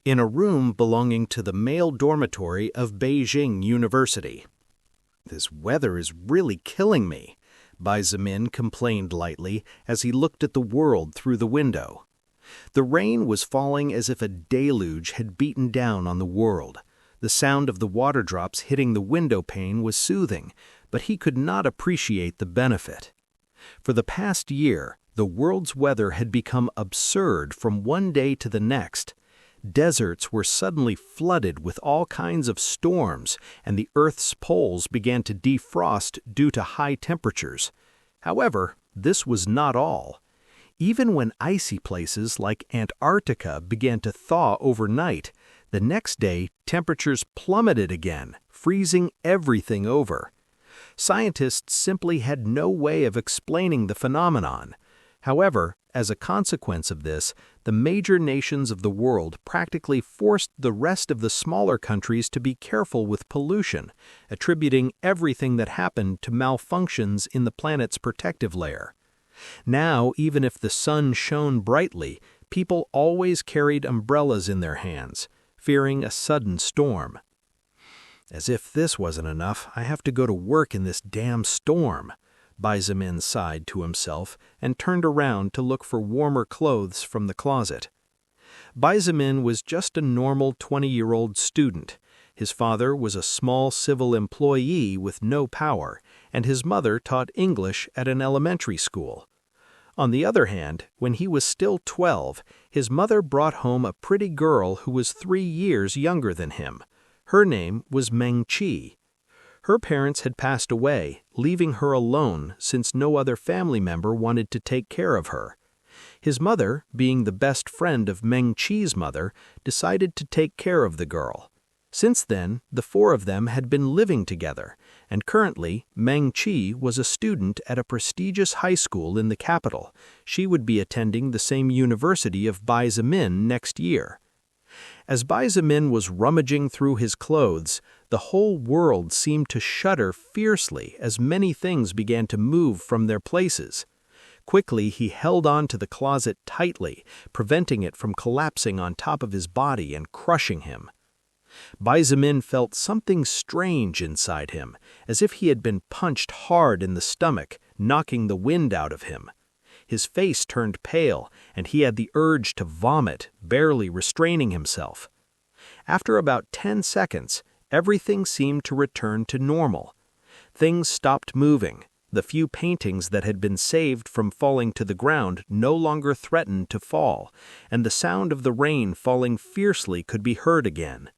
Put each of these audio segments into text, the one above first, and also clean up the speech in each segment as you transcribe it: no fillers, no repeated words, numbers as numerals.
in a room belonging to the male dormitory of Beijing University. "This weather is really killing me," Bai Zimin complained lightly as he looked at the world through the window. The rain was falling as if a deluge had beaten down on the world. The sound of the water drops hitting the window pane was soothing, but he could not appreciate the benefit. For the past year, the world's weather had become absurd from one day to the next. Deserts were suddenly flooded with all kinds of storms, and the Earth's poles began to defrost due to high temperatures. However, this was not all. Even when icy places like Antarctica began to thaw overnight, the next day temperatures plummeted again, freezing everything over. Scientists simply had no way of explaining the phenomenon. However, as a consequence of this, the major nations of the world practically forced the rest of the smaller countries to be careful with pollution, attributing everything that happened to malfunctions in the planet's protective layer. Now, even if the sun shone brightly, people always carried umbrellas in their hands, fearing a sudden storm. "As if this wasn't enough, I have to go to work in this damn storm," Bai Zimin sighed to himself and turned around to look for warmer clothes from the closet. Bai Zimin was just a normal 20-year-old student. His father was a small civil employee with no power, and his mother taught English at an elementary school. On the other hand, when he was still 12, his mother brought home a pretty girl who was 3 years younger than him. Her name was Meng Qi. Her parents had passed away, leaving her alone since no other family member wanted to take care of her. His mother, being the best friend of Meng Qi's mother, decided to take care of the girl. Since then, the 4 of them had been living together, and currently Meng Qi was a student at a prestigious high school in the capital. She would be attending the same university of Bai Zimin next year. As Bai Zimin was rummaging through his clothes, the whole world seemed to shudder fiercely as many things began to move from their places. Quickly, he held on to the closet tightly, preventing it from collapsing on top of his body and crushing him. Bai Zimin felt something strange inside him, as if he had been punched hard in the stomach, knocking the wind out of him. His face turned pale, and he had the urge to vomit, barely restraining himself. After about 10 seconds, everything seemed to return to normal. Things stopped moving. The few paintings that had been saved from falling to the ground no longer threatened to fall, and the sound of the rain falling fiercely could be heard again.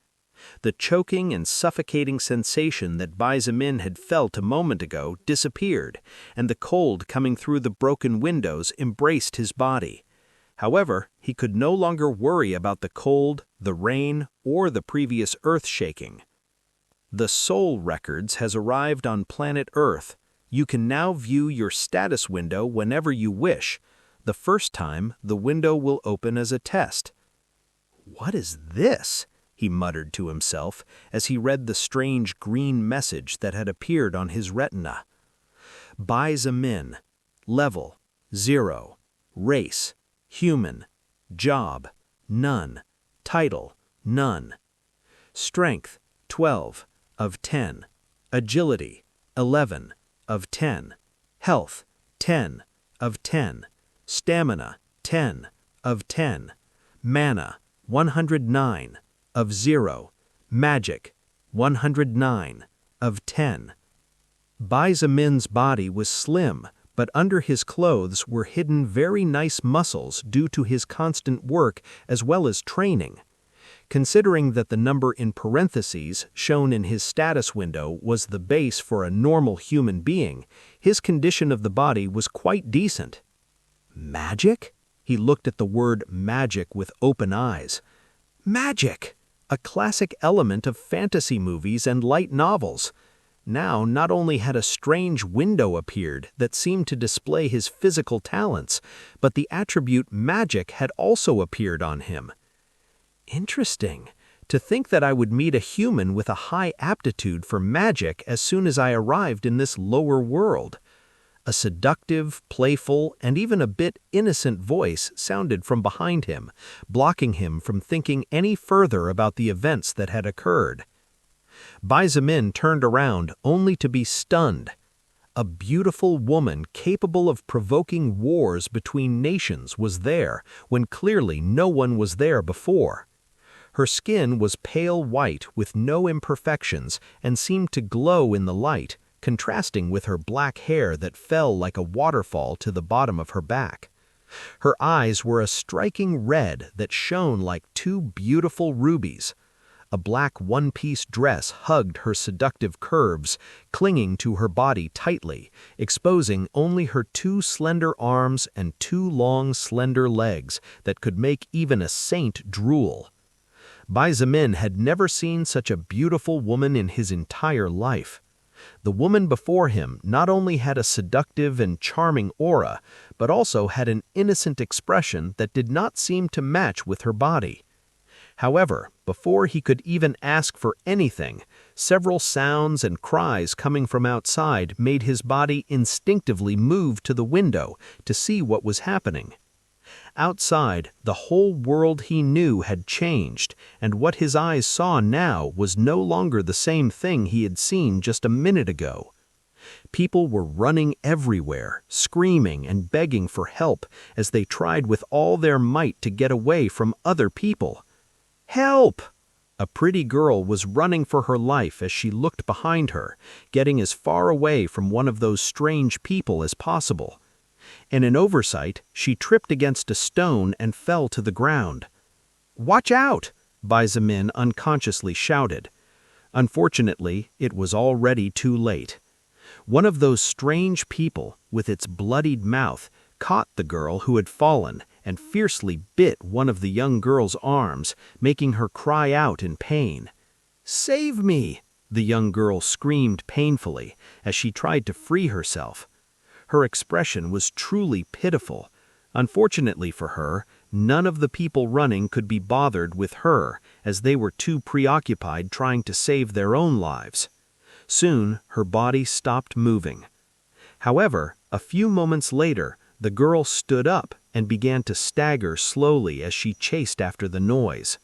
The choking and suffocating sensation that Bai Zimin had felt a moment ago disappeared, and the cold coming through the broken windows embraced his body. However, he could no longer worry about the cold, the rain, or the previous earth-shaking. "The Soul Records has arrived on planet Earth. You can now view your status window whenever you wish. The first time, the window will open as a test." "What is this?" he muttered to himself as he read the strange green message that had appeared on his retina. Bai Zimin, level 0, race human, job none, title none, strength 12 of 10, agility 11 of 10, health 10 of 10, stamina 10 of 10, mana 109 of 0, magic 109 of 10. Bai Zimin's body was slim, but under his clothes were hidden very nice muscles due to his constant work as well as training. Considering that the number in parentheses shown in his status window was the base for a normal human being, his condition of the body was quite decent. Magic? He looked at the word magic with open eyes. Magic! A classic element of fantasy movies and light novels. Now, not only had a strange window appeared that seemed to display his physical talents, but the attribute magic had also appeared on him. Interesting. To think that I would meet a human with a high aptitude for magic as soon as I arrived in this lower world. A seductive, playful, and even a bit innocent voice sounded from behind him, blocking him from thinking any further about the events that had occurred. Bai Zimin turned around only to be stunned. A beautiful woman capable of provoking wars between nations was there when clearly no one was there before. Her skin was pale white with no imperfections and seemed to glow in the light, contrasting with her black hair that fell like a waterfall to the bottom of her back. Her eyes were a striking red that shone like two beautiful rubies. A black one-piece dress hugged her seductive curves, clinging to her body tightly, exposing only her two slender arms and two long, slender legs that could make even a saint drool. Bai Zimin had never seen such a beautiful woman in his entire life. The woman before him not only had a seductive and charming aura, but also had an innocent expression that did not seem to match with her body. However, before he could even ask for anything, several sounds and cries coming from outside made his body instinctively move to the window to see what was happening. Outside, the whole world he knew had changed, and what his eyes saw now was no longer the same thing he had seen just a minute ago. People were running everywhere, screaming and begging for help as they tried with all their might to get away from other people. "Help!" A pretty girl was running for her life as she looked behind her, getting as far away from one of those strange people as possible. In an oversight, she tripped against a stone and fell to the ground. "Watch out!" Bai Zimin unconsciously shouted. Unfortunately, it was already too late. One of those strange people, with its bloodied mouth, caught the girl who had fallen and fiercely bit one of the young girl's arms, making her cry out in pain. "Save me!" the young girl screamed painfully as she tried to free herself. Her expression was truly pitiful. Unfortunately for her, none of the people running could be bothered with her, as they were too preoccupied trying to save their own lives. Soon, her body stopped moving. However, a few moments later, the girl stood up and began to stagger slowly as she chased after the noise.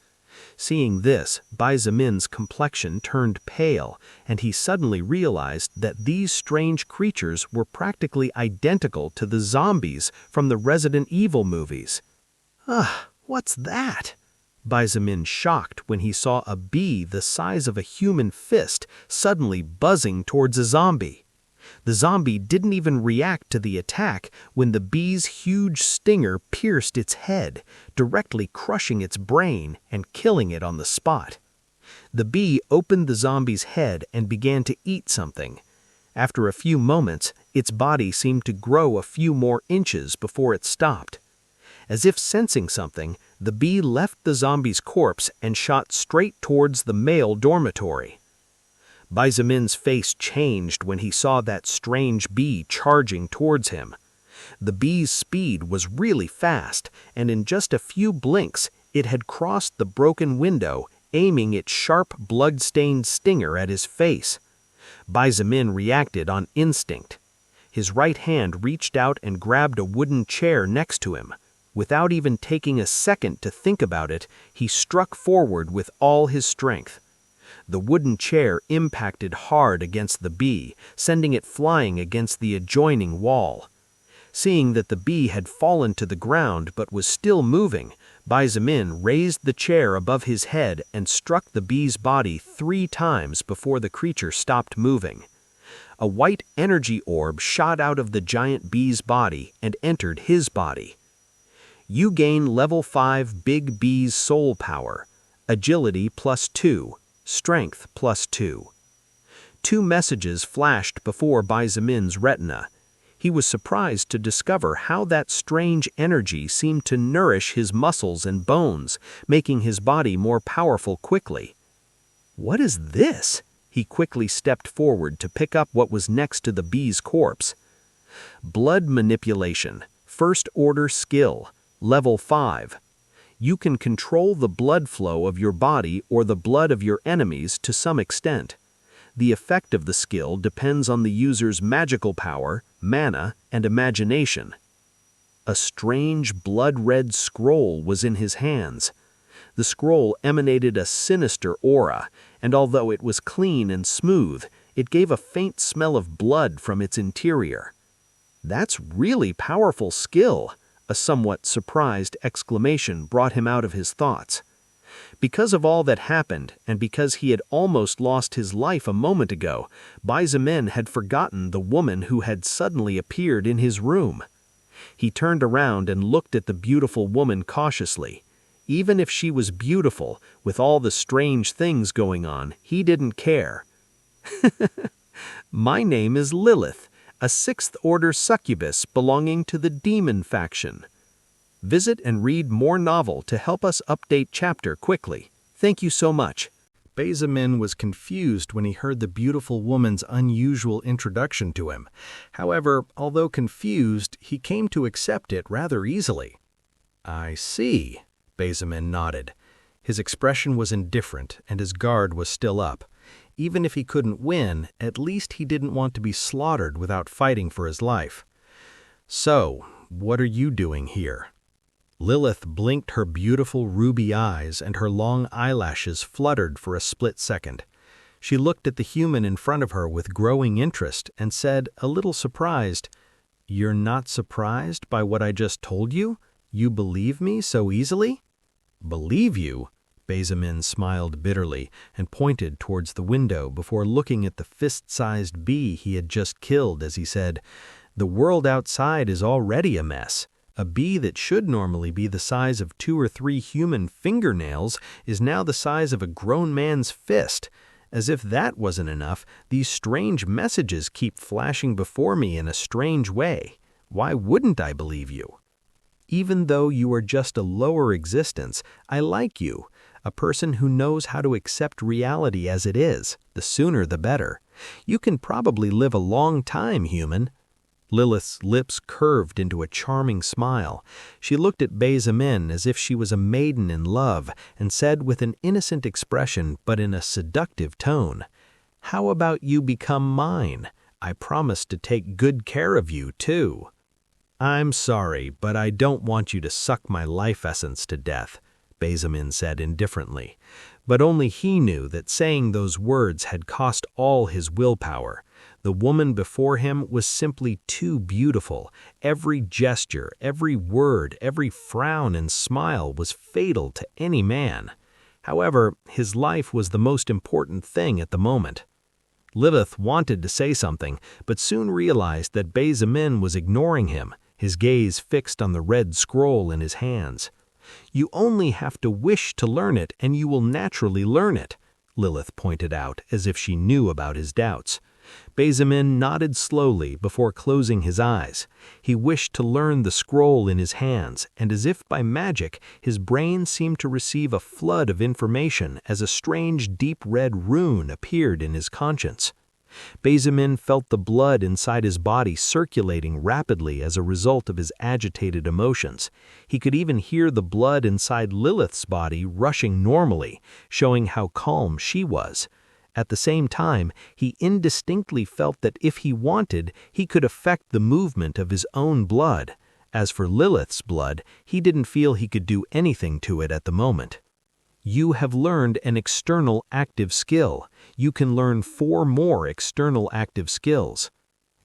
Seeing this, Bai Zimin's complexion turned pale, and he suddenly realized that these strange creatures were practically identical to the zombies from the Resident Evil movies. What's that?" Bai Zimin shocked when he saw a bee the size of a human fist suddenly buzzing towards a zombie. The zombie didn't even react to the attack when the bee's huge stinger pierced its head, directly crushing its brain and killing it on the spot. The bee opened the zombie's head and began to eat something. After a few moments, its body seemed to grow a few more inches before it stopped. As if sensing something, the bee left the zombie's corpse and shot straight towards the male dormitory. Bai Zimin's face changed when he saw that strange bee charging towards him. The bee's speed was really fast, and in just a few blinks, it had crossed the broken window, aiming its sharp, blood-stained stinger at his face. Bai Zimin reacted on instinct. His right hand reached out and grabbed a wooden chair next to him. Without even taking a second to think about it, he struck forward with all his strength. The wooden chair impacted hard against the bee, sending it flying against the adjoining wall. Seeing that the bee had fallen to the ground but was still moving, Bai Zimin raised the chair above his head and struck the bee's body 3 times before the creature stopped moving. A white energy orb shot out of the giant bee's body and entered his body. You gain level 5 Big Bee's soul power, agility +2, strength +2. 2 messages flashed before Bai Zimin's retina. He was surprised to discover how that strange energy seemed to nourish his muscles and bones, making his body more powerful quickly. What is this? He quickly stepped forward to pick up what was next to the bee's corpse. Blood manipulation, first order skill, level 5. You can control the blood flow of your body or the blood of your enemies to some extent. The effect of the skill depends on the user's magical power, mana, and imagination. A strange blood-red scroll was in his hands. The scroll emanated a sinister aura, and although it was clean and smooth, it gave a faint smell of blood from its interior. "That's really powerful skill," a somewhat surprised exclamation brought him out of his thoughts. Because of all that happened, and because he had almost lost his life a moment ago, Baizamin had forgotten the woman who had suddenly appeared in his room. He turned around and looked at the beautiful woman cautiously. Even if she was beautiful, with all the strange things going on, he didn't care. "My name is Lilith, a sixth-order succubus belonging to the demon faction. Visit and read more novel to help us update chapter quickly. Thank you so much." Baizamin was confused when he heard the beautiful woman's unusual introduction to him. However, although confused, he came to accept it rather easily. "I see," Baizamin nodded. His expression was indifferent, and his guard was still up. Even if he couldn't win, at least he didn't want to be slaughtered without fighting for his life. "So, what are you doing here?" Lilith blinked her beautiful ruby eyes, and her long eyelashes fluttered for a split second. She looked at the human in front of her with growing interest and said, a little surprised, "You're not surprised by what I just told you? You believe me so easily?" "Believe you?" Baizamin smiled bitterly and pointed towards the window before looking at the fist-sized bee he had just killed as he said, "The world outside is already a mess. A bee that should normally be the size of 2 or 3 human fingernails is now the size of a grown man's fist. As if that wasn't enough, these strange messages keep flashing before me in a strange way. Why wouldn't I believe you? Even though you are just a lower existence, I like you, a person who knows how to accept reality as it is. The sooner the better. You can probably live a long time, human." Lilith's lips curved into a charming smile. She looked at Baizamin as if she was a maiden in love and said with an innocent expression but in a seductive tone, "How about you become mine? I promise to take good care of you, too." "I'm sorry, but I don't want you to suck my life essence to death," Baizamin said indifferently. But only he knew that saying those words had cost all his willpower. The woman before him was simply too beautiful. Every gesture, every word, every frown and smile was fatal to any man. However, his life was the most important thing at the moment. Lilith wanted to say something, but soon realized that Baizamin was ignoring him, his gaze fixed on the red scroll in his hands. "You only have to wish to learn it, and you will naturally learn it," Lilith pointed out, as if she knew about his doubts. Baizamin nodded slowly before closing his eyes. He wished to learn the scroll in his hands, and as if by magic, his brain seemed to receive a flood of information as a strange deep red rune appeared in his conscience. Baizamin felt the blood inside his body circulating rapidly as a result of his agitated emotions. He could even hear the blood inside Lilith's body rushing normally, showing how calm she was. At the same time, he indistinctly felt that if he wanted, he could affect the movement of his own blood. As for Lilith's blood, he didn't feel he could do anything to it at the moment. "You have learned an external active skill. You can learn 4 more external active skills."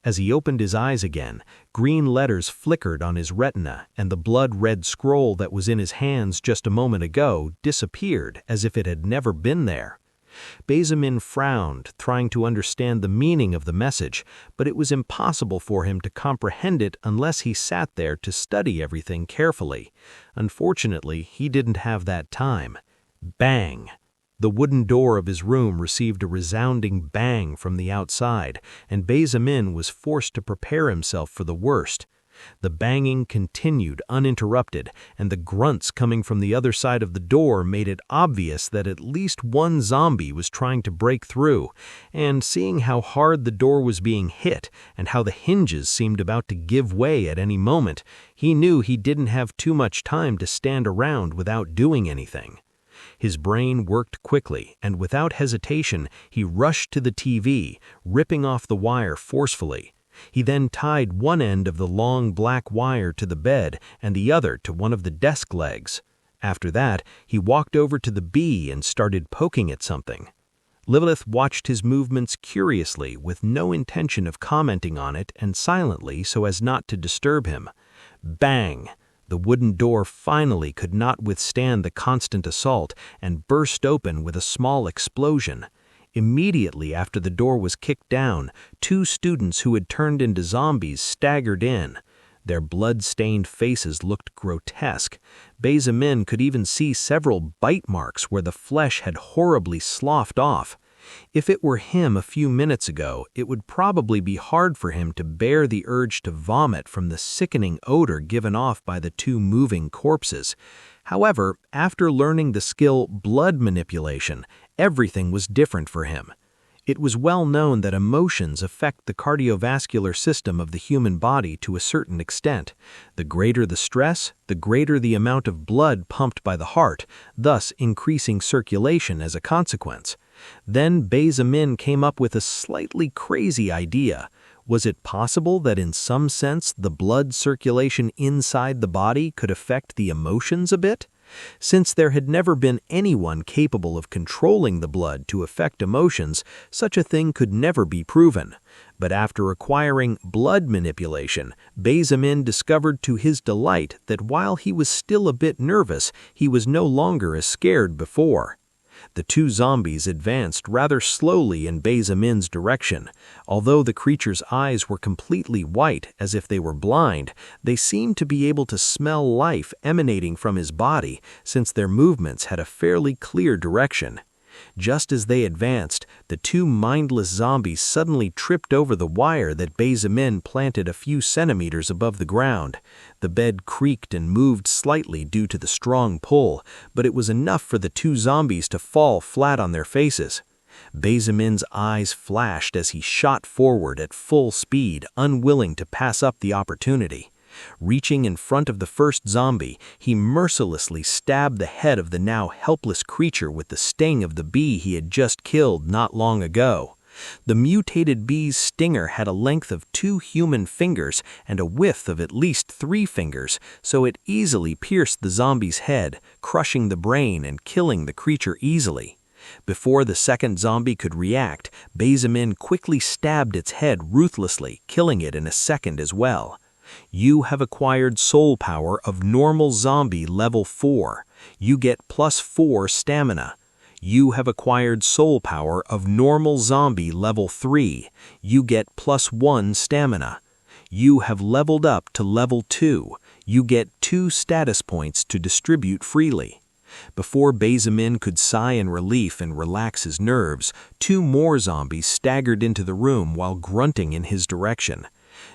As he opened his eyes again, green letters flickered on his retina, and the blood-red scroll that was in his hands just a moment ago disappeared as if it had never been there. Baizamin frowned, trying to understand the meaning of the message, but it was impossible for him to comprehend it unless he sat there to study everything carefully. Unfortunately, he didn't have that time. Bang! The wooden door of his room received a resounding bang from the outside, and Baizamin was forced to prepare himself for the worst. The banging continued uninterrupted, and the grunts coming from the other side of the door made it obvious that at least one zombie was trying to break through, and seeing how hard the door was being hit and how the hinges seemed about to give way at any moment, he knew he didn't have too much time to stand around without doing anything. His brain worked quickly, and without hesitation, he rushed to the TV, ripping off the wire forcefully. He then tied one end of the long black wire to the bed and the other to one of the desk legs. After that, he walked over to the bee and started poking at something. Lilith watched his movements curiously, with no intention of commenting on it, and silently so as not to disturb him. Bang! The wooden door finally could not withstand the constant assault and burst open with a small explosion. Immediately after the door was kicked down, 2 students who had turned into zombies staggered in. Their blood-stained faces looked grotesque. Bae-Min could even see several bite marks where the flesh had horribly sloughed off. If it were him a few minutes ago, it would probably be hard for him to bear the urge to vomit from the sickening odor given off by the 2 moving corpses. However, after learning the skill blood manipulation, everything was different for him. It was well known that emotions affect the cardiovascular system of the human body to a certain extent. The greater the stress, the greater the amount of blood pumped by the heart, thus increasing circulation as a consequence. Then Bae-Min came up with a slightly crazy idea. Was it possible that in some sense the blood circulation inside the body could affect the emotions a bit? Since there had never been anyone capable of controlling the blood to affect emotions, such a thing could never be proven. But after acquiring blood manipulation, Bae-Min discovered to his delight that while he was still a bit nervous, he was no longer as scared before. The 2 zombies advanced rather slowly in Bae-Min's direction. Although the creature's eyes were completely white, as if they were blind, they seemed to be able to smell life emanating from his body, since their movements had a fairly clear direction. Just as they advanced, the 2 mindless zombies suddenly tripped over the wire that Bae-Min planted a few centimeters above the ground. The bed creaked and moved slightly due to the strong pull, but it was enough for the 2 zombies to fall flat on their faces. Bae-Min's eyes flashed as he shot forward at full speed, unwilling to pass up the opportunity. Reaching in front of the first zombie, he mercilessly stabbed the head of the now helpless creature with the sting of the bee he had just killed not long ago. The mutated bee's stinger had a length of 2 human fingers and a width of at least 3 fingers, so it easily pierced the zombie's head, crushing the brain and killing the creature easily. Before the second zombie could react, Bae-Min quickly stabbed its head ruthlessly, killing it in a second as well. You have acquired soul power of normal zombie level 4. You get +4 stamina. You have acquired soul power of normal zombie level 3. You get +1 stamina. You have leveled up to level 2. You get 2 status points to distribute freely. Before Bae-Min could sigh in relief and relax his nerves, 2 more zombies staggered into the room while grunting in his direction.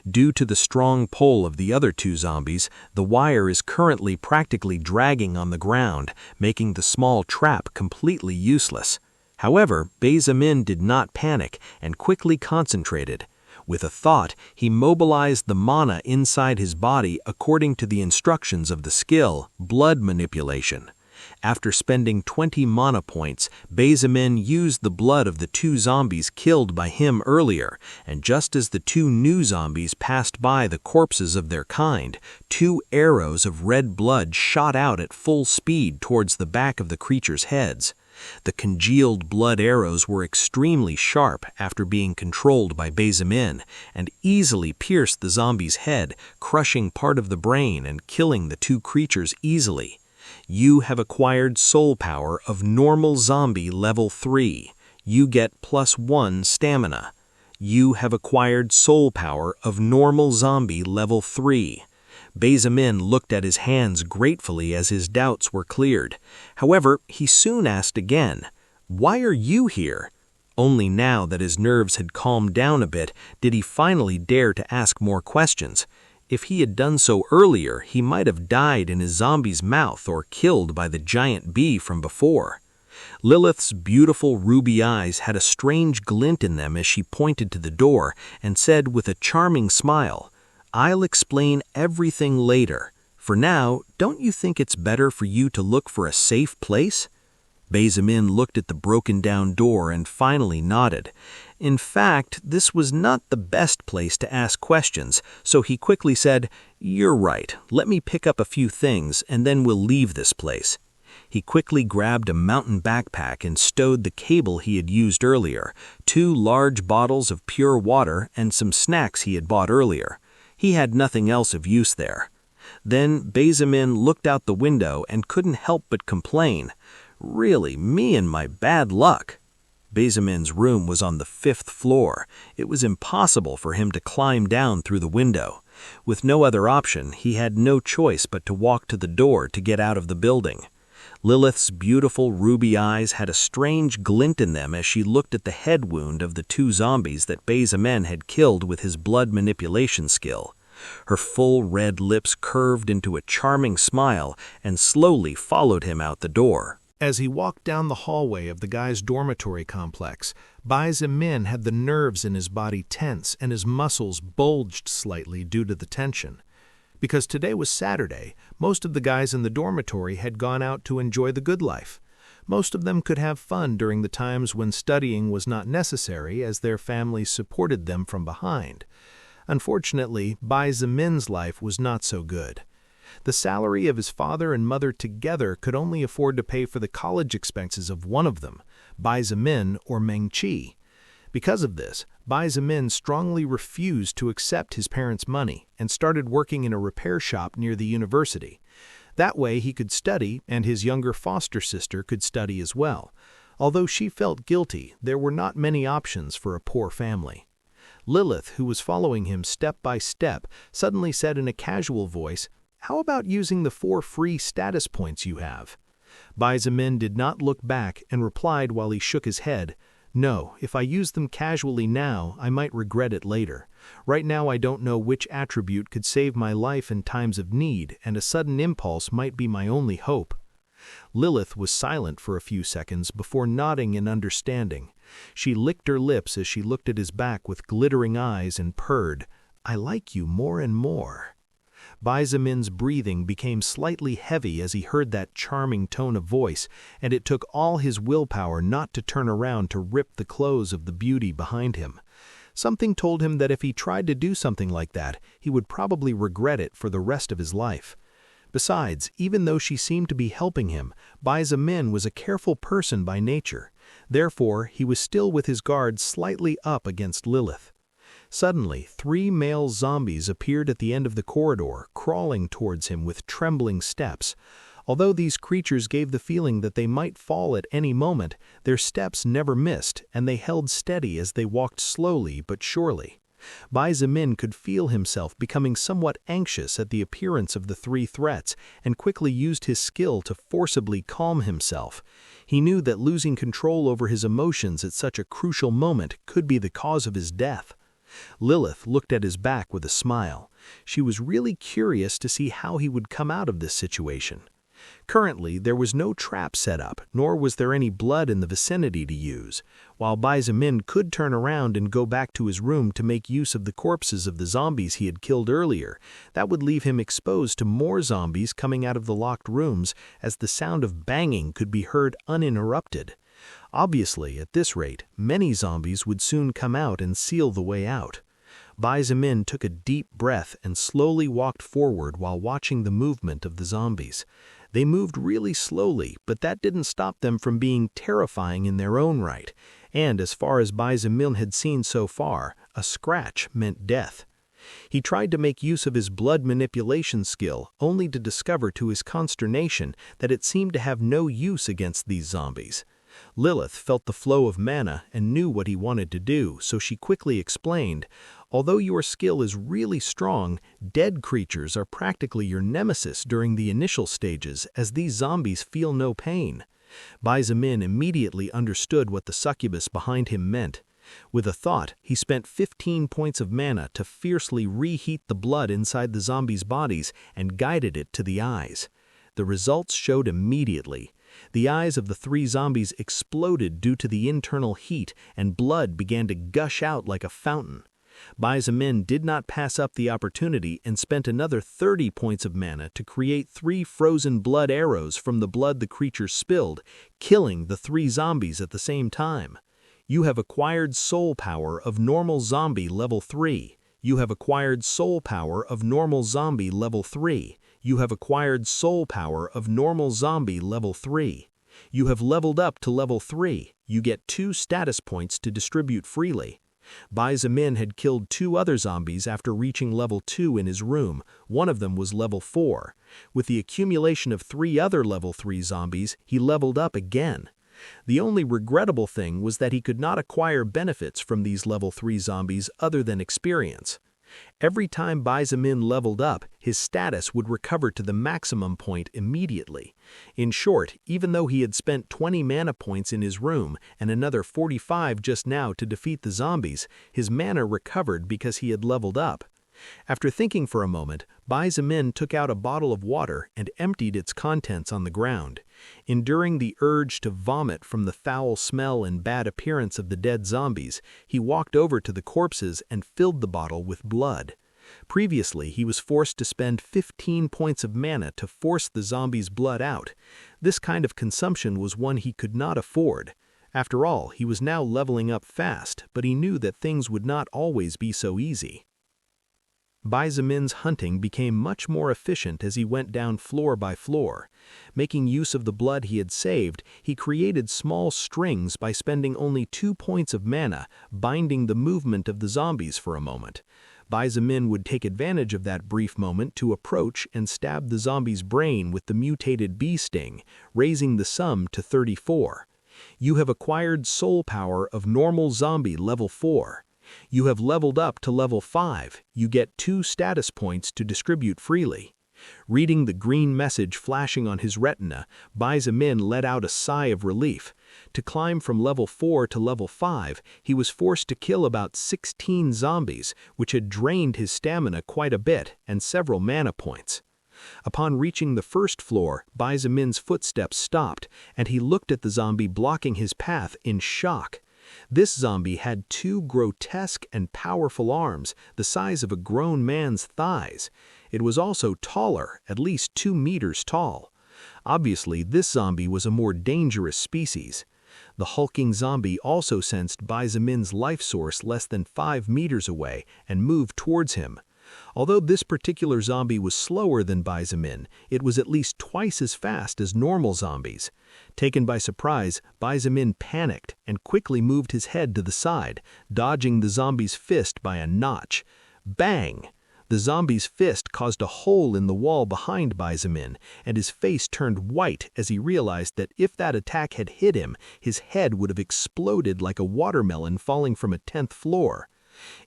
Due to the strong pull of the other 2 zombies, the wire is currently practically dragging on the ground, making the small trap completely useless. However, Bae-Min did not panic and quickly concentrated. With a thought, he mobilized the mana inside his body according to the instructions of the skill, blood manipulation. After spending 20 mana points, Bae-Min used the blood of the 2 zombies killed by him earlier, and just as the 2 new zombies passed by the corpses of their kind, 2 arrows of red blood shot out at full speed towards the back of the creature's heads. The congealed blood arrows were extremely sharp after being controlled by Bae-Min, and easily pierced the zombie's head, crushing part of the brain and killing the 2 creatures easily. You have acquired soul power of normal zombie level 3. You get +1 stamina. You have acquired soul power of normal zombie level 3. Bae-Min looked at his hands gratefully as his doubts were cleared. However, he soon asked again, "Why are you here?" Only now that his nerves had calmed down a bit did he finally dare to ask more questions. If he had done so earlier, he might have died in his zombie's mouth or killed by the giant bee from before. Lilith's beautiful ruby eyes had a strange glint in them as she pointed to the door and said with a charming smile, "I'll explain everything later. For now, don't you think it's better for you to look for a safe place?" Bazemin looked at the broken-down door and finally nodded. In fact, this was not the best place to ask questions, so he quickly said, "You're right. Let me pick up a few things, and then we'll leave this place." He quickly grabbed a mountain backpack and stowed the cable he had used earlier, 2 large bottles of pure water, and some snacks he had bought earlier. He had nothing else of use there. Then Bazemin looked out the window and couldn't help but complain. Really, me and my bad luck. Bazemin's room was on the 5th floor. It was impossible for him to climb down through the window. With no other option, he had no choice but to walk to the door to get out of the building. Lilith's beautiful ruby eyes had a strange glint in them as she looked at the head wound of the 2 zombies that Bazemin had killed with his blood manipulation skill. Her full red lips curved into a charming smile and slowly followed him out the door. As he walked down the hallway of the guy's dormitory complex, Bazemin had the nerves in his body tense and his muscles bulged slightly due to the tension. Because today was Saturday, most of the guys in the dormitory had gone out to enjoy the good life. Most of them could have fun during the times when studying was not necessary as their families supported them from behind. Unfortunately, Bazemin's life was not so good. The salary of his father and mother together could only afford to pay for the college expenses of one of them, Bazemin or Mengqi. Because of this, Bazemin strongly refused to accept his parents' money and started working in a repair shop near the university. That way he could study and his younger foster sister could study as well. Although she felt guilty, there were not many options for a poor family. Lilith, who was following him step by step, suddenly said in a casual voice, "How about using the 4 free status points you have?" Bazemin did not look back and replied while he shook his head, "No, if I use them casually now, I might regret it later. Right now I don't know which attribute could save my life in times of need, and a sudden impulse might be my only hope." Lilith was silent for a few seconds before nodding in understanding. She licked her lips as she looked at his back with glittering eyes and purred, "I like you more and more." Bazemin's breathing became slightly heavy as he heard that charming tone of voice, and it took all his willpower not to turn around to rip the clothes of the beauty behind him. Something told him that if he tried to do something like that, he would probably regret it for the rest of his life. Besides, even though she seemed to be helping him, Bazemin was a careful person by nature. Therefore, he was still with his guard slightly up against Lilith. Suddenly, 3 male zombies appeared at the end of the corridor, crawling towards him with trembling steps. Although these creatures gave the feeling that they might fall at any moment, their steps never missed, and they held steady as they walked slowly but surely. Bazemin could feel himself becoming somewhat anxious at the appearance of the 3 threats and quickly used his skill to forcibly calm himself. He knew that losing control over his emotions at such a crucial moment could be the cause of his death. Lilith looked at his back with a smile. She was really curious to see how he would come out of this situation. Currently, there was no trap set up, nor was there any blood in the vicinity to use. While Bazemin could turn around and go back to his room to make use of the corpses of the zombies he had killed earlier, that would leave him exposed to more zombies coming out of the locked rooms, as the sound of banging could be heard uninterrupted. Obviously, at this rate, many zombies would soon come out and seal the way out. Bazemin took a deep breath and slowly walked forward while watching the movement of the zombies. They moved really slowly, but that didn't stop them from being terrifying in their own right, and as far as Bazemin had seen so far, a scratch meant death. He tried to make use of his blood manipulation skill, only to discover to his consternation that it seemed to have no use against these zombies. Lilith felt the flow of mana and knew what he wanted to do, so she quickly explained, "Although your skill is really strong, dead creatures are practically your nemesis during the initial stages, as these zombies feel no pain." Bazemin immediately understood what the succubus behind him meant. With a thought, he spent 15 points of mana to fiercely reheat the blood inside the zombies' bodies and guided it to the eyes. The results showed immediately. The eyes of the 3 zombies exploded due to the internal heat, and blood began to gush out like a fountain. Bai Zimin did not pass up the opportunity and spent another 30 points of mana to create 3 frozen blood arrows from the blood the creature spilled, killing the 3 zombies at the same time. You have acquired soul power of normal zombie level 3. You have acquired soul power of normal zombie level 3. You have acquired soul power of normal zombie level 3. You have leveled up to level 3. You get 2 status points to distribute freely. Bai Zimin had killed 2 other zombies after reaching level 2 in his room. One of them was level 4. With the accumulation of 3 other level 3 zombies, he leveled up again. The only regrettable thing was that he could not acquire benefits from these level 3 zombies other than experience. Every time Bai Zimin leveled up, his status would recover to the maximum point immediately. In short, even though he had spent 20 mana points in his room and another 45 just now to defeat the zombies, his mana recovered because he had leveled up. After thinking for a moment, Bai Zimin took out a bottle of water and emptied its contents on the ground. Enduring the urge to vomit from the foul smell and bad appearance of the dead zombies, he walked over to the corpses and filled the bottle with blood. Previously, he was forced to spend 15 points of mana to force the zombies' blood out. This kind of consumption was one he could not afford. After all, he was now leveling up fast, but he knew that things would not always be so easy. Bai Zimin's hunting became much more efficient as he went down floor by floor. Making use of the blood he had saved, he created small strings by spending only 2 points of mana, binding the movement of the zombies for a moment. Bai Zimin would take advantage of that brief moment to approach and stab the zombie's brain with the mutated bee sting, raising the sum to 34. You have acquired soul power of normal zombie level 4. You have leveled up to level 5. You get 2 status points to distribute freely. Reading the green message flashing on his retina, Bai Zimin let out a sigh of relief. To climb from level 4 to level 5, he was forced to kill about 16 zombies, which had drained his stamina quite a bit and several mana points. Upon reaching the first floor, Bai Zimin's footsteps stopped, and he looked at the zombie blocking his path in shock. This zombie had 2 grotesque and powerful arms, the size of a grown man's thighs. It was also taller, at least 2 meters tall. Obviously, this zombie was a more dangerous species. The hulking zombie also sensed Bai Zimin's life source less than 5 meters away and moved towards him. Although this particular zombie was slower than Bai Zimin, it was at least twice as fast as normal zombies. Taken by surprise, Bai Zimin panicked and quickly moved his head to the side, dodging the zombie's fist by a notch. Bang! The zombie's fist caused a hole in the wall behind Bai Zimin, and his face turned white as he realized that if that attack had hit him, his head would have exploded like a watermelon falling from a 10th floor.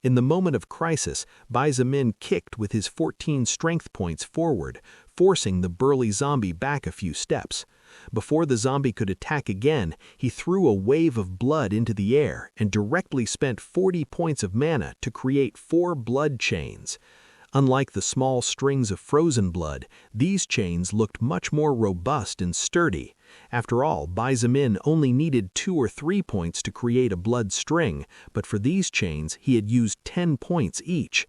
In the moment of crisis, Bai Zimin kicked with his 14 strength points forward, forcing the burly zombie back a few steps. Before the zombie could attack again, he threw a wave of blood into the air and directly spent 40 points of mana to create 4 blood chains. Unlike the small strings of frozen blood, these chains looked much more robust and sturdy. After all, Bai Zimin only needed 2 or 3 points to create a blood string, but for these chains he had used 10 points each.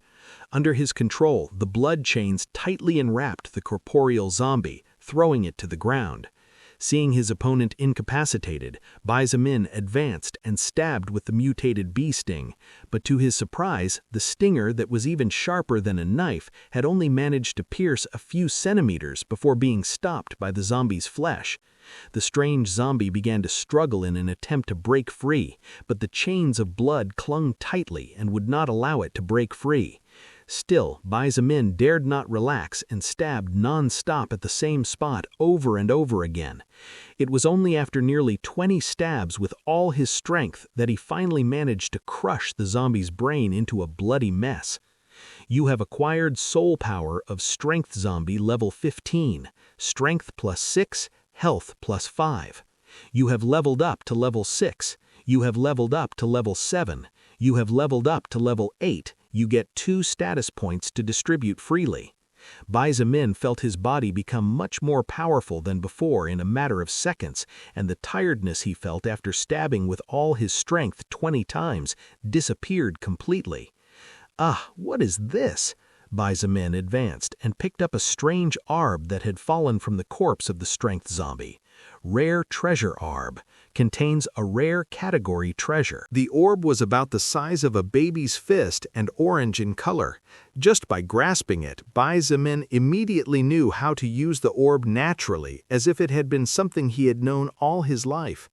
Under his control, the blood chains tightly enwrapped the corporeal zombie, throwing it to the ground. Seeing his opponent incapacitated, Bai Zimin advanced and stabbed with the mutated bee sting, but to his surprise, the stinger that was even sharper than a knife had only managed to pierce a few centimeters before being stopped by the zombie's flesh. The strange zombie began to struggle in an attempt to break free, but the chains of blood clung tightly and would not allow it to break free. Still, Bai Zimin dared not relax and stabbed non-stop at the same spot over and over again. It was only after nearly 20 stabs with all his strength that he finally managed to crush the zombie's brain into a bloody mess. You have acquired soul power of Strength Zombie level 15, Strength plus 6, Health plus 5. You have leveled up to level 6. You have leveled up to level 7. You have leveled up to level 8. You get 2 status points to distribute freely. Bai Zimin felt his body become much more powerful than before in a matter of seconds, and the tiredness he felt after stabbing with all his strength 20 times disappeared completely. Ah, what is this? Bai Zimin advanced and picked up a strange arb that had fallen from the corpse of the strength zombie. Rare treasure arb. Contains a rare category treasure. The orb was about the size of a baby's fist and orange in color. Just by grasping it, Bai Zimin immediately knew how to use the orb naturally, as if it had been something he had known all his life.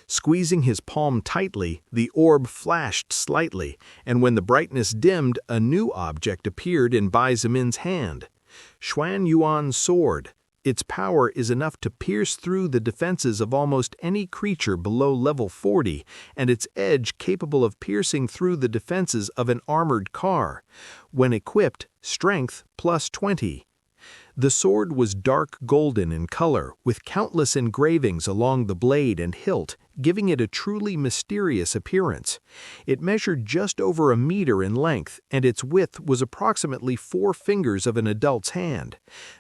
Squeezing his palm tightly, the orb flashed slightly, and when the brightness dimmed, a new object appeared in Bai Zimin's hand. Xuan Yuan's sword. Its power is enough to pierce through the defenses of almost any creature below level 40, and its edge capable of piercing through the defenses of an armored car. When equipped, strength plus 20. The sword was dark golden in color, with countless engravings along the blade and hilt, giving it a truly mysterious appearance. It measured just over 1 meter in length, and its width was approximately 4 fingers of an adult's hand.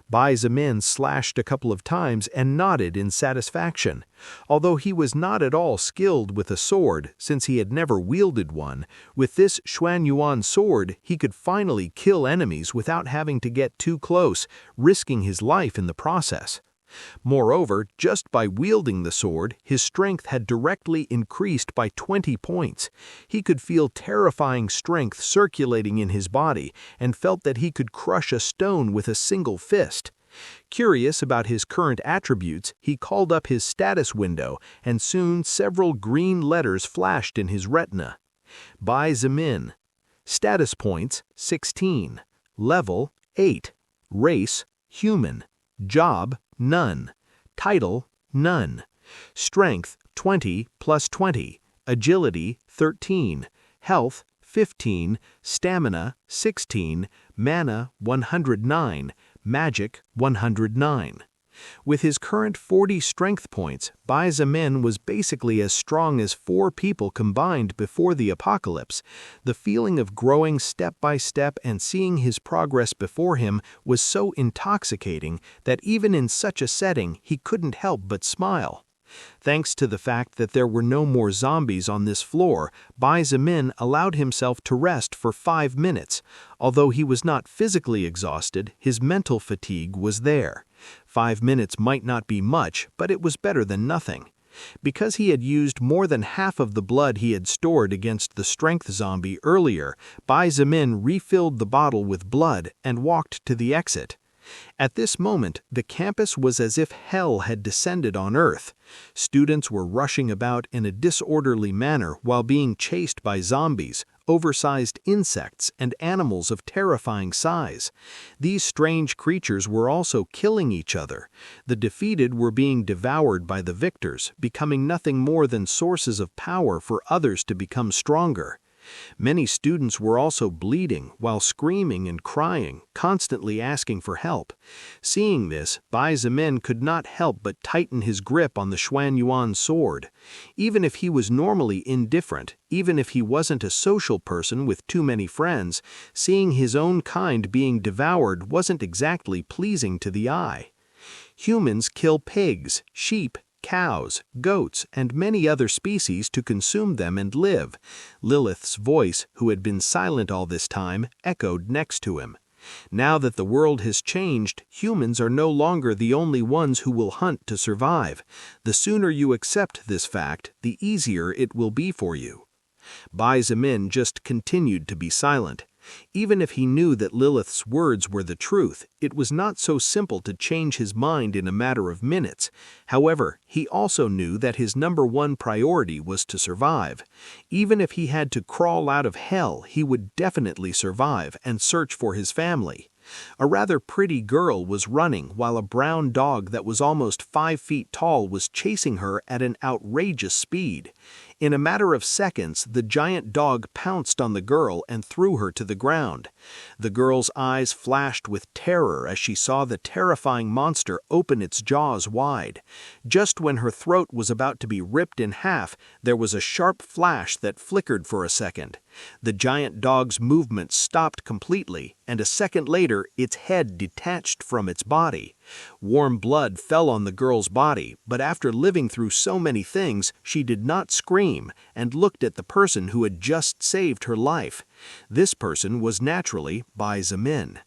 Bai Zimin slashed a couple of times and nodded in satisfaction. Although he was not at all skilled with a sword, since he had never wielded one, with this Xuan Yuan sword he could finally kill enemies without having to get too close, risking his life in the process. Moreover, just by wielding the sword, his strength had directly increased by 20 points. He could feel terrifying strength circulating in his body and felt that he could crush a stone with a single fist. Curious about his current attributes, he called up his status window, and soon several green letters flashed in his retina. Bai Zimin. Status points, 16. Level, 8. Race, human. Job, none. Title, none. Strength, 20 plus 20. Agility, 13. Health, 15. Stamina, 16. Mana, 109. Magic, 109. With his current 40 strength points, Bai Zimin was basically as strong as 4 people combined before the apocalypse. The feeling of growing step by step and seeing his progress before him was so intoxicating that even in such a setting he couldn't help but smile. Thanks to the fact that there were no more zombies on this floor, Bai Zimin allowed himself to rest for 5 minutes. Although he was not physically exhausted, his mental fatigue was there. 5 minutes might not be much, but it was better than nothing. Because he had used more than half of the blood he had stored against the strength zombie earlier, Bai Zimin refilled the bottle with blood and walked to the exit. At this moment, the campus was as if hell had descended on Earth. Students were rushing about in a disorderly manner while being chased by zombies, oversized insects, and animals of terrifying size. These strange creatures were also killing each other. The defeated were being devoured by the victors, becoming nothing more than sources of power for others to become stronger. Many students were also bleeding while screaming and crying, constantly asking for help. Seeing this, Bai Zimin could not help but tighten his grip on the Xuan Yuan sword. Even if he was normally indifferent, even if he wasn't a social person with too many friends, seeing his own kind being devoured wasn't exactly pleasing to the eye. Humans kill pigs, sheep, cows, goats, and many other species to consume them and live. Lilith's voice, who had been silent all this time, echoed next to him. Now that the world has changed, humans are no longer the only ones who will hunt to survive. The sooner you accept this fact, the easier it will be for you. Bai Zimin just continued to be silent. Even if he knew that Lilith's words were the truth, it was not so simple to change his mind in a matter of minutes. However, he also knew that his #1 priority was to survive. Even if he had to crawl out of hell, he would definitely survive and search for his family. A rather pretty girl was running while a brown dog that was almost 5 feet tall was chasing her at an outrageous speed. In a matter of seconds, the giant dog pounced on the girl and threw her to the ground. The girl's eyes flashed with terror as she saw the terrifying monster open its jaws wide. Just when her throat was about to be ripped in half, there was a sharp flash that flickered for a second. The giant dog's movement stopped completely, and a second later, its head detached from its body. Warm blood fell on the girl's body, but after living through so many things, she did not scream and looked at the person who had just saved her life. This person was naturally Bai Zemin.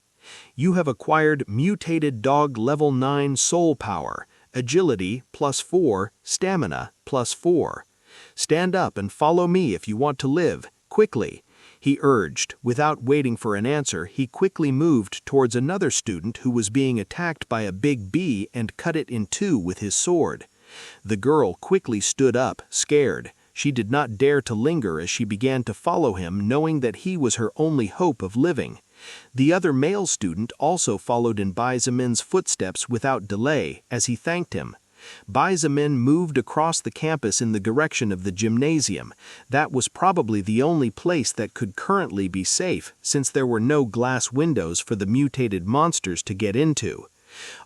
You have acquired mutated dog level 9 soul power, agility +4, stamina +4. Stand up and follow me if you want to live, quickly, he urged. Without waiting for an answer, he quickly moved towards another student who was being attacked by a big bee and cut it in two with his sword. The girl quickly stood up, scared. She did not dare to linger as she began to follow him, knowing that he was her only hope of living. The other male student also followed in Bai Zemin's footsteps without delay as he thanked him. Bai Zemin moved across the campus in the direction of the gymnasium. That was probably the only place that could currently be safe, since there were no glass windows for the mutated monsters to get into.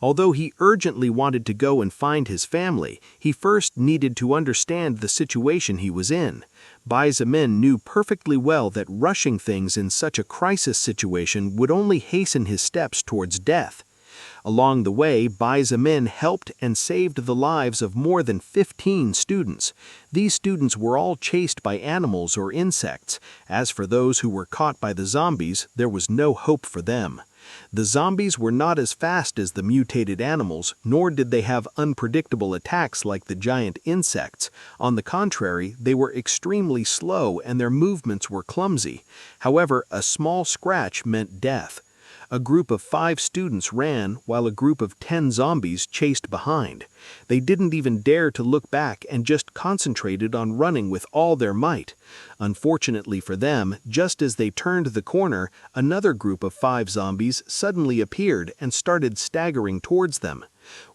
Although he urgently wanted to go and find his family, he first needed to understand the situation he was in. Bai Zemin knew perfectly well that rushing things in such a crisis situation would only hasten his steps towards death. Along the way, Bai Zemin helped and saved the lives of more than 15 students. These students were all chased by animals or insects. As for those who were caught by the zombies, there was no hope for them. The zombies were not as fast as the mutated animals, nor did they have unpredictable attacks like the giant insects. On the contrary, they were extremely slow and their movements were clumsy. However, a small scratch meant death. A group of 5 students ran while a group of 10 zombies chased behind. They didn't even dare to look back and just concentrated on running with all their might. Unfortunately for them, just as they turned the corner, another group of 5 zombies suddenly appeared and started staggering towards them.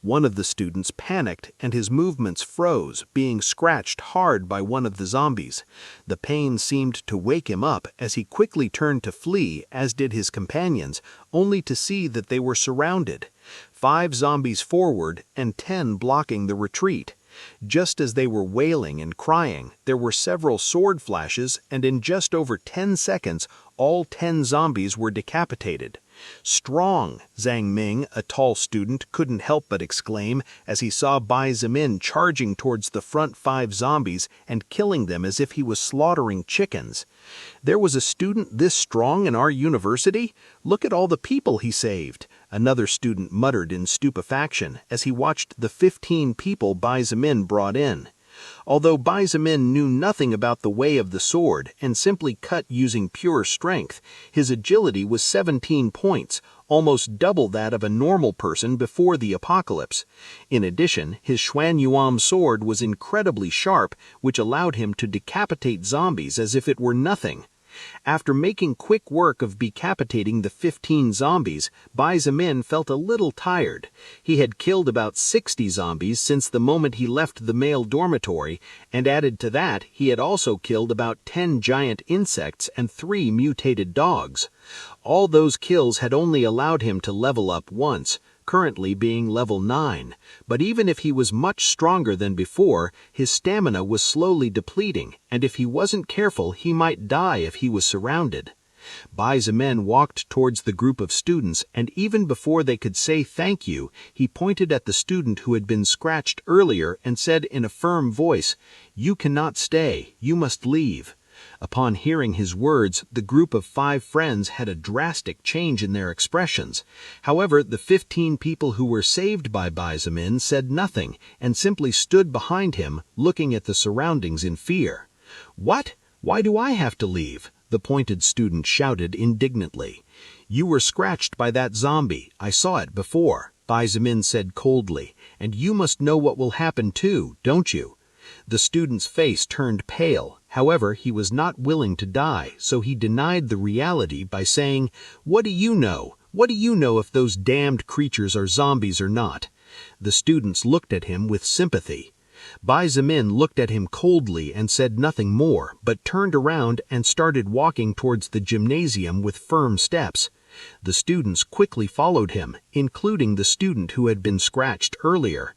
One of the students panicked and his movements froze, being scratched hard by one of the zombies. The pain seemed to wake him up as he quickly turned to flee, as did his companions, only to see that they were surrounded. 5 zombies forward and 10 blocking the retreat. Just as they were wailing and crying, there were several sword flashes, and in just over 10 seconds, all 10 zombies were decapitated. "Strong," Zhang Ming, a tall student, couldn't help but exclaim as he saw Bai Zemin charging towards the front 5 zombies and killing them as if he was slaughtering chickens. "There was a student this strong in our university? Look at all the people he saved," another student muttered in stupefaction as he watched the 15 people Bai Zemin brought in. Although Bai Zemin knew nothing about the way of the sword and simply cut using pure strength, his agility was 17 points, almost double that of a normal person before the apocalypse. In addition, his Xuanyuan sword was incredibly sharp, which allowed him to decapitate zombies as if it were nothing. After making quick work of decapitating the 15 zombies, Bai Zemin felt a little tired. He had killed about 60 zombies since the moment he left the male dormitory, and added to that, he had also killed about 10 giant insects and 3 mutated dogs. All those kills had only allowed him to level up once, currently being level 9, but even if he was much stronger than before, his stamina was slowly depleting, and if he wasn't careful, he might die if he was surrounded. Bai Zemin walked towards the group of students, and even before they could say thank you, he pointed at the student who had been scratched earlier and said in a firm voice, "You cannot stay, you must leave." Upon hearing his words, the group of 5 friends had a drastic change in their expressions. However, the 15 people who were saved by Bai Zemin said nothing and simply stood behind him, looking at the surroundings in fear. "What? Why do I have to leave?" the pointed student shouted indignantly. "You were scratched by that zombie. I saw it before," Bai Zemin said coldly, "and you must know what will happen too, don't you?" The student's face turned pale. However, he was not willing to die, so he denied the reality by saying, "What do you know? What do you know if those damned creatures are zombies or not?" The students looked at him with sympathy. Bai Zemin looked at him coldly and said nothing more, but turned around and started walking towards the gymnasium with firm steps. The students quickly followed him, including the student who had been scratched earlier.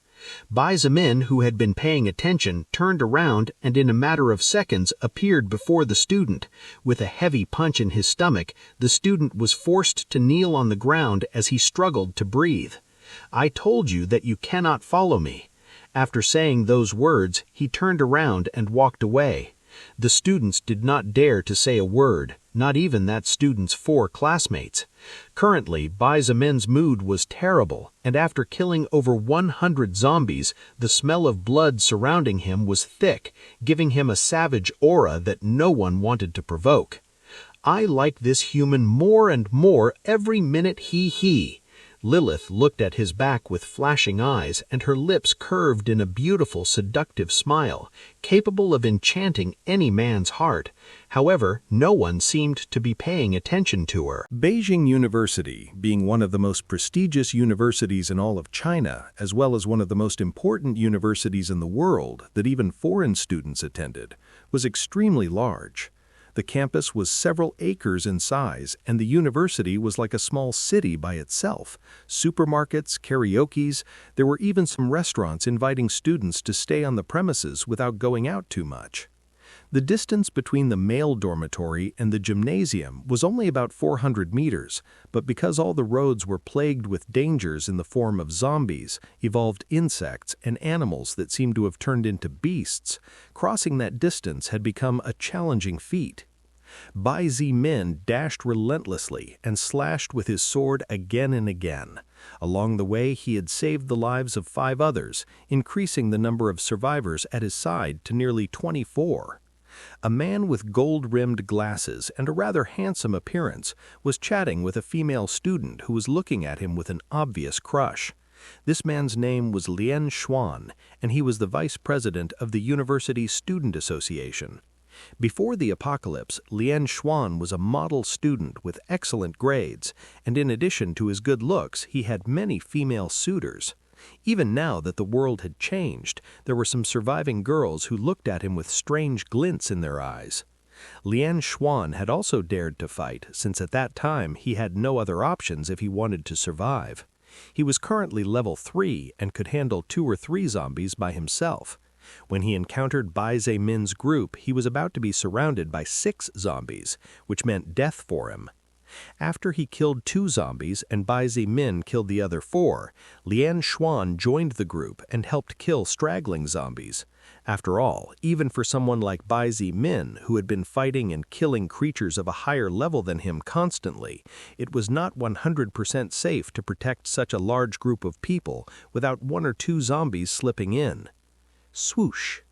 Bai Zemin, who had been paying attention, turned around and in a matter of seconds appeared before the student. With a heavy punch in his stomach, the student was forced to kneel on the ground as he struggled to breathe. I told you that you cannot follow me." After saying those words, he turned around and walked away. The students did not dare to say a word, not even that student's 4 classmates. Currently, Bai Zimin's mood was terrible, and after killing over 100 zombies, the smell of blood surrounding him was thick, giving him a savage aura that no one wanted to provoke. "I like this human more and more every minute he. Lilith looked at his back with flashing eyes, and her lips curved in a beautiful, seductive smile, capable of enchanting any man's heart. However, no one seemed to be paying attention to her. Beijing University, being one of the most prestigious universities in all of China, as well as one of the most important universities in the world that even foreign students attended, was extremely large. The campus was several acres in size, and the university was like a small city by itself. Supermarkets, karaokes, there were even some restaurants inviting students to stay on the premises without going out too much. The distance between the male dormitory and the gymnasium was only about 400 meters, but because all the roads were plagued with dangers in the form of zombies, evolved insects, and animals that seemed to have turned into beasts, crossing that distance had become a challenging feat. Bai Zimin dashed relentlessly and slashed with his sword again and again. Along the way, he had saved the lives of 5 others, increasing the number of survivors at his side to nearly 24. A man with gold-rimmed glasses and a rather handsome appearance was chatting with a female student who was looking at him with an obvious crush. This man's name was Lian Xuan, and he was the vice president of the University Student Association. Before the apocalypse, Lian Xuan was a model student with excellent grades, and in addition to his good looks, he had many female suitors. Even now that the world had changed, there were some surviving girls who looked at him with strange glints in their eyes. Lian Xuan had also dared to fight, since at that time he had no other options if he wanted to survive. He was currently level 3 and could handle 2 or 3 zombies by himself. When he encountered Bai Zimin's group, he was about to be surrounded by 6 zombies, which meant death for him. After he killed 2 zombies and Bai Zimin killed the other 4, Lian Xuan joined the group and helped kill straggling zombies. After all, even for someone like Bai Zimin, who had been fighting and killing creatures of a higher level than him constantly, it was not 100% safe to protect such a large group of people without 1 or 2 zombies slipping in. Swoosh!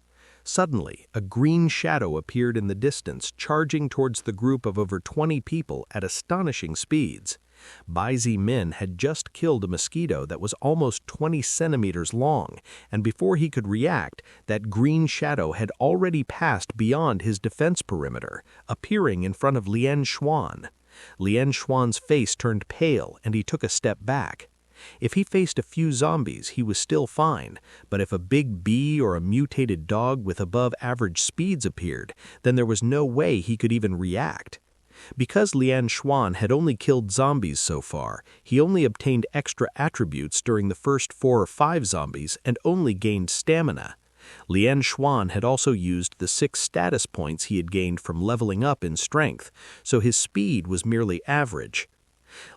Suddenly, a green shadow appeared in the distance, charging towards the group of over 20 people at astonishing speeds. Bai Zimin had just killed a mosquito that was almost 20 centimeters long, and before he could react, that green shadow had already passed beyond his defense perimeter, appearing in front of Lian Xuan. Lian Xuan's face turned pale, and he took a step back. If he faced a few zombies, he was still fine, but if a big bee or a mutated dog with above-average speeds appeared, then there was no way he could even react. Because Lian Xuan had only killed zombies so far, he only obtained extra attributes during the first 4 or 5 zombies and only gained stamina. Lian Xuan had also used the 6 status points he had gained from leveling up in strength, so his speed was merely average.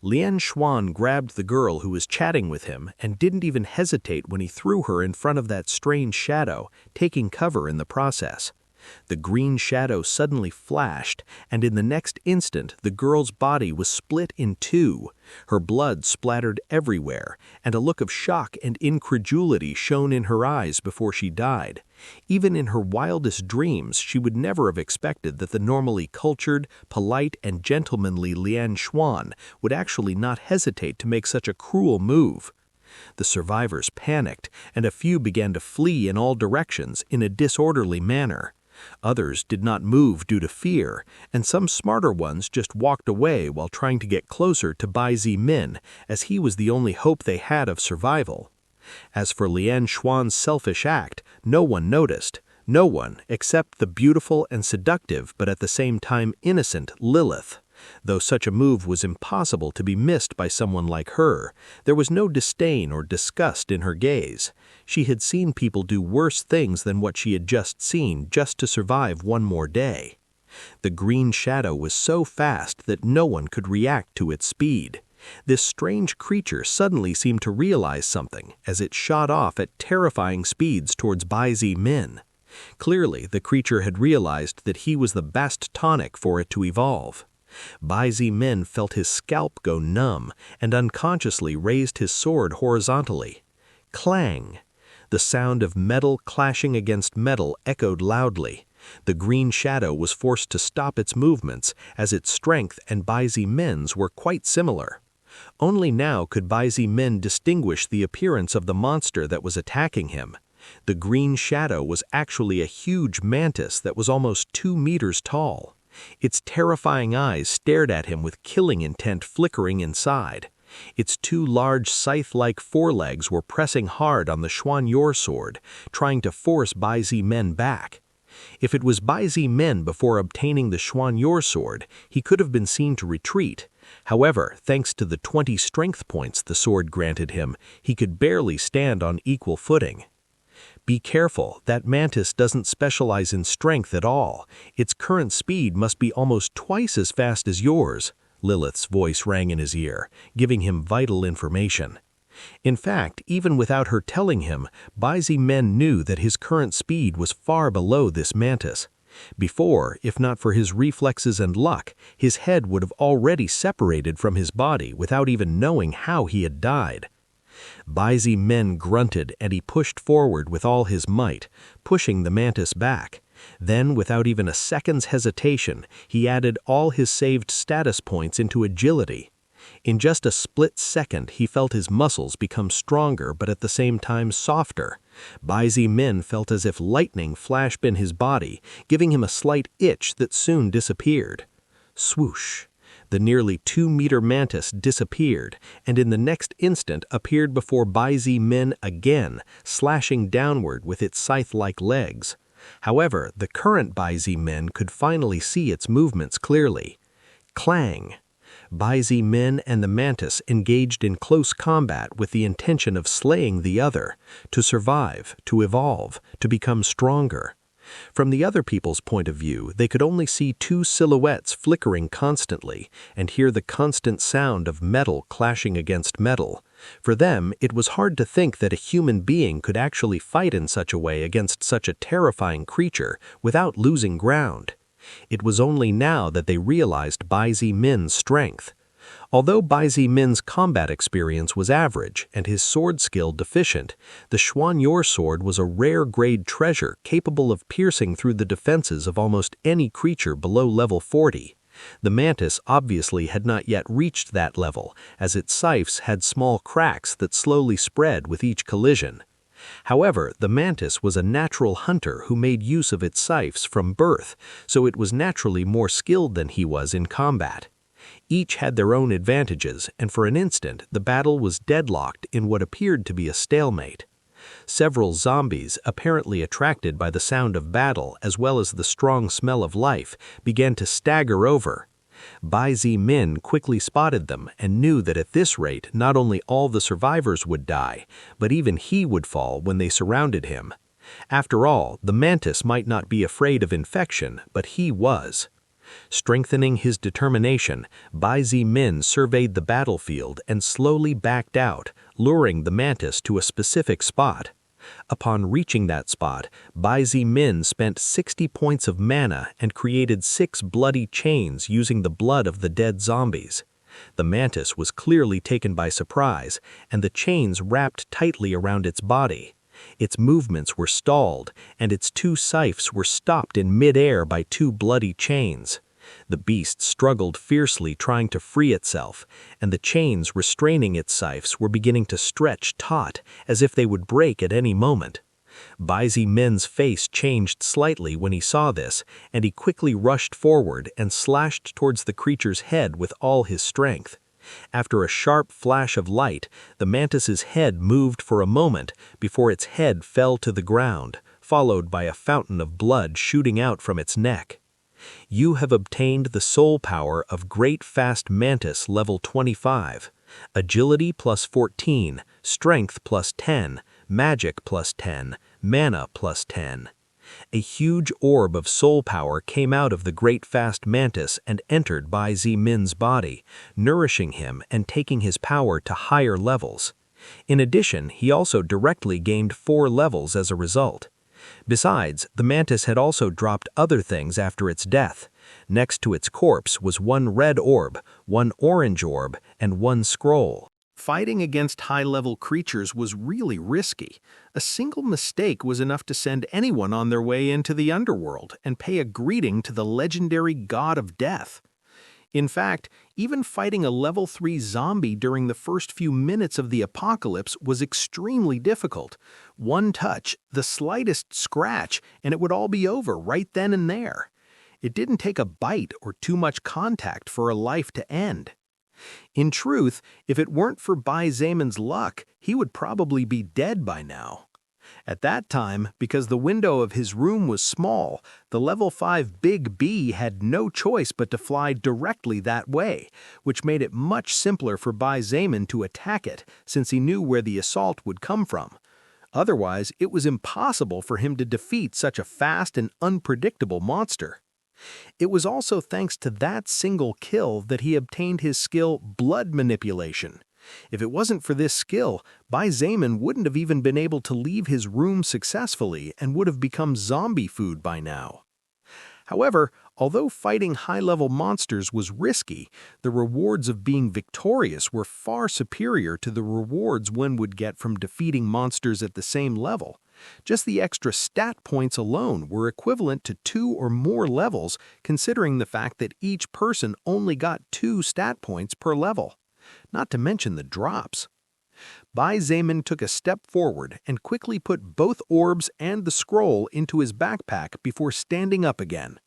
Lian Xuan grabbed the girl who was chatting with him and didn't even hesitate when he threw her in front of that strange shadow, taking cover in the process. The green shadow suddenly flashed, and in the next instant the girl's body was split in 2. Her blood splattered everywhere, and a look of shock and incredulity shone in her eyes before she died. Even in her wildest dreams, she would never have expected that the normally cultured, polite, and gentlemanly Lian Xuan would actually not hesitate to make such a cruel move. The survivors panicked, and a few began to flee in all directions in a disorderly manner. Others did not move due to fear, and some smarter ones just walked away while trying to get closer to Bai Zimin, as he was the only hope they had of survival. As for Lian Xuan's selfish act, no one noticed. No one, except the beautiful and seductive but at the same time innocent Lilith. Though such a move was impossible to be missed by someone like her, there was no disdain or disgust in her gaze. She had seen people do worse things than what she had just seen just to survive one more day. The green shadow was so fast that no one could react to its speed. This strange creature suddenly seemed to realize something as it shot off at terrifying speeds towards Bai Min. Clearly, the creature had realized that he was the best tonic for it to evolve. Bai Min felt his scalp go numb and unconsciously raised his sword horizontally. Clang! The sound of metal clashing against metal echoed loudly. The green shadow was forced to stop its movements as its strength and Bai Min's were quite similar. Only now could Bai Min distinguish the appearance of the monster that was attacking him. The green shadow was actually a huge mantis that was almost 2 meters tall. Its terrifying eyes stared at him with killing intent flickering inside. Its 2 large scythe-like forelegs were pressing hard on the Xuanyor sword, trying to force Bai Min back. If it was Bai Min before obtaining the Xuanyor sword, he could have been seen to retreat. However, thanks to the 20 strength points the sword granted him, he could barely stand on equal footing. Be careful, that mantis doesn't specialize in strength at all. Its current speed must be almost twice as fast as yours. Lilith's voice rang in his ear, giving him vital information. In fact, even without her telling him, Bai Min knew that his current speed was far below this mantis. Before, if not for his reflexes and luck, his head would have already separated from his body without even knowing how he had died. Bai Min grunted and he pushed forward with all his might, pushing the mantis back. Then, without even a second's hesitation, he added all his saved status points into agility. In just a split second, he felt his muscles become stronger but at the same time softer. Bai Min felt as if lightning flashed in his body, giving him a slight itch that soon disappeared. Swoosh! The nearly 2-meter mantis disappeared, and in the next instant appeared before Bai Min again, slashing downward with its scythe-like legs. However, the current Bai Min could finally see its movements clearly. Clang! Bai Min and the mantis engaged in close combat with the intention of slaying the other, to survive, to evolve, to become stronger. From the other people's point of view, they could only see 2 silhouettes flickering constantly and hear the constant sound of metal clashing against metal. For them, it was hard to think that a human being could actually fight in such a way against such a terrifying creature without losing ground. It was only now that they realized Bai Min's strength. Although Bai Min's combat experience was average and his sword skill deficient, the Xuanyor sword was a rare grade treasure capable of piercing through the defenses of almost any creature below level 40. The mantis obviously had not yet reached that level, as its scythes had small cracks that slowly spread with each collision. However, the mantis was a natural hunter who made use of its scythes from birth, so it was naturally more skilled than he was in combat. Each had their own advantages, and for an instant the battle was deadlocked in what appeared to be a stalemate. Several zombies, apparently attracted by the sound of battle as well as the strong smell of life, began to stagger over. Bai Min quickly spotted them and knew that at this rate not only all the survivors would die, but even he would fall when they surrounded him. After all, the mantis might not be afraid of infection, but he was. Strengthening his determination, Bai Min surveyed the battlefield and slowly backed out, luring the mantis to a specific spot. Upon reaching that spot, Bai Min spent 60 points of mana and created 6 bloody chains using the blood of the dead zombies. The mantis was clearly taken by surprise, and the chains wrapped tightly around its body. Its movements were stalled, and its 2 scythes were stopped in mid-air by 2 bloody chains. The beast struggled fiercely trying to free itself, and the chains restraining its scythes were beginning to stretch taut, as if they would break at any moment. Bai Min's face changed slightly when he saw this, and he quickly rushed forward and slashed towards the creature's head with all his strength. After a sharp flash of light, the mantis's head moved for a moment before its head fell to the ground, followed by a fountain of blood shooting out from its neck. You have obtained the soul power of Great Fast Mantis level 25. Agility plus 14, Strength plus 10, Magic plus 10, Mana plus 10. A huge orb of soul power came out of the great fast mantis and entered Bai Zimin's body, nourishing him and taking his power to higher levels. In addition, he also directly gained 4 levels as a result. Besides, the mantis had also dropped other things after its death. Next to its corpse was 1 red orb, 1 orange orb, and 1 scroll. Fighting against high-level creatures was really risky. A single mistake was enough to send anyone on their way into the underworld and pay a greeting to the legendary god of death. In fact, even fighting a level 3 zombie during the first few minutes of the apocalypse was extremely difficult. One touch, the slightest scratch, and it would all be over right then and there. It didn't take a bite or too much contact for a life to end. In truth, if it weren't for Bai Zimin's luck, he would probably be dead by now. At that time, because the window of his room was small, the level 5 Big B had no choice but to fly directly that way, which made it much simpler for Bai Zimin to attack it, since he knew where the assault would come from. Otherwise, it was impossible for him to defeat such a fast and unpredictable monster. It was also thanks to that single kill that he obtained his skill Blood Manipulation. If it wasn't for this skill, Bai Zimin wouldn't have even been able to leave his room successfully and would have become zombie food by now. However, although fighting high-level monsters was risky, the rewards of being victorious were far superior to the rewards one would get from defeating monsters at the same level. Just the extra stat points alone were equivalent to 2 or more levels, considering the fact that each person only got 2 stat points per level. Not to mention the drops. Bai Zimin took a step forward and quickly put both orbs and the scroll into his backpack before standing up again.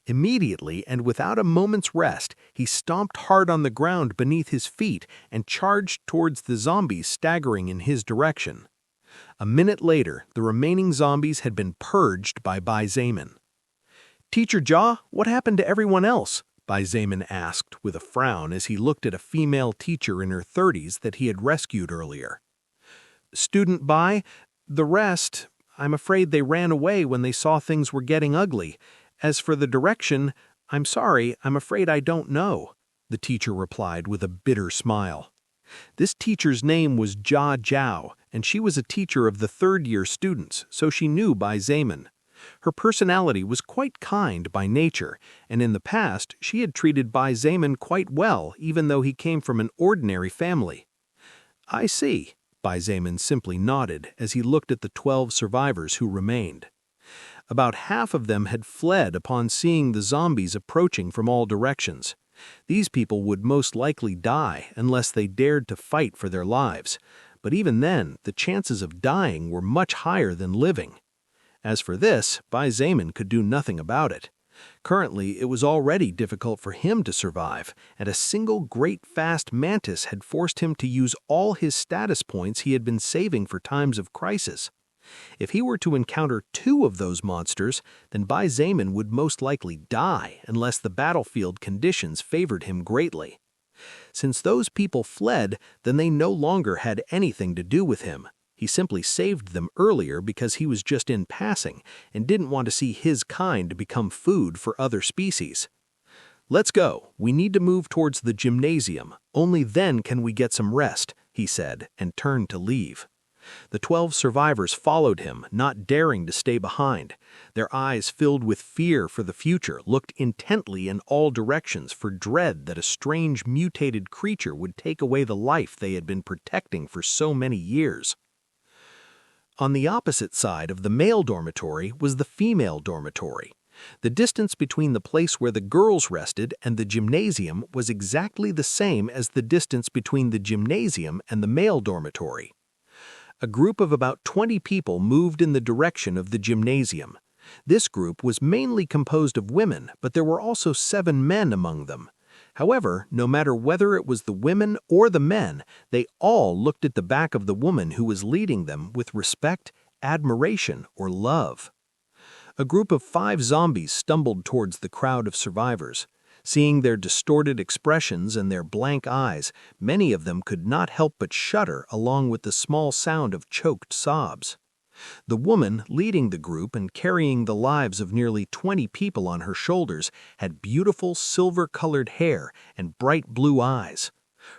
Immediately and without a moment's rest, he stomped hard on the ground beneath his feet and charged towards the zombies staggering in his direction. A minute later, the remaining zombies had been purged by Bai Zimin. "Teacher Jia, what happened to everyone else?" Bai Zimin asked with a frown as he looked at a female teacher in her 30s that he had rescued earlier. "Student Bai, the rest, I'm afraid they ran away when they saw things were getting ugly. As for the direction, I'm sorry, I'm afraid I don't know," the teacher replied with a bitter smile. This teacher's name was Jia Zhao, and she was a teacher of the 3rd-year students, so she knew Bai Zimin. Her personality was quite kind by nature, and in the past she had treated Bai Zimin quite well even though he came from an ordinary family. "I see," Bai Zimin simply nodded as he looked at the 12 survivors who remained. About half of them had fled upon seeing the zombies approaching from all directions. These people would most likely die unless they dared to fight for their lives, but even then the chances of dying were much higher than living. As for this, Bai Zimin could do nothing about it. Currently, it was already difficult for him to survive, and a single great fast mantis had forced him to use all his status points he had been saving for times of crisis. If he were to encounter 2 of those monsters, then Bai Zimin would most likely die unless the battlefield conditions favored him greatly. Since those people fled, then they no longer had anything to do with him. He simply saved them earlier because he was just in passing and didn't want to see his kind become food for other species. "Let's go. We need to move towards the gymnasium. Only then can we get some rest," he said, and turned to leave. The 12 survivors followed him, not daring to stay behind. Their eyes, filled with fear for the future, looked intently in all directions for dread that a strange mutated creature would take away the life they had been protecting for so many years. On the opposite side of the male dormitory was the female dormitory. The distance between the place where the girls rested and the gymnasium was exactly the same as the distance between the gymnasium and the male dormitory. A group of about 20 people moved in the direction of the gymnasium. This group was mainly composed of women, but there were also 7 men among them. However, no matter whether it was the women or the men, they all looked at the back of the woman who was leading them with respect, admiration, or love. A group of 5 zombies stumbled towards the crowd of survivors. Seeing their distorted expressions and their blank eyes, many of them could not help but shudder along with the small sound of choked sobs. The woman, leading the group and carrying the lives of nearly 20 people on her shoulders, had beautiful silver-colored hair and bright blue eyes.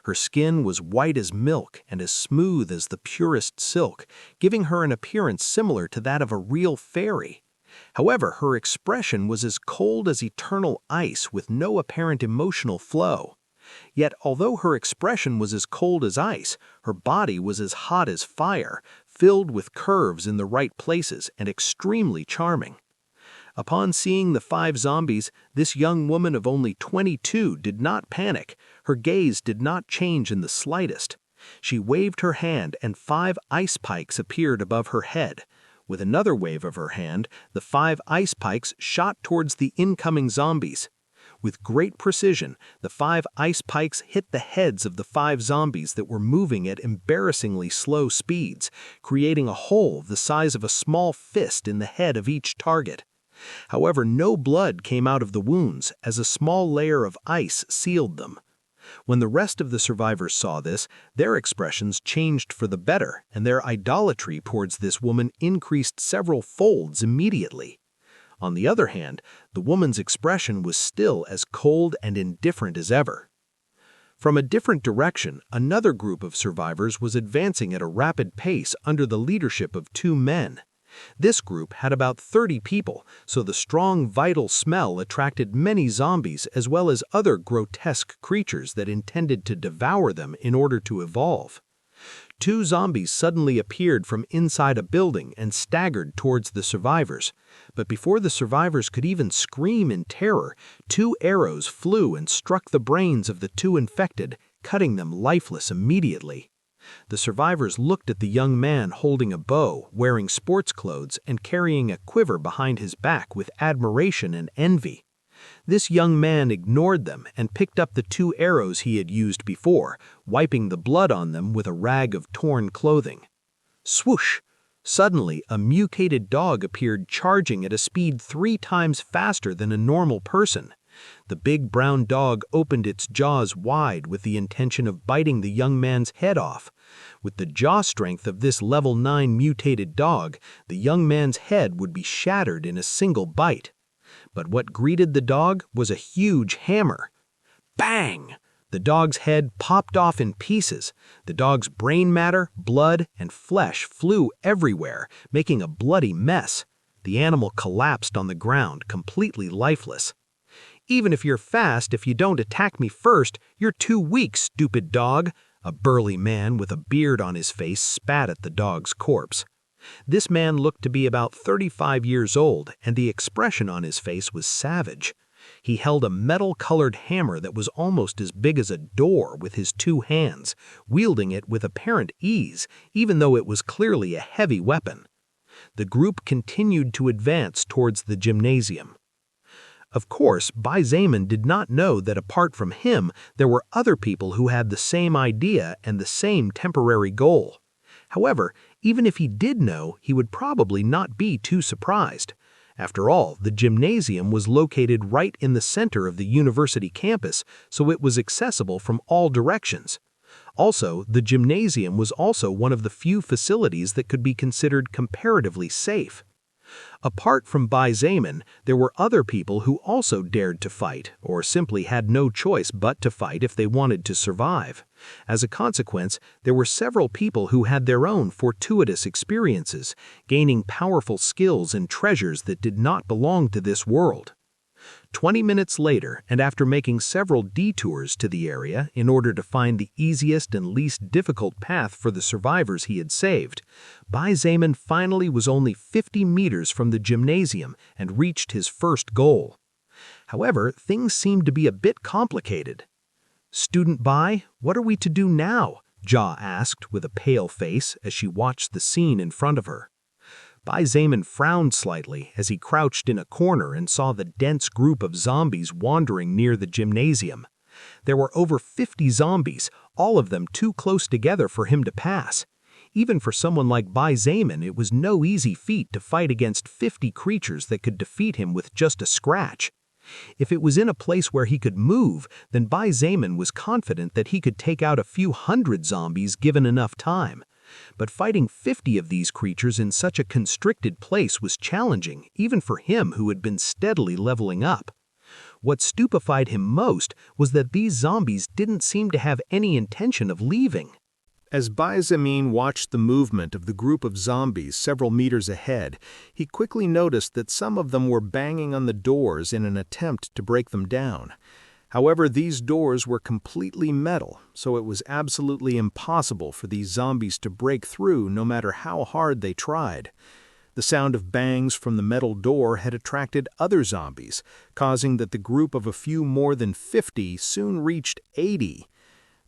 Her skin was white as milk and as smooth as the purest silk, giving her an appearance similar to that of a real fairy. However, her expression was as cold as eternal ice with no apparent emotional flow. Yet, although her expression was as cold as ice, her body was as hot as fire, filled with curves in the right places and extremely charming. Upon seeing the 5 zombies, this young woman of only 22 did not panic. Her gaze did not change in the slightest. She waved her hand and 5 ice pikes appeared above her head. With another wave of her hand, the 5 ice pikes shot towards the incoming zombies. With great precision, the 5 ice pikes hit the heads of the 5 zombies that were moving at embarrassingly slow speeds, creating a hole the size of a small fist in the head of each target. However, no blood came out of the wounds, as a small layer of ice sealed them. When the rest of the survivors saw this, their expressions changed for the better, and their idolatry towards this woman increased several folds immediately. On the other hand, the woman's expression was still as cold and indifferent as ever. From a different direction, another group of survivors was advancing at a rapid pace under the leadership of 2 men. This group had about 30 people, so the strong, vital smell attracted many zombies as well as other grotesque creatures that intended to devour them in order to evolve. 2 zombies suddenly appeared from inside a building and staggered towards the survivors. But before the survivors could even scream in terror, 2 arrows flew and struck the brains of the 2 infected, cutting them lifeless immediately. The survivors looked at the young man holding a bow, wearing sports clothes, and carrying a quiver behind his back with admiration and envy. This young man ignored them and picked up the 2 arrows he had used before, wiping the blood on them with a rag of torn clothing. Swoosh! Suddenly, a mutated dog appeared charging at a speed 3 times faster than a normal person. The big brown dog opened its jaws wide with the intention of biting the young man's head off. With the jaw strength of this level 9 mutated dog, the young man's head would be shattered in a single bite. But what greeted the dog was a huge hammer. Bang! The dog's head popped off in pieces. The dog's brain matter, blood, and flesh flew everywhere, making a bloody mess. The animal collapsed on the ground, completely lifeless. "Even if you're fast, if you don't attack me first, you're too weak, stupid dog," a burly man with a beard on his face spat at the dog's corpse. This man looked to be about 35 years old, and the expression on his face was savage. He held a metal-colored hammer that was almost as big as a door with his 2 hands, wielding it with apparent ease, even though it was clearly a heavy weapon. The group continued to advance towards the gymnasium. Of course, Bai-Zaman did not know that apart from him, there were other people who had the same idea and the same temporary goal. However, even if he did know, he would probably not be too surprised. After all, the gymnasium was located right in the center of the university campus, so it was accessible from all directions. Also, the gymnasium was also one of the few facilities that could be considered comparatively safe. Apart from Bai-Zaman, there were other people who also dared to fight, or simply had no choice but to fight if they wanted to survive. As a consequence, there were several people who had their own fortuitous experiences, gaining powerful skills and treasures that did not belong to this world. 20 minutes later, and after making several detours to the area in order to find the easiest and least difficult path for the survivors he had saved, Bai-Zaman finally was only 50 meters from the gymnasium and reached his first goal. However, things seemed to be a bit complicated. "Student Bai, what are we to do now?" Jia asked with a pale face as she watched the scene in front of her. Bai-Zaman frowned slightly as he crouched in a corner and saw the dense group of zombies wandering near the gymnasium. There were over 50 zombies, all of them too close together for him to pass. Even for someone like Bai-Zaman, it was no easy feat to fight against 50 creatures that could defeat him with just a scratch. If it was in a place where he could move, then Bai-Zaman was confident that he could take out a few hundred zombies given enough time. But fighting 50 of these creatures in such a constricted place was challenging, even for him who had been steadily leveling up. What stupefied him most was that these zombies didn't seem to have any intention of leaving. As Baizamin watched the movement of the group of zombies several meters ahead, he quickly noticed that some of them were banging on the doors in an attempt to break them down. However, these doors were completely metal, so it was absolutely impossible for these zombies to break through no matter how hard they tried. The sound of bangs from the metal door had attracted other zombies, causing that the group of a few more than 50 soon reached 80.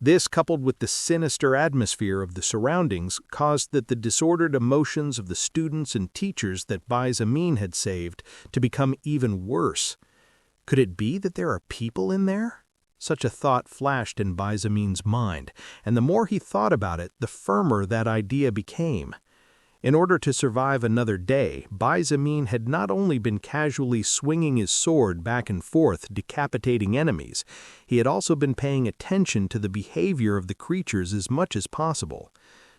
This, coupled with the sinister atmosphere of the surroundings, caused that the disordered emotions of the students and teachers that Baizamin had saved to become even worse. Could it be that there are people in there? Such a thought flashed in Baizamin's mind, and the more he thought about it, the firmer that idea became. In order to survive another day, Baizamin had not only been casually swinging his sword back and forth, decapitating enemies, he had also been paying attention to the behavior of the creatures as much as possible.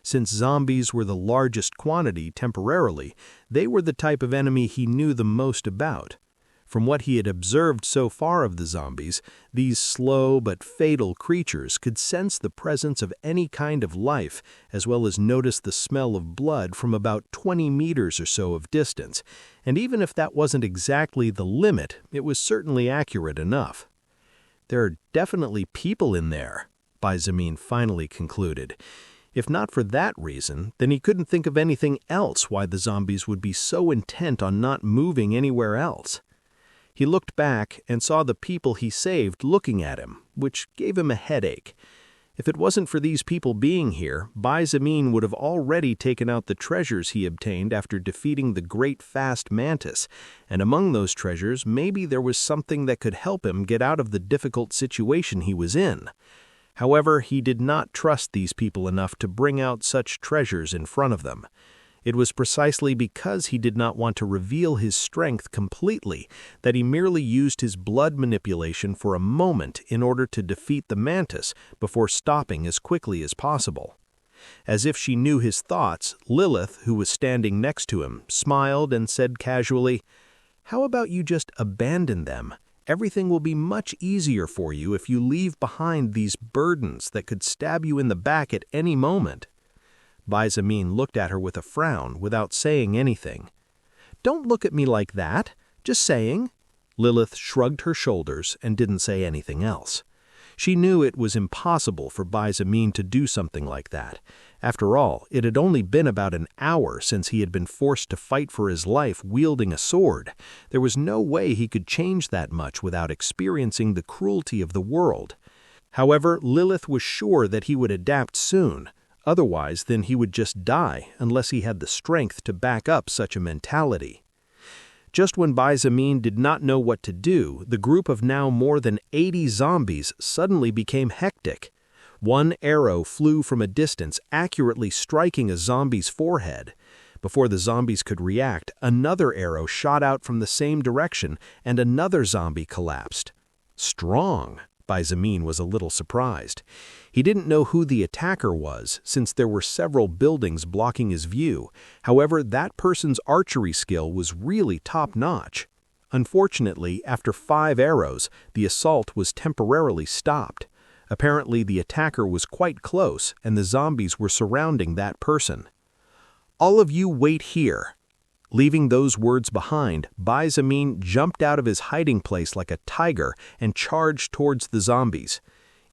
Since zombies were the largest quantity temporarily, they were the type of enemy he knew the most about. From what he had observed so far of the zombies, these slow but fatal creatures could sense the presence of any kind of life, as well as notice the smell of blood from about 20 meters or so of distance, and even if that wasn't exactly the limit, it was certainly accurate enough. There are definitely people in there, Baizamin finally concluded. If not for that reason, then he couldn't think of anything else why the zombies would be so intent on not moving anywhere else. He looked back and saw the people he saved looking at him, which gave him a headache. If it wasn't for these people being here, Baizamin would have already taken out the treasures he obtained after defeating the great fast mantis, and among those treasures maybe there was something that could help him get out of the difficult situation he was in. However, he did not trust these people enough to bring out such treasures in front of them. It was precisely because he did not want to reveal his strength completely that he merely used his blood manipulation for a moment in order to defeat the mantis before stopping as quickly as possible. As if she knew his thoughts, Lilith, who was standing next to him, smiled and said casually, "How about you just abandon them? Everything will be much easier for you if you leave behind these burdens that could stab you in the back at any moment." Baizamin looked at her with a frown without saying anything. "Don't look at me like that. Just saying." Lilith shrugged her shoulders and didn't say anything else. She knew it was impossible for Baizamin to do something like that. After all, it had only been about an hour since he had been forced to fight for his life wielding a sword. There was no way he could change that much without experiencing the cruelty of the world. However, Lilith was sure that he would adapt soon. Otherwise, then he would just die unless he had the strength to back up such a mentality. Just when Baizamin did not know what to do, the group of now more than 80 zombies suddenly became hectic. One arrow flew from a distance, accurately striking a zombie's forehead. Before the zombies could react, another arrow shot out from the same direction, and another zombie collapsed. Strong. Baizamin was a little surprised. He didn't know who the attacker was, since there were several buildings blocking his view. However, that person's archery skill was really top-notch. Unfortunately, after 5 arrows, the assault was temporarily stopped. Apparently, the attacker was quite close, and the zombies were surrounding that person. "All of you wait here." Leaving those words behind, Baizamin jumped out of his hiding place like a tiger and charged towards the zombies.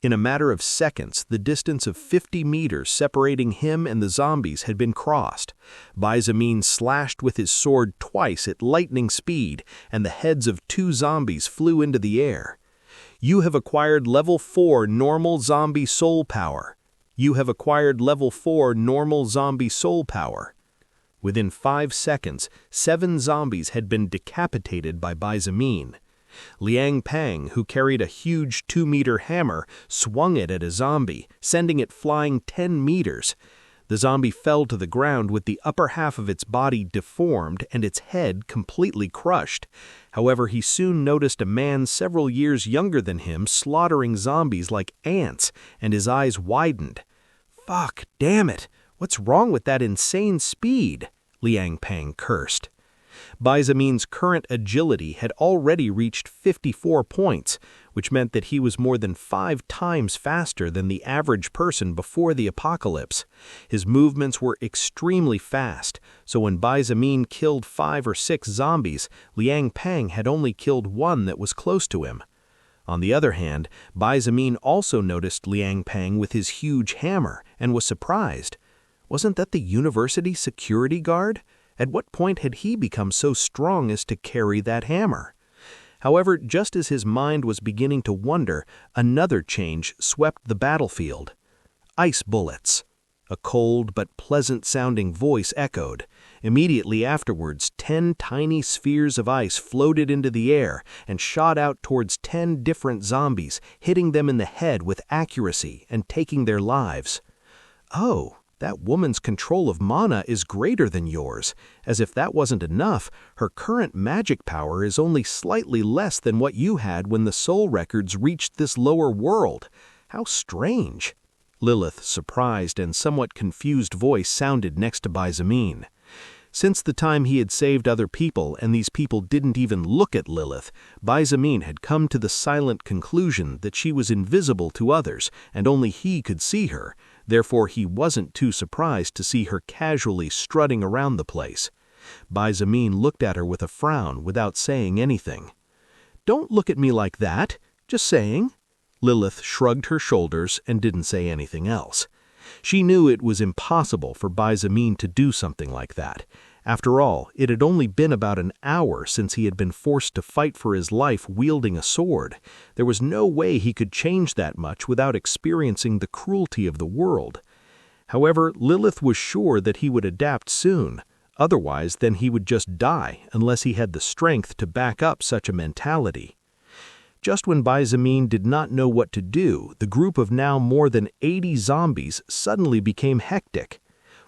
In a matter of seconds, the distance of 50 meters separating him and the zombies had been crossed. Baizamin slashed with his sword twice at lightning speed, and the heads of 2 zombies flew into the air. "You have acquired level 4 normal zombie soul power. You have acquired level 4 normal zombie soul power." Within 5 seconds, 7 zombies had been decapitated by Baizamin. Liang Pang, who carried a huge 2-meter hammer, swung it at a zombie, sending it flying 10 meters. The zombie fell to the ground with the upper half of its body deformed and its head completely crushed. However, he soon noticed a man several years younger than him slaughtering zombies like ants, and his eyes widened. "Fuck, damn it! What's wrong with that insane speed? Liang Pang cursed. Bai Zimin's current agility had already reached 54 points, which meant that he was more than 5 times faster than the average person before the apocalypse. His movements were extremely fast, so when Bai Zimin killed 5 or 6 zombies, Liang Pang had only killed one that was close to him. On the other hand, Bai Zimin also noticed Liang Pang with his huge hammer and was surprised. Wasn't that the university security guard? At what point had he become so strong as to carry that hammer? However, just as his mind was beginning to wonder, another change swept the battlefield. Ice bullets. A cold but pleasant-sounding voice echoed. Immediately afterwards, 10 tiny spheres of ice floated into the air and shot out towards 10 different zombies, hitting them in the head with accuracy and taking their lives. Oh, that woman's control of mana is greater than yours. As if that wasn't enough, her current magic power is only slightly less than what you had when the soul records reached this lower world. How strange. Lilith's surprised and somewhat confused voice sounded next to Bai Zimin. Since the time he had saved other people and these people didn't even look at Lilith, Bai Zimin had come to the silent conclusion that she was invisible to others and only he could see her. Therefore, he wasn't too surprised to see her casually strutting around the place. Bai Zimin looked at her with a frown without saying anything. "Don't look at me like that. Just saying." Lilith shrugged her shoulders and didn't say anything else. She knew it was impossible for Bai Zimin to do something like that. After all, it had only been about an hour since he had been forced to fight for his life wielding a sword. There was no way he could change that much without experiencing the cruelty of the world. However, Lilith was sure that he would adapt soon. Otherwise, then he would just die unless he had the strength to back up such a mentality. Just when Bai Zimin did not know what to do, the group of now more than 80 zombies suddenly became hectic.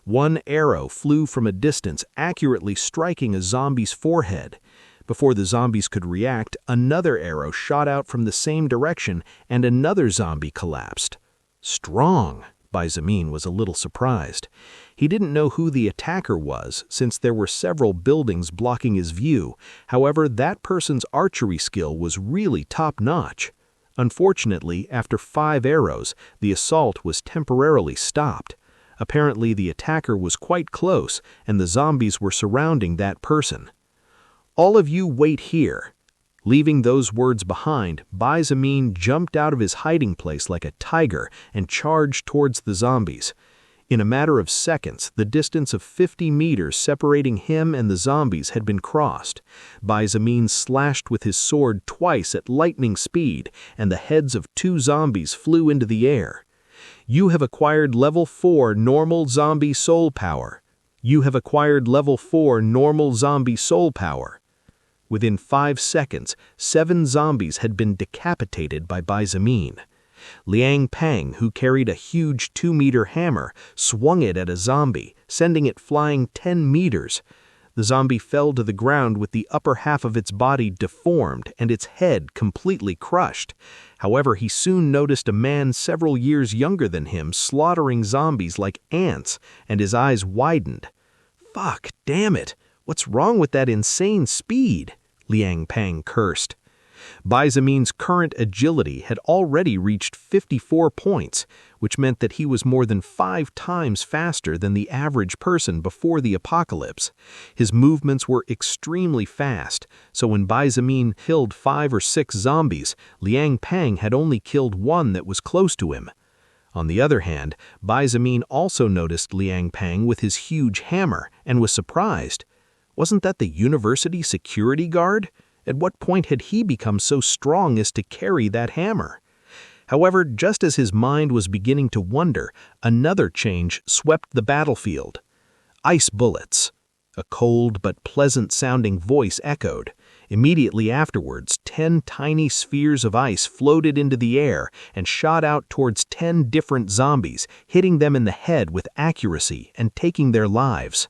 One arrow flew from a distance, accurately striking a zombie's forehead. Before the zombies could react, another arrow shot out from the same direction and another zombie collapsed. Strong. Bai Zimin was a little surprised. He didn't know who the attacker was, since there were several buildings blocking his view. However, that person's archery skill was really top-notch. Unfortunately, after 5 arrows, the assault was temporarily stopped. Apparently, the attacker was quite close, and the zombies were surrounding that person. "All of you wait here." Leaving those words behind, Bai Zimin jumped out of his hiding place like a tiger and charged towards the zombies. In a matter of seconds, the distance of 50 meters separating him and the zombies had been crossed. Bai Zimin slashed with his sword twice at lightning speed, and the heads of 2 zombies flew into the air. You have acquired level 4 normal zombie soul power. You have acquired level 4 normal zombie soul power. Within 5 seconds, 7 zombies had been decapitated by Bai Zimin. Liang Pang, who carried a huge 2-meter hammer, swung it at a zombie, sending it flying 10 meters. The zombie fell to the ground with the upper half of its body deformed and its head completely crushed. However, he soon noticed a man several years younger than him slaughtering zombies like ants, and his eyes widened. "Fuck, damn it! What's wrong with that insane speed?" Liang Pang cursed. Bai Zimin's current agility had already reached 54 points, which meant that he was more than 5 times faster than the average person before the apocalypse. His movements were extremely fast, so when Bai Zimin killed 5 or 6 zombies, Liang Pang had only killed one that was close to him. On the other hand, Bai Zimin also noticed Liang Pang with his huge hammer and was surprised. Wasn't that the university security guard? At what point had he become so strong as to carry that hammer? However, just as his mind was beginning to wonder, another change swept the battlefield. Ice bullets. A cold but pleasant-sounding voice echoed. Immediately afterwards, 10 tiny spheres of ice floated into the air and shot out towards 10 different zombies, hitting them in the head with accuracy and taking their lives.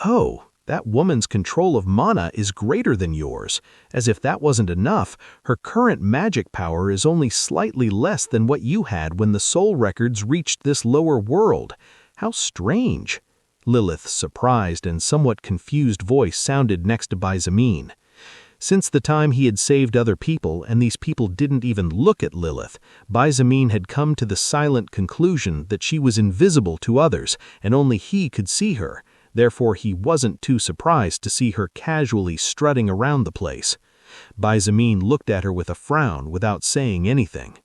"Oh, that woman's control of mana is greater than yours. As if that wasn't enough, her current magic power is only slightly less than what you had when the soul records reached this lower world. How strange! Lilith's surprised and somewhat confused voice sounded next to Bai-Zamin. Since the time he had saved other people and these people didn't even look at Lilith, Bai-Zamin had come to the silent conclusion that she was invisible to others and only he could see her. Therefore he wasn't too surprised to see her casually strutting around the place. Bai-Zamin looked at her with a frown without saying anything.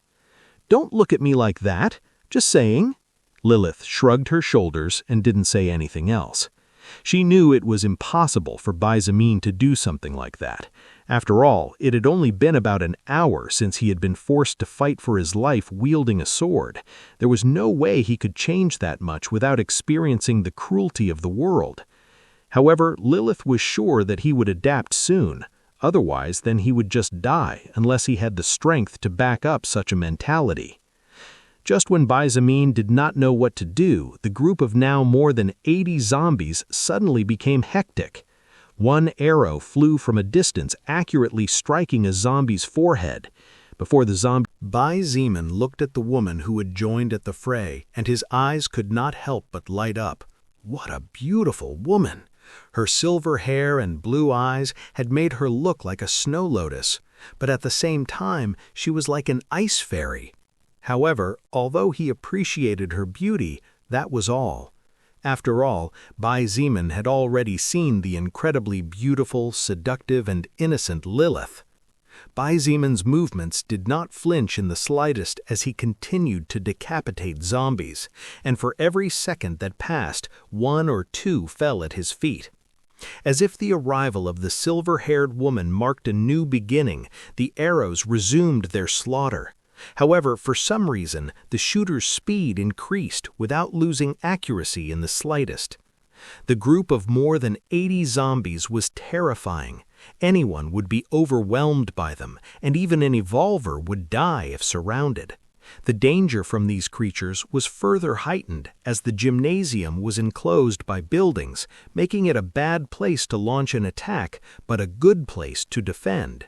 "Don't look at me like that. Just saying." Lilith shrugged her shoulders and didn't say anything else. She knew it was impossible for Bai-Zamin to do something like that. After all, it had only been about an hour since he had been forced to fight for his life wielding a sword. There was no way he could change that much without experiencing the cruelty of the world. However, Lilith was sure that he would adapt soon. Otherwise, then he would just die unless he had the strength to back up such a mentality. Just when Bai-Zamin did not know what to do, the group of now more than 80 zombies suddenly became hectic. One arrow flew from a distance, accurately striking a zombie's forehead. Before the zombie, Bai-Zamin looked at the woman who had joined at the fray, and his eyes could not help but light up. What a beautiful woman! Her silver hair and blue eyes had made her look like a snow lotus, but at the same time she was like an ice fairy. However, although he appreciated her beauty, that was all. After all, Bai-Zamin had already seen the incredibly beautiful, seductive, and innocent Lilith. Bai-Zamin's movements did not flinch in the slightest as he continued to decapitate zombies, and for every second that passed, one or two fell at his feet. As if the arrival of the silver-haired woman marked a new beginning, the arrows resumed their slaughter. However, for some reason, the shooter's speed increased without losing accuracy in the slightest. The group of more than 80 zombies was terrifying. Anyone would be overwhelmed by them, and even an evolver would die if surrounded. The danger from these creatures was further heightened as the gymnasium was enclosed by buildings, making it a bad place to launch an attack, but a good place to defend.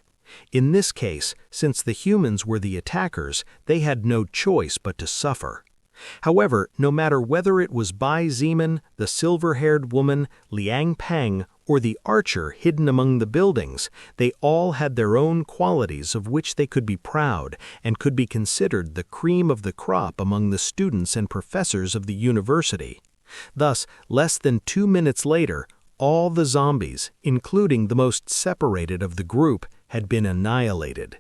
In this case, since the humans were the attackers, they had no choice but to suffer. However, no matter whether it was Bai-Zamin, the silver-haired woman, Liang Pang, or the archer hidden among the buildings, they all had their own qualities of which they could be proud and could be considered the cream of the crop among the students and professors of the university. Thus, less than 2 minutes later, all the zombies, including the most separated of the group, had been annihilated.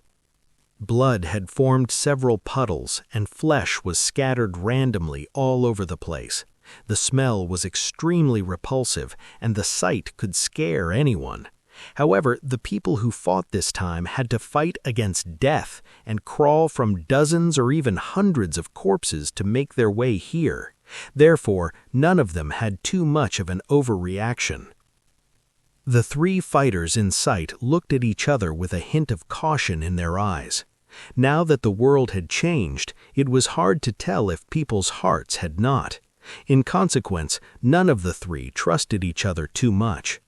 Blood had formed several puddles, and flesh was scattered randomly all over the place. The smell was extremely repulsive, and the sight could scare anyone. However, the people who fought this time had to fight against death and crawl from dozens or even hundreds of corpses to make their way here. Therefore, none of them had too much of an overreaction. The 3 fighters in sight looked at each other with a hint of caution in their eyes. Now that the world had changed, it was hard to tell if people's hearts had not. In consequence, none of the 3 trusted each other too much.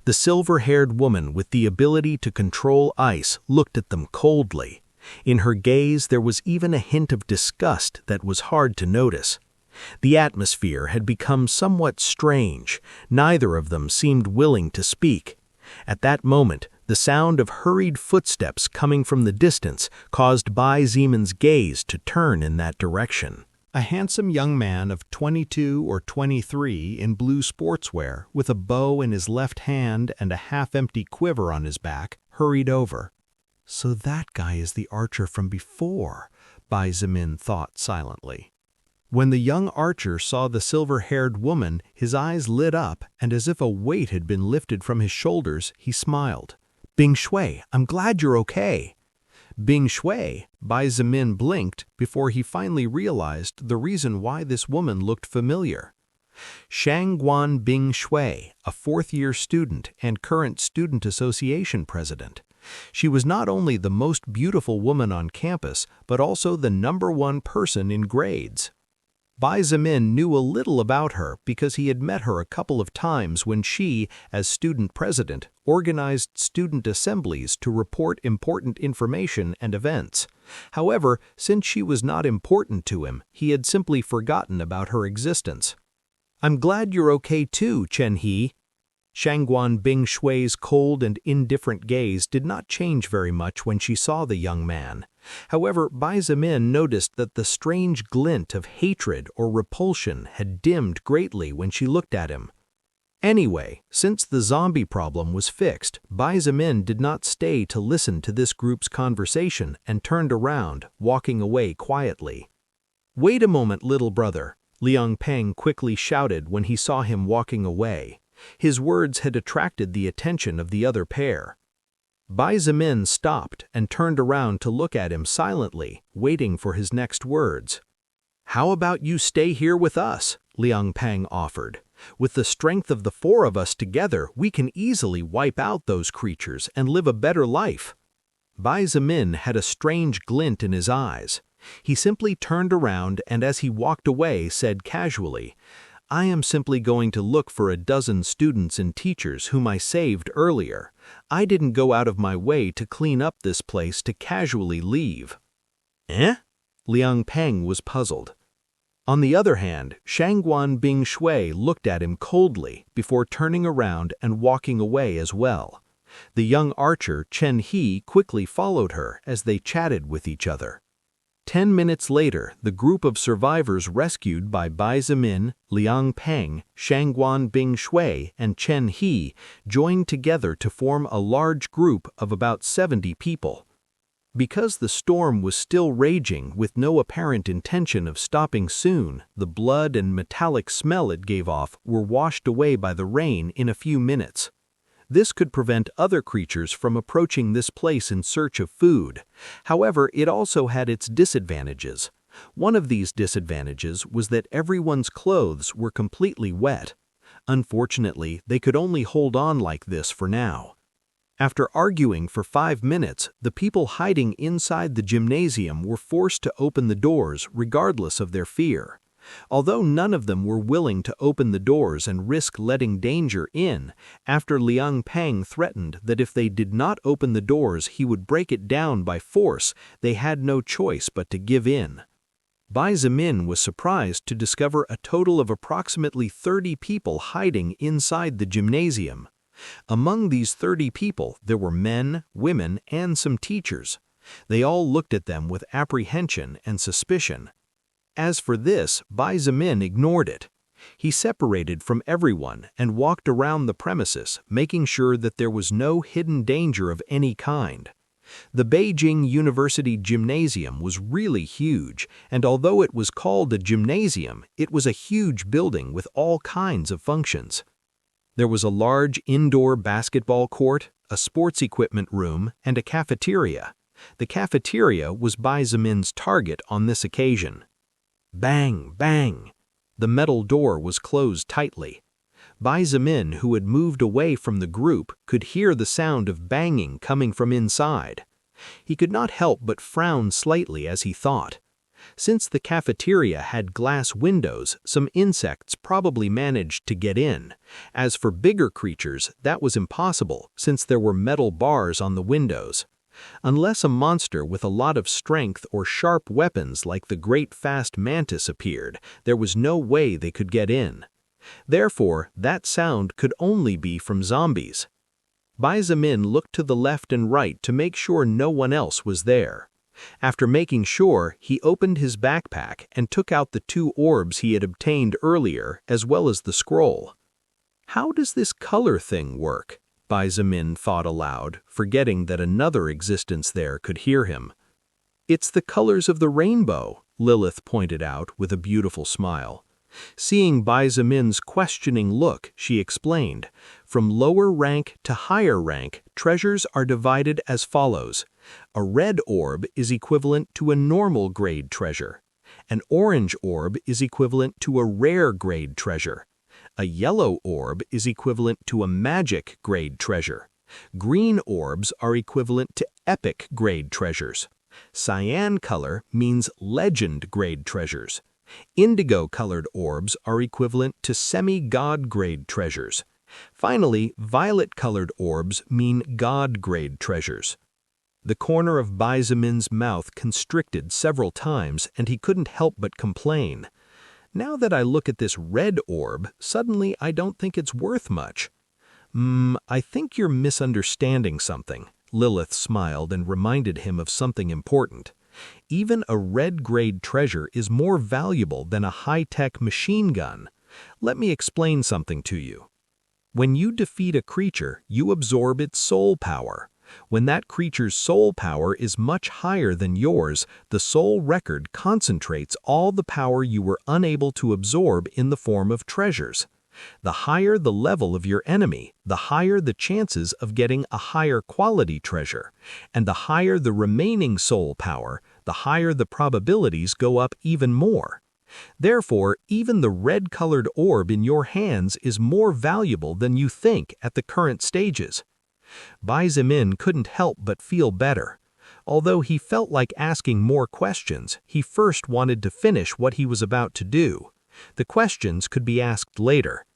The silver-haired woman with the ability to control ice looked at them coldly. In her gaze there was even a hint of disgust that was hard to notice. The atmosphere had become somewhat strange. Neither of them seemed willing to speak. At that moment, the sound of hurried footsteps coming from the distance caused Bai-Zamin's gaze to turn in that direction. A handsome young man of 22 or 23 in blue sportswear, with a bow in his left hand and a half-empty quiver on his back, hurried over. "So that guy is the archer from before," Bai-Zamin thought silently. When the young archer saw the silver-haired woman, his eyes lit up, and as if a weight had been lifted from his shoulders, he smiled. "Bing Shui, I'm glad you're okay." Bing Shui, Bai-Zamin blinked before he finally realized the reason why this woman looked familiar. Shangguan Bing Shui, a 4th-year student and current Student Association president. She was not only the most beautiful woman on campus, but also the #1 person in grades. Bai-Zamin knew a little about her because he had met her a couple of times when she, as student president, organized student assemblies to report important information and events. However, since she was not important to him, he had simply forgotten about her existence. I'm glad you're okay too, Chen He. Shangguan Bing Shui's cold and indifferent gaze did not change very much when she saw the young man. However, Bai Zimin noticed that the strange glint of hatred or repulsion had dimmed greatly when she looked at him. Anyway, since the zombie problem was fixed, Bai Zimin did not stay to listen to this group's conversation and turned around, walking away quietly. "Wait a moment, little brother," Liang Peng quickly shouted when he saw him walking away. His words had attracted the attention of the other pair. Bai Zimin stopped and turned around to look at him silently, waiting for his next words. "How about you stay here with us?" Liang Peng offered. "With the strength of the four of us together, we can easily wipe out those creatures and live a better life." Bai Zimin had a strange glint in his eyes. He simply turned around and as he walked away said casually, "I am simply going to look for a dozen students and teachers whom I saved earlier. I didn't go out of my way to clean up this place to casually leave." "Eh?" Liang Peng was puzzled. On the other hand, Shangguan Bing Shui looked at him coldly before turning around and walking away as well. The young archer Chen He quickly followed her as they chatted with each other. 10 minutes later, the group of survivors rescued by Bai Zimin, Liang Peng, Shangguan Bing Shui, and Chen He joined together to form a large group of about 70 people. Because the storm was still raging with no apparent intention of stopping soon, the blood and metallic smell it gave off were washed away by the rain in a few minutes. This could prevent other creatures from approaching this place in search of food. However, it also had its disadvantages. One of these disadvantages was that everyone's clothes were completely wet. Unfortunately, they could only hold on like this for now. After arguing for 5 minutes, the people hiding inside the gymnasium were forced to open the doors regardless of their fear. Although none of them were willing to open the doors and risk letting danger in, after Liang Peng threatened that if they did not open the doors he would break it down by force, they had no choice but to give in. Bai Zimin was surprised to discover a total of approximately 30 people hiding inside the gymnasium. Among these 30 people, there were men, women, and some teachers. They all looked at them with apprehension and suspicion. As for this, Bai Zimin ignored it. He separated from everyone and walked around the premises, making sure that there was no hidden danger of any kind. The Beijing University Gymnasium was really huge, and although it was called a gymnasium, it was a huge building with all kinds of functions. There was a large indoor basketball court, a sports equipment room, and a cafeteria. The cafeteria was Bai Zimin's target on this occasion. Bang, bang! The metal door was closed tightly. Bai Zimin, who had moved away from the group, could hear the sound of banging coming from inside. He could not help but frown slightly as he thought. Since the cafeteria had glass windows, some insects probably managed to get in. As for bigger creatures, that was impossible since there were metal bars on the windows. Unless a monster with a lot of strength or sharp weapons like the great fast mantis appeared, there was no way they could get in. Therefore, that sound could only be from zombies. Bai Zimin looked to the left and right to make sure no one else was there. After making sure, he opened his backpack and took out the 2 orbs he had obtained earlier, as well as the scroll. How does this color thing work? Bai Zimin thought aloud, forgetting that another existence there could hear him. It's the colors of the rainbow, Lilith pointed out with a beautiful smile. Seeing Bai Zimin's questioning look, she explained, from lower rank to higher rank, treasures are divided as follows. A red orb is equivalent to a normal grade treasure. An orange orb is equivalent to a rare grade treasure. A yellow orb is equivalent to a magic grade treasure. Green orbs are equivalent to epic grade treasures. Cyan color means legend grade treasures. Indigo-colored orbs are equivalent to semi-god grade treasures. Finally, violet-colored orbs mean god grade treasures. The corner of Bai Zimin's mouth constricted several times and he couldn't help but complain. Now that I look at this red orb, suddenly I don't think it's worth much. I think you're misunderstanding something. Lilith smiled and reminded him of something important. Even a red-grade treasure is more valuable than a high-tech machine gun. Let me explain something to you. When you defeat a creature, you absorb its soul power. When that creature's soul power is much higher than yours, the soul record concentrates all the power you were unable to absorb in the form of treasures. The higher the level of your enemy, the higher the chances of getting a higher quality treasure, and the higher the remaining soul power, the higher the probabilities go up even more. Therefore, even the red-colored orb in your hands is more valuable than you think at the current stages. Bai Zimin couldn't help but feel better. Although he felt like asking more questions, he first wanted to finish what he was about to do. The questions could be asked later.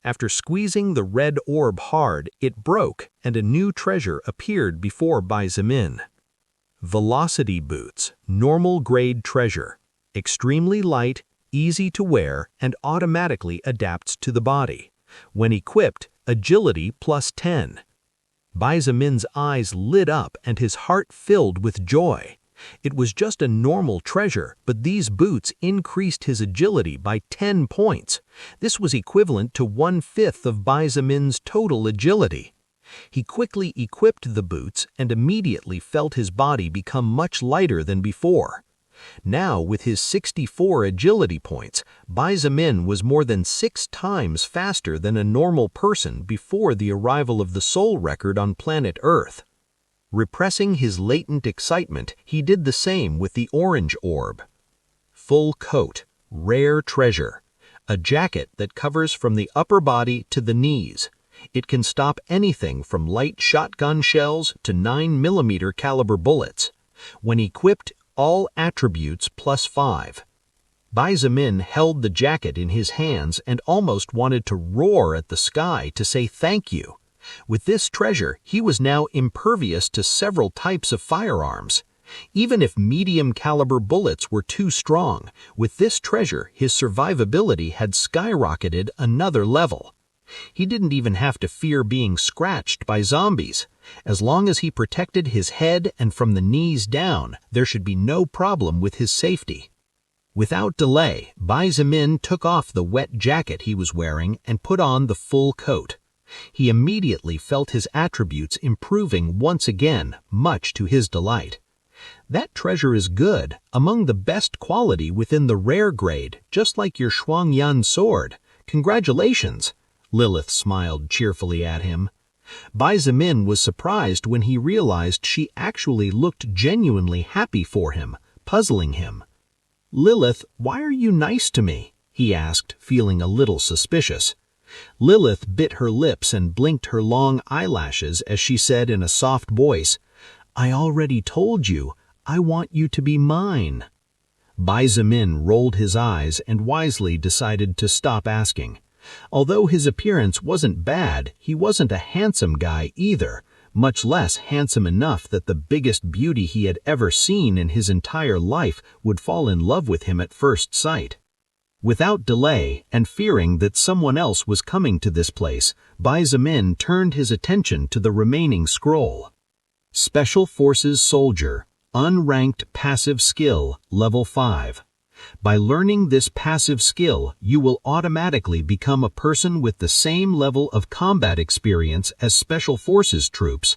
After squeezing the red orb hard, it broke, and a new treasure appeared before Bai Zimin. Velocity boots, normal grade treasure. Extremely light, easy to wear, and automatically adapts to the body. When equipped, agility +10. Bai Zimin's eyes lit up and his heart filled with joy. It was just a normal treasure, but these boots increased his agility by 10 points. This was equivalent to 1/5 of Bai Zimin's total agility. He quickly equipped the boots and immediately felt his body become much lighter than before. Now, with his 64 agility points, Bai Zimin was more than 6 times faster than a normal person before the arrival of the soul record on planet Earth. Repressing his latent excitement, he did the same with the orange orb. Full coat, rare treasure. A jacket that covers from the upper body to the knees. It can stop anything from light shotgun shells to 9mm caliber bullets. When equipped, all attributes +5. Bai Zimin held the jacket in his hands and almost wanted to roar at the sky to say thank you. With this treasure, he was now impervious to several types of firearms. Even if medium caliber bullets were too strong, with this treasure his survivability had skyrocketed another level. He didn't even have to fear being scratched by zombies. As long as he protected his head and from the knees down, there should be no problem with his safety. Without delay, Bai Zimin took off the wet jacket he was wearing and put on the full coat. He immediately felt his attributes improving once again, much to his delight. That treasure is good, among the best quality within the rare grade, just like your Shuangyan sword. Congratulations! Lilith smiled cheerfully at him. Bai Zimin was surprised when he realized she actually looked genuinely happy for him, puzzling him. "Lilith, why are you nice to me?" he asked, feeling a little suspicious. Lilith bit her lips and blinked her long eyelashes as she said in a soft voice, "I already told you, I want you to be mine." Bai Zimin rolled his eyes and wisely decided to stop asking. Although his appearance wasn't bad, he wasn't a handsome guy either, much less handsome enough that the biggest beauty he had ever seen in his entire life would fall in love with him at first sight. Without delay, and fearing that someone else was coming to this place, Bai Zimin turned his attention to the remaining scroll. Special Forces Soldier, Unranked Passive Skill, Level 5. By learning this passive skill, you will automatically become a person with the same level of combat experience as Special Forces troops.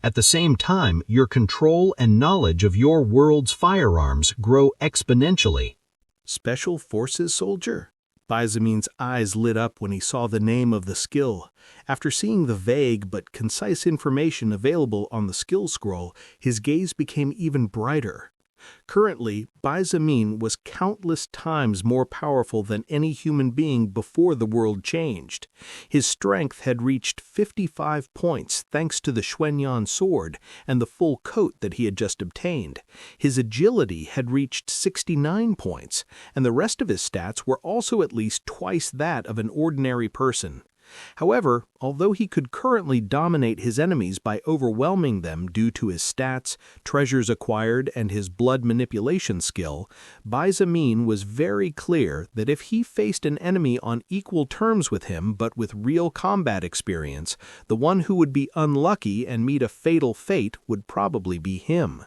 At the same time, your control and knowledge of your world's firearms grow exponentially. Special Forces Soldier? Bai Zimin's eyes lit up when he saw the name of the skill. After seeing the vague but concise information available on the skill scroll, his gaze became even brighter. Currently, Bai Zimin was countless times more powerful than any human being before the world changed. His strength had reached 55 points thanks to the Xuanyan sword and the full coat that he had just obtained. His agility had reached 69 points, and the rest of his stats were also at least twice that of an ordinary person. However, although he could currently dominate his enemies by overwhelming them due to his stats, treasures acquired, and his blood manipulation skill, Baizamin was very clear that if he faced an enemy on equal terms with him but with real combat experience, the one who would be unlucky and meet a fatal fate would probably be him.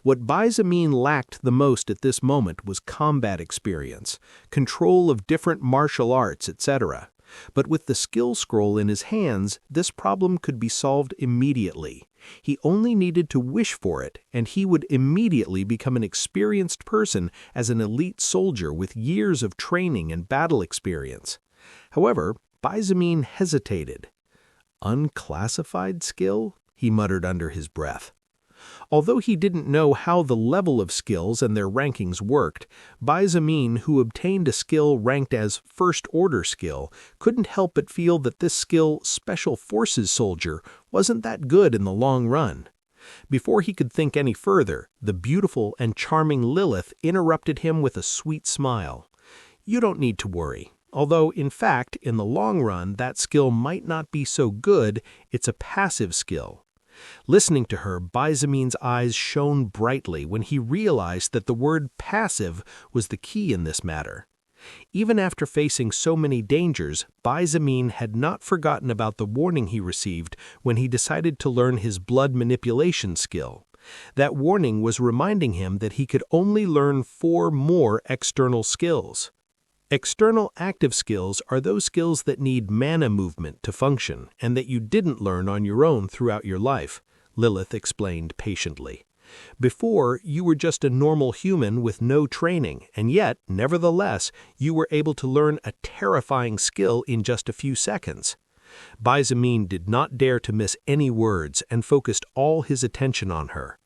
What Baizamin lacked the most at this moment was combat experience, control of different martial arts, etc. But with the skill scroll in his hands, this problem could be solved immediately. He only needed to wish for it, and he would immediately become an experienced person as an elite soldier with years of training and battle experience. However, Baizamin hesitated. Unclassified skill? He muttered under his breath. Although he didn't know how the level of skills and their rankings worked, Baizamin, who obtained a skill ranked as first-order skill, couldn't help but feel that this skill, Special Forces Soldier, wasn't that good in the long run. Before he could think any further, the beautiful and charming Lilith interrupted him with a sweet smile. "You don't need to worry. Although, in fact, in the long run, that skill might not be so good, it's a passive skill." Listening to her, Baizamin's eyes shone brightly when he realized that the word passive was the key in this matter. Even after facing so many dangers, Baizamin had not forgotten about the warning he received when he decided to learn his blood manipulation skill. That warning was reminding him that he could only learn 4 more external skills. External active skills are those skills that need mana movement to function and that you didn't learn on your own throughout your life, Lilith explained patiently. Before, you were just a normal human with no training, and yet, nevertheless, you were able to learn a terrifying skill in just a few seconds. Baizamin did not dare to miss any words and focused all his attention on her.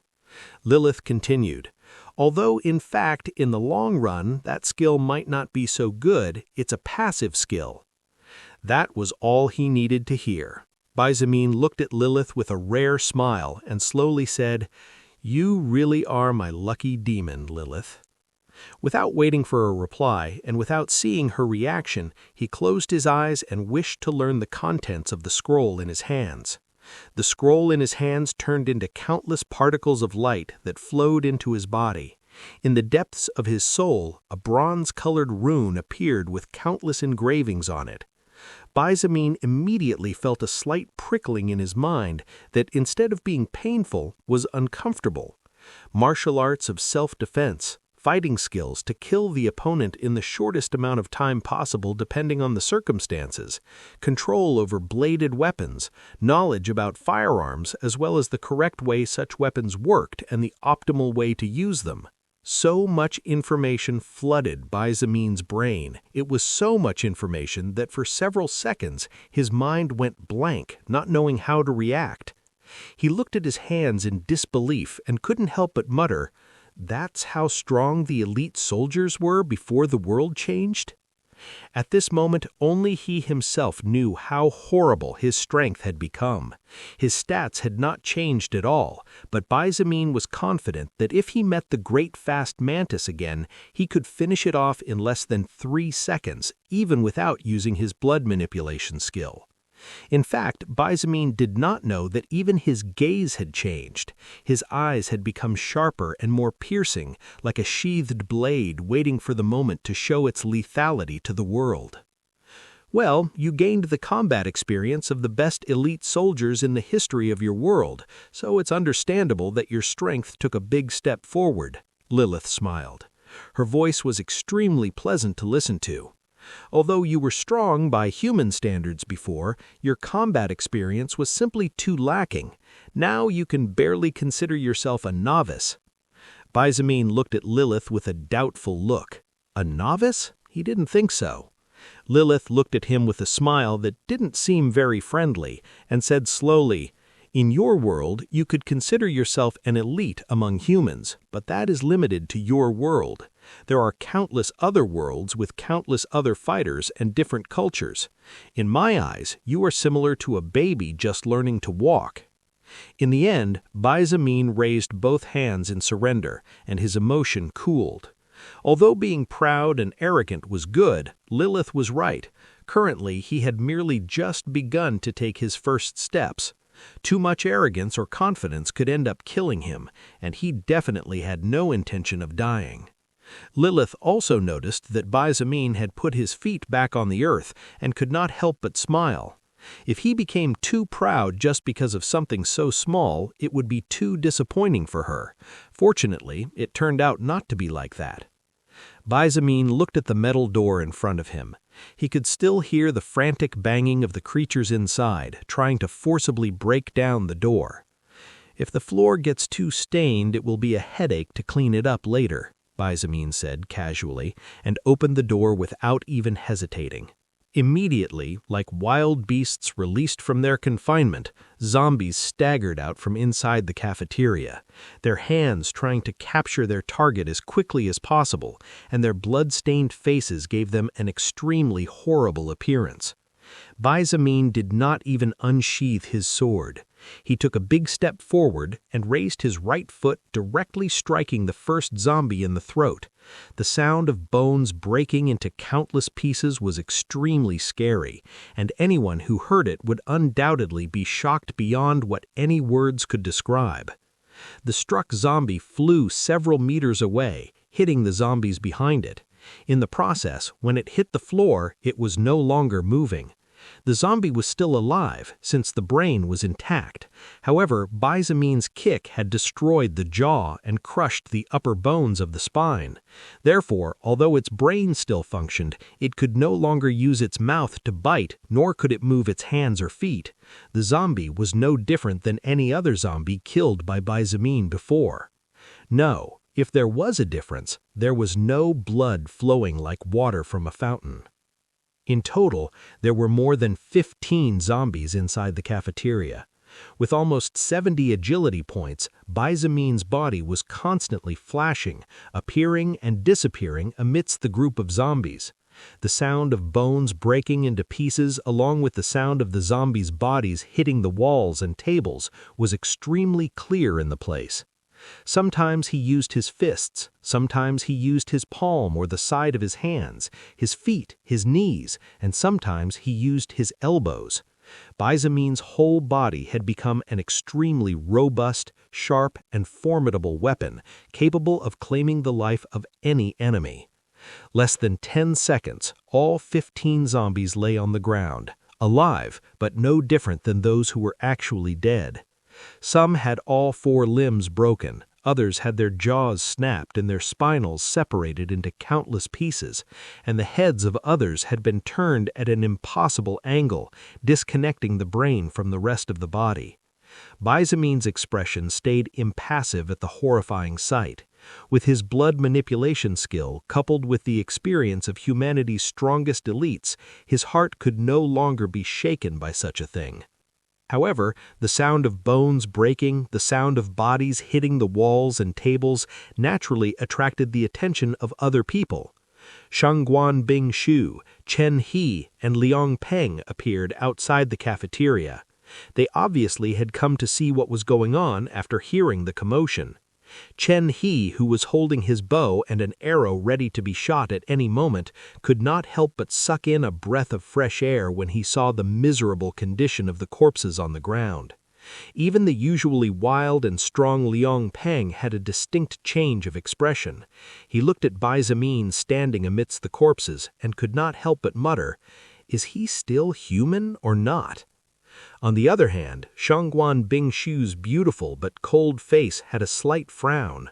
Lilith continued. Although, in fact, in the long run, that skill might not be so good, it's a passive skill. That was all he needed to hear. Baizamin looked at Lilith with a rare smile and slowly said, "You really are my lucky demon, Lilith." Without waiting for a reply, and without seeing her reaction, he closed his eyes and wished to learn the contents of the scroll in his hands. The scroll in his hands turned into countless particles of light that flowed into his body. In the depths of his soul, a bronze-colored rune appeared with countless engravings on it. Baizamin immediately felt a slight prickling in his mind that, instead of being painful, was uncomfortable. Martial arts of self-defense, fighting skills to kill the opponent in the shortest amount of time possible depending on the circumstances, control over bladed weapons, knowledge about firearms as well as the correct way such weapons worked and the optimal way to use them. So much information flooded Baizamin's brain. It was so much information that for several seconds his mind went blank, not knowing how to react. He looked at his hands in disbelief and couldn't help but mutter, "That's how strong the elite soldiers were before the world changed?" At this moment, only he himself knew how horrible his strength had become. His stats had not changed at all, but Baizamin was confident that if he met the great fast mantis again, he could finish it off in less than 3 seconds, even without using his blood manipulation skill. In fact, Baizamin did not know that even his gaze had changed. His eyes had become sharper and more piercing, like a sheathed blade waiting for the moment to show its lethality to the world. Well, you gained the combat experience of the best elite soldiers in the history of your world, so it's understandable that your strength took a big step forward, Lilith smiled. Her voice was extremely pleasant to listen to. Although you were strong by human standards before, your combat experience was simply too lacking. Now you can barely consider yourself a novice. Baizamin looked at Lilith with a doubtful look. A novice? He didn't think so. Lilith looked at him with a smile that didn't seem very friendly and said slowly, "In your world, you could consider yourself an elite among humans, but that is limited to your world. There are countless other worlds with countless other fighters and different cultures. In my eyes, you are similar to a baby just learning to walk." In the end, Baizamin raised both hands in surrender, and his emotion cooled. Although being proud and arrogant was good, Lilith was right. Currently, he had merely just begun to take his first steps. Too much arrogance or confidence could end up killing him, and he definitely had no intention of dying. Lilith also noticed that Baizamin had put his feet back on the earth and could not help but smile. If he became too proud just because of something so small, it would be too disappointing for her. Fortunately, it turned out not to be like that. Baizamin looked at the metal door in front of him. He could still hear the frantic banging of the creatures inside, trying to forcibly break down the door. "If the floor gets too stained, it will be a headache to clean it up later," Baizamin said casually, and opened the door without even hesitating. Immediately, like wild beasts released from their confinement, zombies staggered out from inside the cafeteria, their hands trying to capture their target as quickly as possible, and their blood-stained faces gave them an extremely horrible appearance. Baizamin did not even unsheath his sword. He took a big step forward and raised his right foot, directly striking the first zombie in the throat. The sound of bones breaking into countless pieces was extremely scary, and anyone who heard it would undoubtedly be shocked beyond what any words could describe. The struck zombie flew several meters away, hitting the zombies behind it. In the process, when it hit the floor, it was no longer moving. The zombie was still alive, since the brain was intact. However, Baizamin's kick had destroyed the jaw and crushed the upper bones of the spine. Therefore, although its brain still functioned, it could no longer use its mouth to bite, nor could it move its hands or feet. The zombie was no different than any other zombie killed by Baizamin before. No, if there was a difference, there was no blood flowing like water from a fountain. In total, there were more than 15 zombies inside the cafeteria. With almost 70 agility points, Baizamin's body was constantly flashing, appearing and disappearing amidst the group of zombies. The sound of bones breaking into pieces, along with the sound of the zombies' bodies hitting the walls and tables, was extremely clear in the place. Sometimes he used his fists, sometimes he used his palm or the side of his hands, his feet, his knees, and sometimes he used his elbows. Baizamin's whole body had become an extremely robust, sharp, and formidable weapon, capable of claiming the life of any enemy. Less than 10 seconds, all 15 zombies lay on the ground, alive, but no different than those who were actually dead. Some had all 4 limbs broken, others had their jaws snapped and their spinals separated into countless pieces, and the heads of others had been turned at an impossible angle, disconnecting the brain from the rest of the body. Baizamin's expression stayed impassive at the horrifying sight. With his blood manipulation skill, coupled with the experience of humanity's strongest elites, his heart could no longer be shaken by such a thing. However, the sound of bones breaking, the sound of bodies hitting the walls and tables naturally attracted the attention of other people. Shangguan Bingshu, Chen He, and Liang Peng appeared outside the cafeteria. They obviously had come to see what was going on after hearing the commotion. Chen He, who was holding his bow and an arrow ready to be shot at any moment, could not help but suck in a breath of fresh air when he saw the miserable condition of the corpses on the ground. Even the usually wild and strong Liang Peng had a distinct change of expression. He looked at Baizamin standing amidst the corpses and could not help but mutter, "Is he still human or not?" On the other hand, Shangguan Bingshu's beautiful but cold face had a slight frown.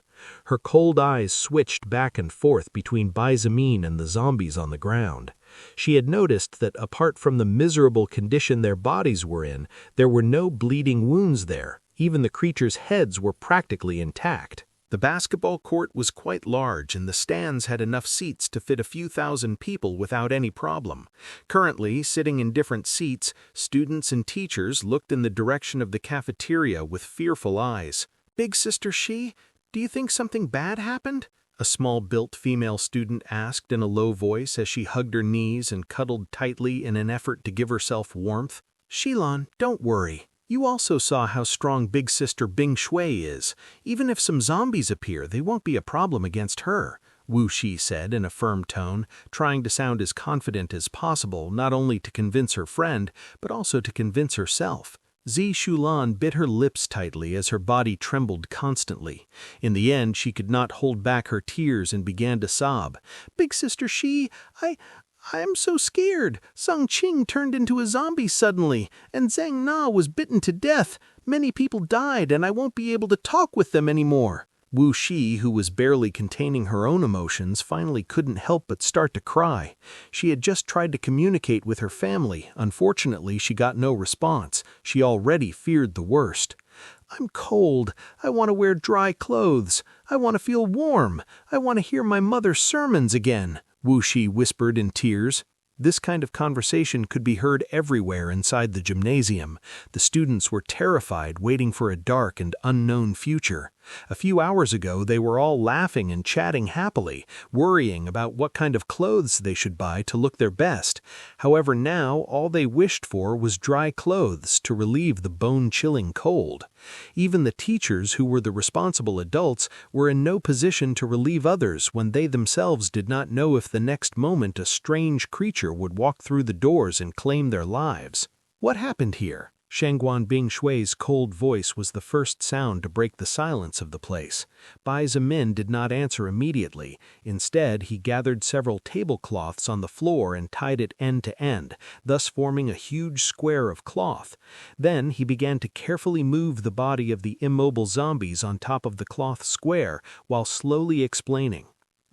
Her cold eyes switched back and forth between Baizamin and the zombies on the ground. She had noticed that apart from the miserable condition their bodies were in, there were no bleeding wounds there. Even the creatures' heads were practically intact. The basketball court was quite large, and the stands had enough seats to fit a few thousand people without any problem. Currently, sitting in different seats, students and teachers looked in the direction of the cafeteria with fearful eyes. "Big Sister She, do you think something bad happened?" a small-built female student asked in a low voice as she hugged her knees and cuddled tightly in an effort to give herself warmth. "Shilan, don't worry. You also saw how strong Big Sister Bing Shui is. Even if some zombies appear, they won't be a problem against her. Wu Shi said in a firm tone, trying to sound as confident as possible, not only to convince her friend, but also to convince herself. Zi Shulan bit her lips tightly as her body trembled constantly. In the end, she could not hold back her tears and began to sob. "Big Sister Shi, I'm so scared. Sung Ching turned into a zombie suddenly, and Zhang Na was bitten to death. Many people died, and I won't be able to talk with them anymore." Wu Shi, who was barely containing her own emotions, finally couldn't help but start to cry. She had just tried to communicate with her family. Unfortunately, she got no response. She already feared the worst. "I'm cold. I want to wear dry clothes. I want to feel warm. I want to hear my mother's sermons again," Wu Shi whispered in tears. This kind of conversation could be heard everywhere inside the gymnasium. The students were terrified, waiting for a dark and unknown future. A few hours ago, they were all laughing and chatting happily, worrying about what kind of clothes they should buy to look their best. However, now all they wished for was dry clothes to relieve the bone-chilling cold. Even the teachers, who were the responsible adults, were in no position to relieve others when they themselves did not know if the next moment a strange creature would walk through the doors and claim their lives. What happened here? Shangguan Bingshui's cold voice was the first sound to break the silence of the place. Bai Zimin did not answer immediately. Instead, he gathered several tablecloths on the floor and tied it end to end, thus forming a huge square of cloth. Then he began to carefully move the body of the immobile zombies on top of the cloth square, while slowly explaining.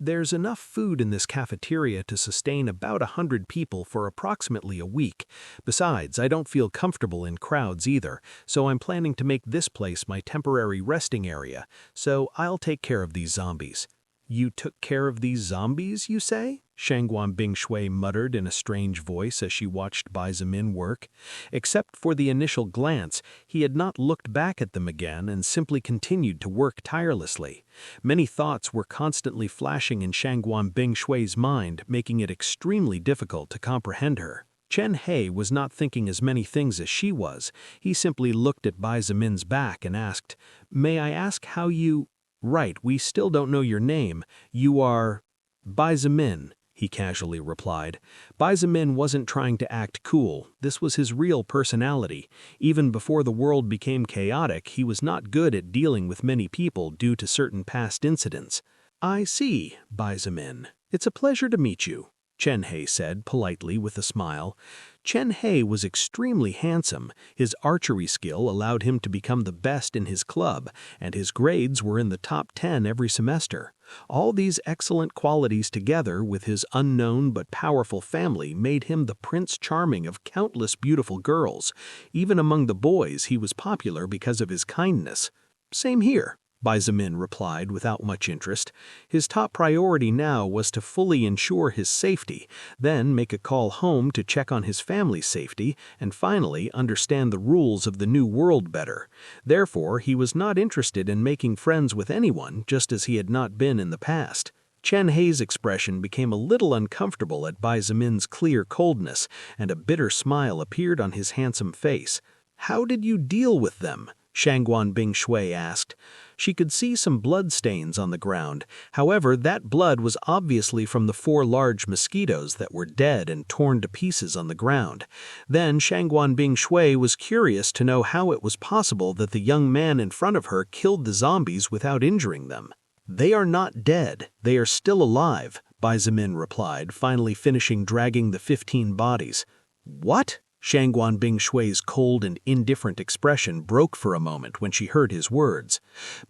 "There's enough food in this cafeteria to sustain about 100 people for approximately a week. Besides, I don't feel comfortable in crowds either, so I'm planning to make this place my temporary resting area, so I'll take care of these zombies." "You took care of these zombies, you say?" Shangguan Bingshui muttered in a strange voice as she watched Bai Zimin work. Except for the initial glance, he had not looked back at them again and simply continued to work tirelessly. Many thoughts were constantly flashing in Shangguan Bingshui's mind, making it extremely difficult to comprehend her. Chen He was not thinking as many things as she was. He simply looked at Bai Zimin's back and asked, "May I ask how you—" "Right, we still don't know your name. You are—" "Bai Zimin," he casually replied. Bai Zimin wasn't trying to act cool. This was his real personality. Even before the world became chaotic, he was not good at dealing with many people due to certain past incidents. "I see, Bai Zimin. It's a pleasure to meet you," Chen He said politely with a smile. Chen He was extremely handsome. His archery skill allowed him to become the best in his club, and his grades were in the top 10 every semester. All these excellent qualities together with his unknown but powerful family made him the Prince Charming of countless beautiful girls. Even among the boys, he was popular because of his kindness. "Same here," Bai Zimin replied without much interest. His top priority now was to fully ensure his safety, then make a call home to check on his family's safety, and finally understand the rules of the new world better. Therefore, he was not interested in making friends with anyone, just as he had not been in the past. Chen He's expression became a little uncomfortable at Bai Zimin's clear coldness, and a bitter smile appeared on his handsome face. "How did you deal with them?" Shangguan Bingshui asked. She could see some blood stains on the ground. However, that blood was obviously from the 4 large mosquitoes that were dead and torn to pieces on the ground. Then Shangguan Bingshui was curious to know how it was possible that the young man in front of her killed the zombies without injuring them. "They are not dead. They are still alive," Bai Zimin replied, finally finishing dragging the 15 bodies. "What?" Shangguan Bingshui's cold and indifferent expression broke for a moment when she heard his words.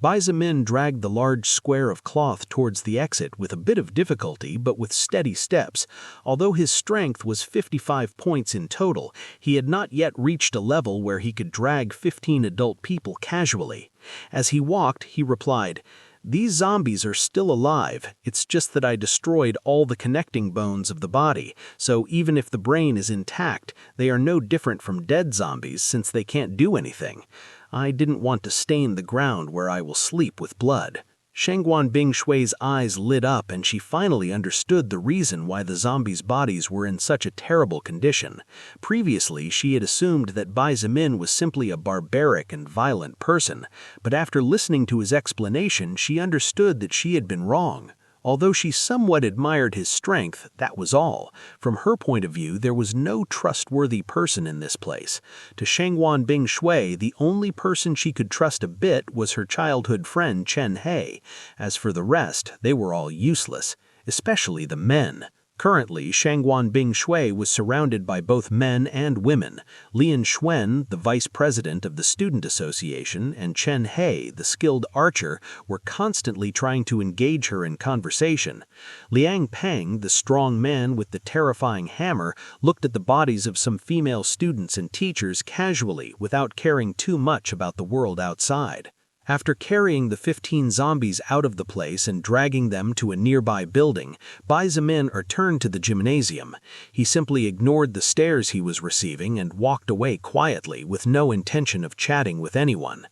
Bai Zimin dragged the large square of cloth towards the exit with a bit of difficulty but with steady steps. Although his strength was 55 points in total, he had not yet reached a level where he could drag 15 adult people casually. As he walked, he replied, "These zombies are still alive. It's just that I destroyed all the connecting bones of the body, so even if the brain is intact, they are no different from dead zombies since they can't do anything. I didn't want to stain the ground where I will sleep with blood." Shangguan Bingshui's eyes lit up and she finally understood the reason why the zombies' bodies were in such a terrible condition. Previously, she had assumed that Bai Zimin was simply a barbaric and violent person, but after listening to his explanation, she understood that she had been wrong. Although she somewhat admired his strength, that was all. From her point of view, there was no trustworthy person in this place. To Shangwan Bing Shui, the only person she could trust a bit was her childhood friend Chen He. As for the rest, they were all useless, especially the men. Currently, Shangwan Bing Shui was surrounded by both men and women. Lian Xuen, the vice president of the Student Association, and Chen He, the skilled archer, were constantly trying to engage her in conversation. Liang Peng, the strong man with the terrifying hammer, looked at the bodies of some female students and teachers casually without caring too much about the world outside. After carrying the 15 zombies out of the place and dragging them to a nearby building, Bai Zimin returned to the gymnasium. He simply ignored the stares he was receiving and walked away quietly with no intention of chatting with anyone.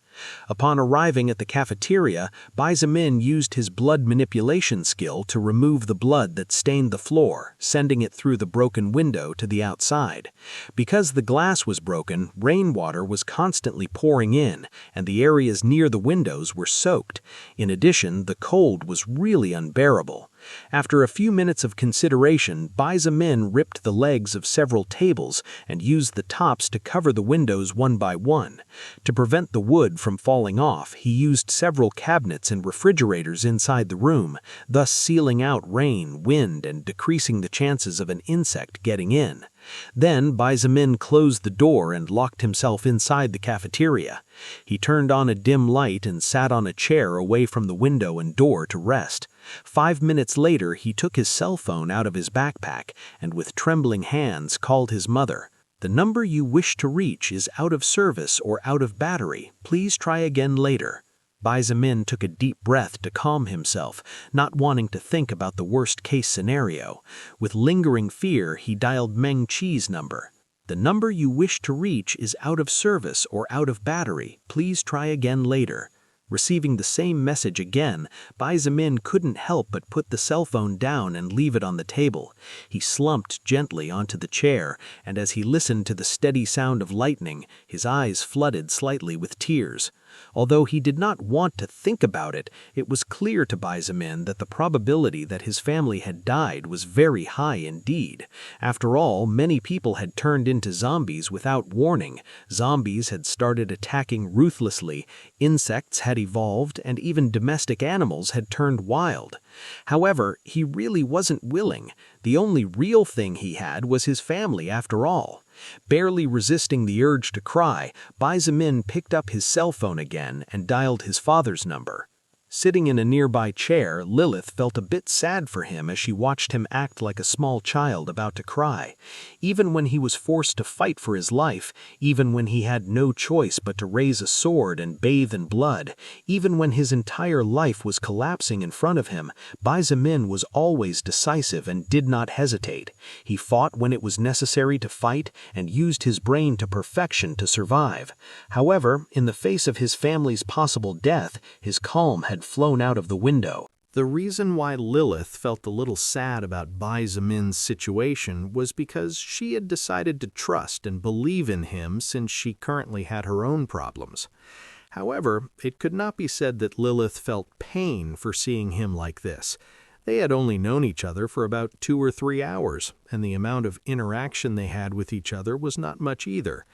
Upon arriving at the cafeteria, Bai Zimin used his blood manipulation skill to remove the blood that stained the floor, sending it through the broken window to the outside. Because the glass was broken, rainwater was constantly pouring in, and the areas near the windows were soaked. In addition, the cold was really unbearable. After a few minutes of consideration, Bai Zimin ripped the legs of several tables and used the tops to cover the windows one by one. To prevent the wood from falling off, he used several cabinets and refrigerators inside the room, thus sealing out rain, wind, and decreasing the chances of an insect getting in. Then Bai Zimin closed the door and locked himself inside the cafeteria. He turned on a dim light and sat on a chair away from the window and door to rest. 5 minutes later, he took his cell phone out of his backpack and with trembling hands called his mother. "The number you wish to reach is out of service or out of battery. Please try again later." Bai Zimin took a deep breath to calm himself, not wanting to think about the worst-case scenario. With lingering fear, he dialed Meng Qi's number. "The number you wish to reach is out of service or out of battery. Please try again later." Receiving the same message again, Bai Zimin couldn't help but put the cell phone down and leave it on the table. He slumped gently onto the chair, and as he listened to the steady sound of lightning, his eyes flooded slightly with tears. Although he did not want to think about it, it was clear to Bai Zimin that the probability that his family had died was very high indeed. After all, many people had turned into zombies without warning. Zombies had started attacking ruthlessly, insects had evolved, and even domestic animals had turned wild. However, he really wasn't willing. The only real thing he had was his family after all. Barely resisting the urge to cry, Bai Zimin picked up his cell phone again and dialed his father's number. Sitting in a nearby chair, Lilith felt a bit sad for him as she watched him act like a small child about to cry. Even when he was forced to fight for his life, even when he had no choice but to raise a sword and bathe in blood, even when his entire life was collapsing in front of him, Bai Zimin was always decisive and did not hesitate. He fought when it was necessary to fight and used his brain to perfection to survive. However, in the face of his family's possible death, his calm had flown out of the window. The reason why Lilith felt a little sad about Bai Zimin's situation was because she had decided to trust and believe in him since she currently had her own problems. However, it could not be said that Lilith felt pain for seeing him like this. They had only known each other for about 2 or 3 hours, and the amount of interaction they had with each other was not much either.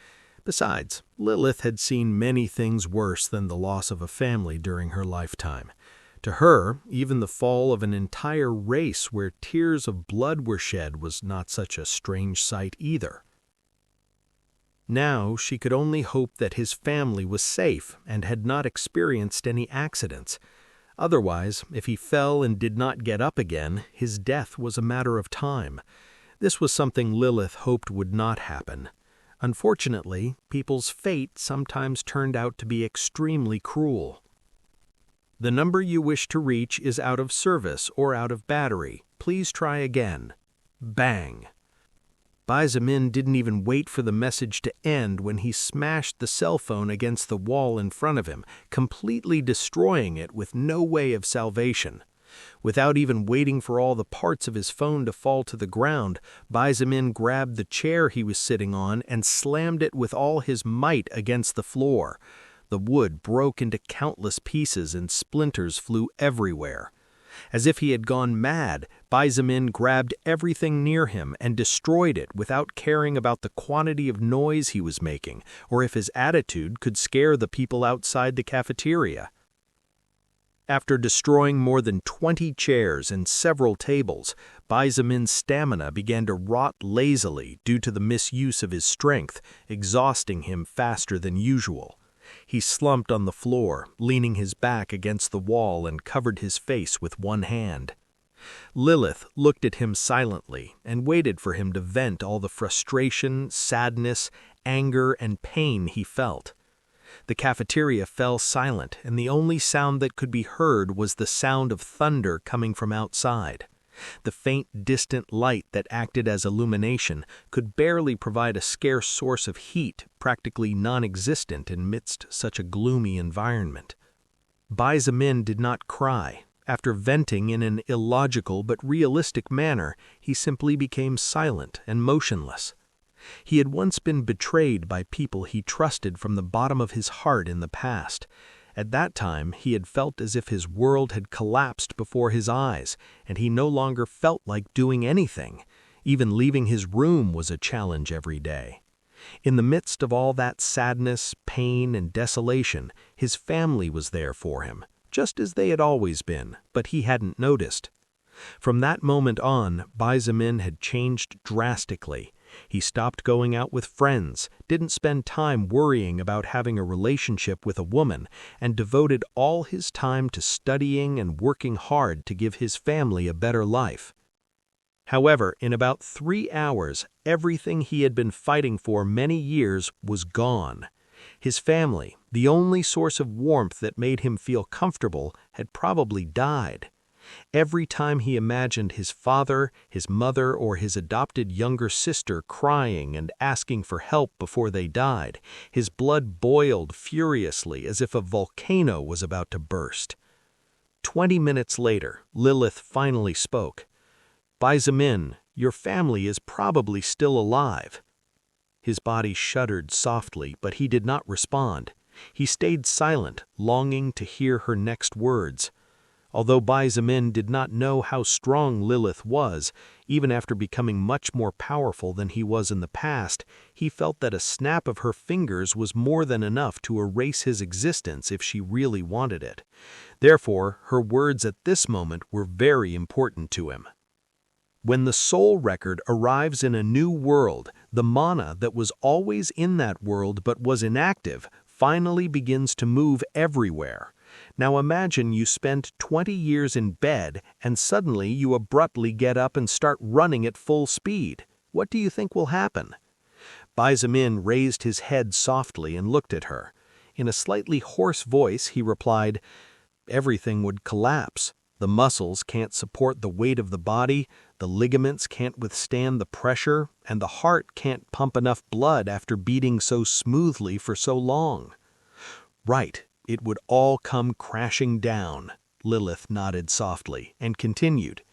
Besides, Lilith had seen many things worse than the loss of a family during her lifetime. To her, even the fall of an entire race where tears of blood were shed was not such a strange sight either. Now she could only hope that his family was safe and had not experienced any accidents. Otherwise, if he fell and did not get up again, his death was a matter of time. This was something Lilith hoped would not happen. Unfortunately, people's fate sometimes turned out to be extremely cruel. "The number you wish to reach is out of service or out of battery. Please try again." Bang! Bai Zimin didn't even wait for the message to end when he smashed the cell phone against the wall in front of him, completely destroying it with no way of salvation. Without even waiting for all the parts of his phone to fall to the ground, Bai Zimin grabbed the chair he was sitting on and slammed it with all his might against the floor. The wood broke into countless pieces and splinters flew everywhere. As if he had gone mad, Baizamin grabbed everything near him and destroyed it without caring about the quantity of noise he was making or if his attitude could scare the people outside the cafeteria. After destroying more than 20 chairs and several tables, Baizamin's stamina began to rot lazily due to the misuse of his strength, exhausting him faster than usual. He slumped on the floor, leaning his back against the wall and covered his face with one hand. Lilith looked at him silently and waited for him to vent all the frustration, sadness, anger, and pain he felt. The cafeteria fell silent, and the only sound that could be heard was the sound of thunder coming from outside. The faint, distant light that acted as illumination could barely provide a scarce source of heat, practically non-existent amidst such a gloomy environment. Baizamin did not cry. After venting in an illogical but realistic manner, he simply became silent and motionless. He had once been betrayed by people he trusted from the bottom of his heart in the past. At that time, he had felt as if his world had collapsed before his eyes, and he no longer felt like doing anything. Even leaving his room was a challenge every day. In the midst of all that sadness, pain, and desolation, his family was there for him, just as they had always been, but he hadn't noticed. From that moment on, Baizamin had changed drastically. He stopped going out with friends, didn't spend time worrying about having a relationship with a woman, and devoted all his time to studying and working hard to give his family a better life. However, in about 3 hours, everything he had been fighting for many years was gone. His family, the only source of warmth that made him feel comfortable, had probably died. Every time he imagined his father, his mother, or his adopted younger sister crying and asking for help before they died, his blood boiled furiously as if a volcano was about to burst. 20 minutes later, Lilith finally spoke. "Baizamin, your family is probably still alive." His body shuddered softly, but he did not respond. He stayed silent, longing to hear her next words. Although Baizamin did not know how strong Lilith was, even after becoming much more powerful than he was in the past, he felt that a snap of her fingers was more than enough to erase his existence if she really wanted it. Therefore, her words at this moment were very important to him. When the soul record arrives in a new world, the mana that was always in that world but was inactive finally begins to move everywhere. Now imagine you spent 20 years in bed and suddenly you abruptly get up and start running at full speed. What do you think will happen? Baizamin raised his head softly and looked at her. In a slightly hoarse voice, he replied, "Everything would collapse. The muscles can't support the weight of the body, the ligaments can't withstand the pressure, and the heart can't pump enough blood after beating so smoothly for so long." "Right. It would all come crashing down," Lilith nodded softly and continued.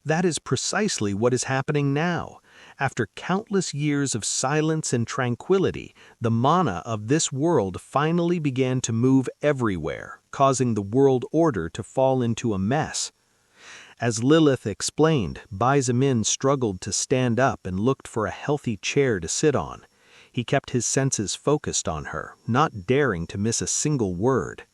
"That is precisely what is happening now. After countless years of silence and tranquility, the mana of this world finally began to move everywhere, causing the world order to fall into a mess." As Lilith explained, Baizamin struggled to stand up and looked for a healthy chair to sit on. He kept his senses focused on her, not daring to miss a single word.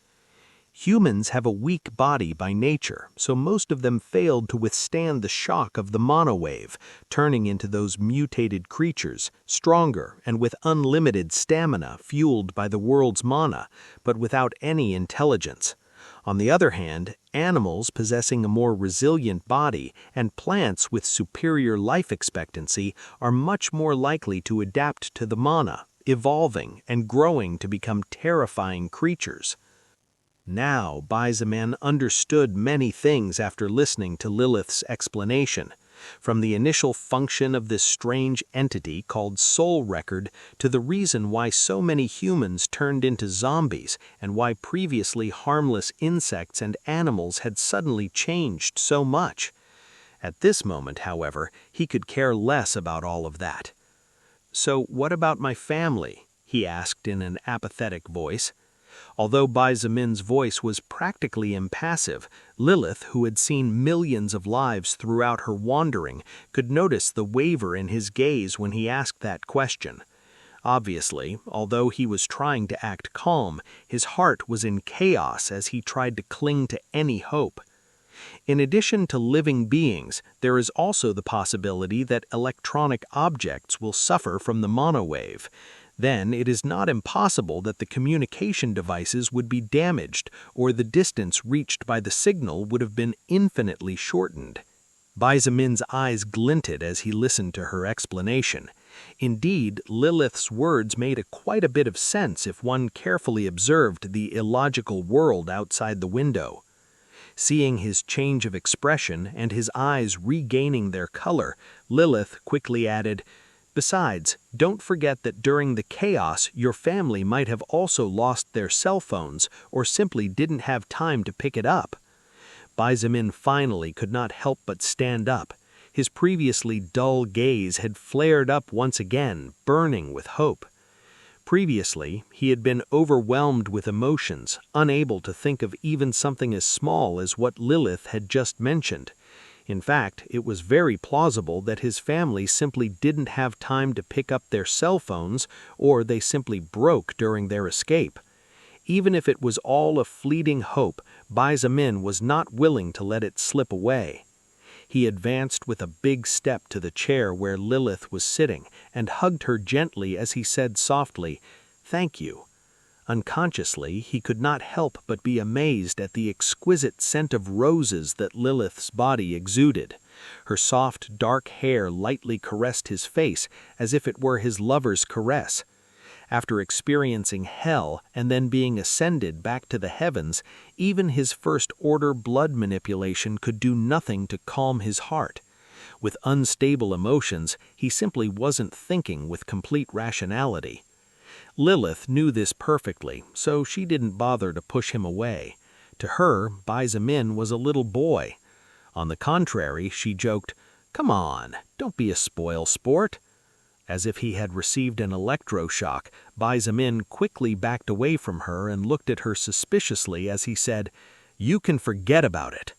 Humans have a weak body by nature, so most of them failed to withstand the shock of the mana wave, turning into those mutated creatures, stronger and with unlimited stamina fueled by the world's mana, but without any intelligence. On the other hand, animals possessing a more resilient body and plants with superior life expectancy are much more likely to adapt to the mana, evolving and growing to become terrifying creatures. Now, Baizamin understood many things after listening to Lilith's explanation, from the initial function of this strange entity called soul record to the reason why so many humans turned into zombies and why previously harmless insects and animals had suddenly changed so much. At this moment, however, he could care less about all of that. "So what about my family?" he asked in an apathetic voice. Although Bai Zimin's voice was practically impassive, Lilith, who had seen millions of lives throughout her wandering, could notice the waver in his gaze when he asked that question. Obviously, although he was trying to act calm, his heart was in chaos as he tried to cling to any hope. In addition to living beings, there is also the possibility that electronic objects will suffer from the monowave. Then it is not impossible that the communication devices would be damaged or the distance reached by the signal would have been infinitely shortened. Bai Zimin's eyes glinted as he listened to her explanation. Indeed, Lilith's words made quite a bit of sense if one carefully observed the illogical world outside the window. Seeing his change of expression and his eyes regaining their color, Lilith quickly added, "Besides, don't forget that during the chaos your family might have also lost their cell phones or simply didn't have time to pick it up." Bai Zimin finally could not help but stand up. His previously dull gaze had flared up once again, burning with hope. Previously, he had been overwhelmed with emotions, unable to think of even something as small as what Lilith had just mentioned. In fact, it was very plausible that his family simply didn't have time to pick up their cell phones, or they simply broke during their escape. Even if it was all a fleeting hope, Bai Zimin was not willing to let it slip away. He advanced with a big step to the chair where Lilith was sitting and hugged her gently as he said softly, "Thank you." Unconsciously, he could not help but be amazed at the exquisite scent of roses that Lilith's body exuded. Her soft, dark hair lightly caressed his face as if it were his lover's caress. After experiencing hell and then being ascended back to the heavens, even his first-order blood manipulation could do nothing to calm his heart. With unstable emotions, he simply wasn't thinking with complete rationality. Lilith knew this perfectly, so she didn't bother to push him away. To her, Bai Zimin was a little boy. On the contrary, she joked, "Come on, don't be a spoil sport." As if he had received an electroshock, Bai Zimin quickly backed away from her and looked at her suspiciously as he said, "You can forget about it."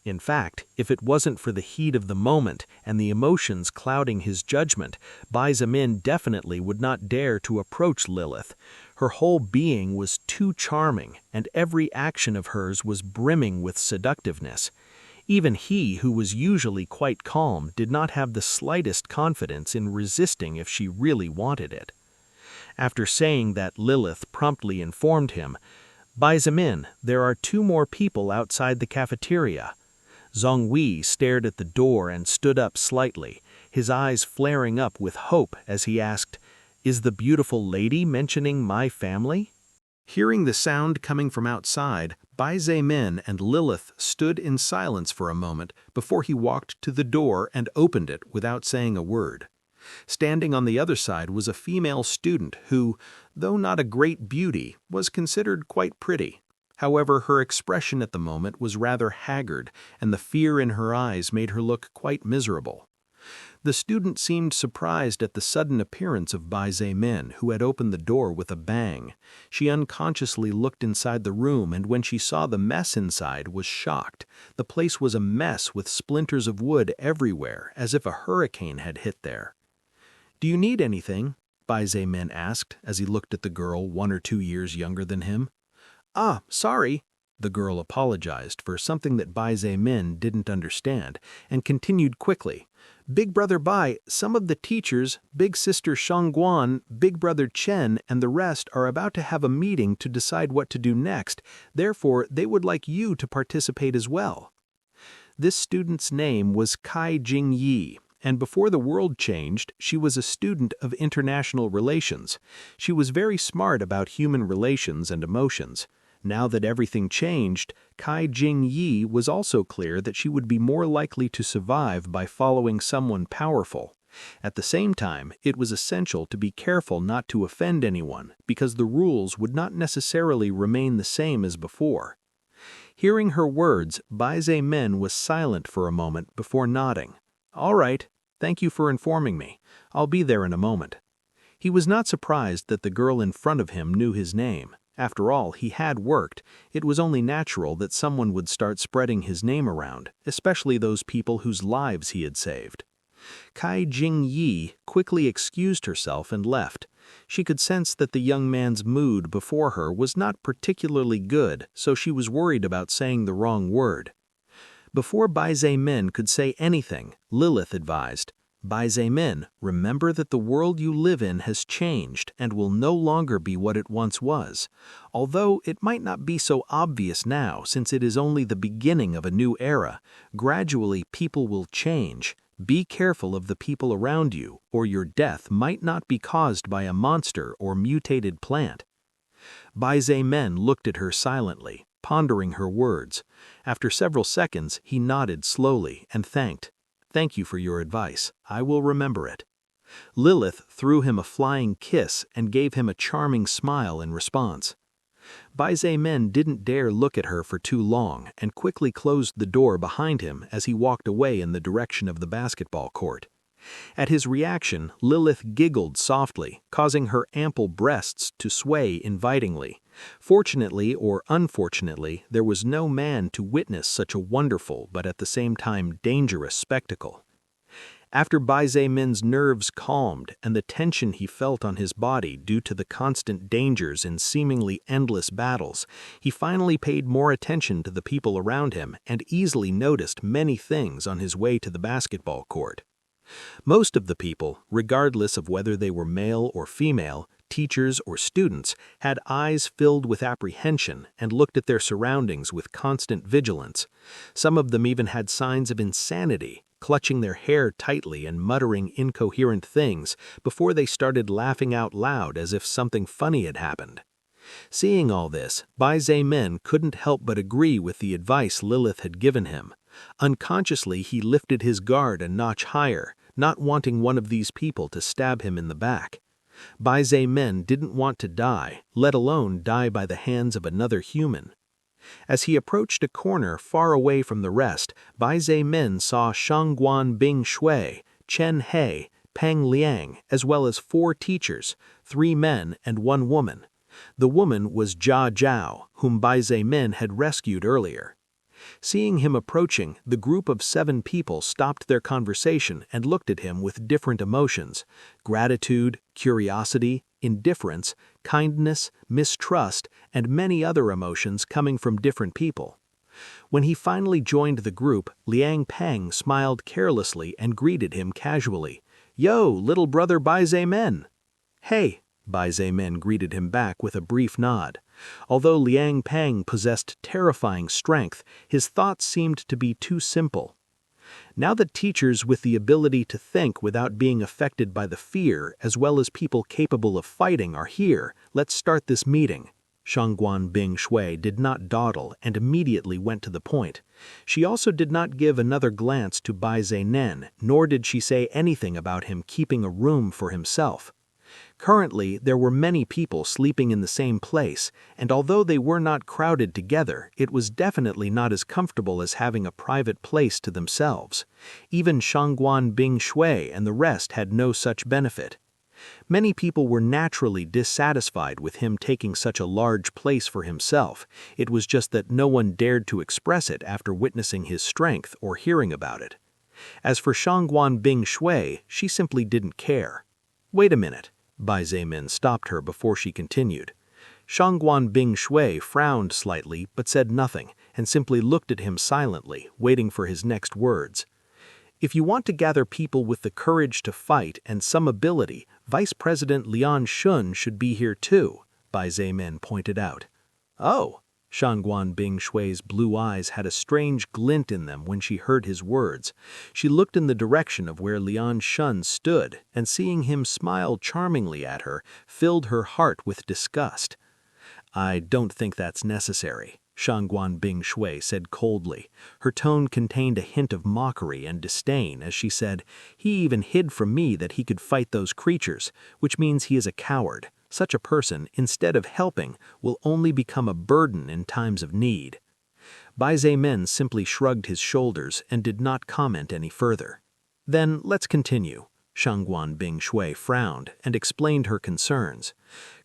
In fact, if it wasn't for the heat of the moment and the emotions clouding his judgment, Bai Zimin definitely would not dare to approach Lilith. Her whole being was too charming, and every action of hers was brimming with seductiveness. Even he, who was usually quite calm, did not have the slightest confidence in resisting if she really wanted it. After saying that, Lilith promptly informed him, "Bai Zimin, there are 2 more people outside the cafeteria." Zhonghui stared at the door and stood up slightly, his eyes flaring up with hope as he asked, "Is the beautiful lady mentioning my family?" Hearing the sound coming from outside, Bai Zimin and Lilith stood in silence for a moment before he walked to the door and opened it without saying a word. Standing on the other side was a female student who, though not a great beauty, was considered quite pretty. However, her expression at the moment was rather haggard, and the fear in her eyes made her look quite miserable. The student seemed surprised at the sudden appearance of Bai Zimin, who had opened the door with a bang. She unconsciously looked inside the room, and when she saw the mess inside, was shocked. The place was a mess with splinters of wood everywhere, as if a hurricane had hit there. "Do you need anything?" Bai Zimin asked as he looked at the girl 1 or 2 years younger than him. "Ah, sorry." The girl apologized for something that Bai Zimin didn't understand, and continued quickly. "Big Brother Bai, some of the teachers, Big Sister Shangguan, Big Brother Chen, and the rest are about to have a meeting to decide what to do next. Therefore, they would like you to participate as well." This student's name was Kai Jingyi, and before the world changed, she was a student of international relations. She was very smart about human relations and emotions. Now that everything changed, Kai Jingyi was also clear that she would be more likely to survive by following someone powerful. At the same time, it was essential to be careful not to offend anyone, because the rules would not necessarily remain the same as before. Hearing her words, Bai Zimin was silent for a moment before nodding. "All right, thank you for informing me. I'll be there in a moment." He was not surprised that the girl in front of him knew his name. After all, he had worked. It was only natural that someone would start spreading his name around, especially those people whose lives he had saved. Kai Jing-yi quickly excused herself and left. She could sense that the young man's mood before her was not particularly good, so she was worried about saying the wrong word. Before Bai Min could say anything, Lilith advised, "Bai Min, remember that the world you live in has changed and will no longer be what it once was. Although it might not be so obvious now since it is only the beginning of a new era, gradually people will change. Be careful of the people around you, or your death might not be caused by a monster or mutated plant." Bai Min looked at her silently, pondering her words. After several seconds, he nodded slowly and thanked. "Thank you for your advice. I will remember it." Lilith threw him a flying kiss and gave him a charming smile in response. Bai Min didn't dare look at her for too long and quickly closed the door behind him as he walked away in the direction of the basketball court. At his reaction, Lilith giggled softly, causing her ample breasts to sway invitingly. Fortunately or unfortunately, there was no man to witness such a wonderful but at the same time dangerous spectacle. After Bai Min's nerves calmed and the tension he felt on his body due to the constant dangers in seemingly endless battles, he finally paid more attention to the people around him and easily noticed many things on his way to the basketball court. Most of the people, regardless of whether they were male or female, teachers or students, had eyes filled with apprehension and looked at their surroundings with constant vigilance. Some of them even had signs of insanity, clutching their hair tightly and muttering incoherent things before they started laughing out loud as if something funny had happened. Seeing all this, Bai Min couldn't help but agree with the advice Lilith had given him. Unconsciously, he lifted his guard a notch higher, not wanting one of these people to stab him in the back. Bai Min didn't want to die, let alone die by the hands of another human. As he approached a corner far away from the rest, Bai Min saw Shangguan Bing Shui, Chen He, Peng Liang, as well as 4 teachers, 3 men and 1 woman. The woman was Jia Zhao, whom Bai Min had rescued earlier. Seeing him approaching, the group of 7 people stopped their conversation and looked at him with different emotions: gratitude, curiosity, indifference, kindness, mistrust, and many other emotions coming from different people. When he finally joined the group, Liang Peng smiled carelessly and greeted him casually. "Yo, little brother Bai Min." "Hey," Bai Min greeted him back with a brief nod. Although Liang Peng possessed terrifying strength, his thoughts seemed to be too simple. Now that teachers with the ability to think without being affected by the fear, as well as people capable of fighting, are here, let's start this meeting. Shangguan Bing Shui did not dawdle and immediately went to the point. She also did not give another glance to Bai Nen, nor did she say anything about him keeping a room for himself. Currently, there were many people sleeping in the same place, and although they were not crowded together, it was definitely not as comfortable as having a private place to themselves. Even Shangguan Bing Shui and the rest had no such benefit. Many people were naturally dissatisfied with him taking such a large place for himself. It was just that no one dared to express it after witnessing his strength or hearing about it. As for Shangguan Bing Shui, she simply didn't care. "Wait a minute." Bai Min stopped her before she continued. Shangguan Bing Shui frowned slightly but said nothing and simply looked at him silently, waiting for his next words. "If you want to gather people with the courage to fight and some ability, Vice President Lian Shun should be here too," Bai Min pointed out. "Oh." Shangguan Bing Shui's blue eyes had a strange glint in them when she heard his words. She looked in the direction of where Lian Shun stood, and seeing him smile charmingly at her, filled her heart with disgust. "I don't think that's necessary," Shangguan Bing Shui said coldly. Her tone contained a hint of mockery and disdain as she said, "He even hid from me that he could fight those creatures, which means he is a coward. Such a person, instead of helping, will only become a burden in times of need." Bai Min simply shrugged his shoulders and did not comment any further. "Then let's continue." Shangguan Bingshui frowned and explained her concerns.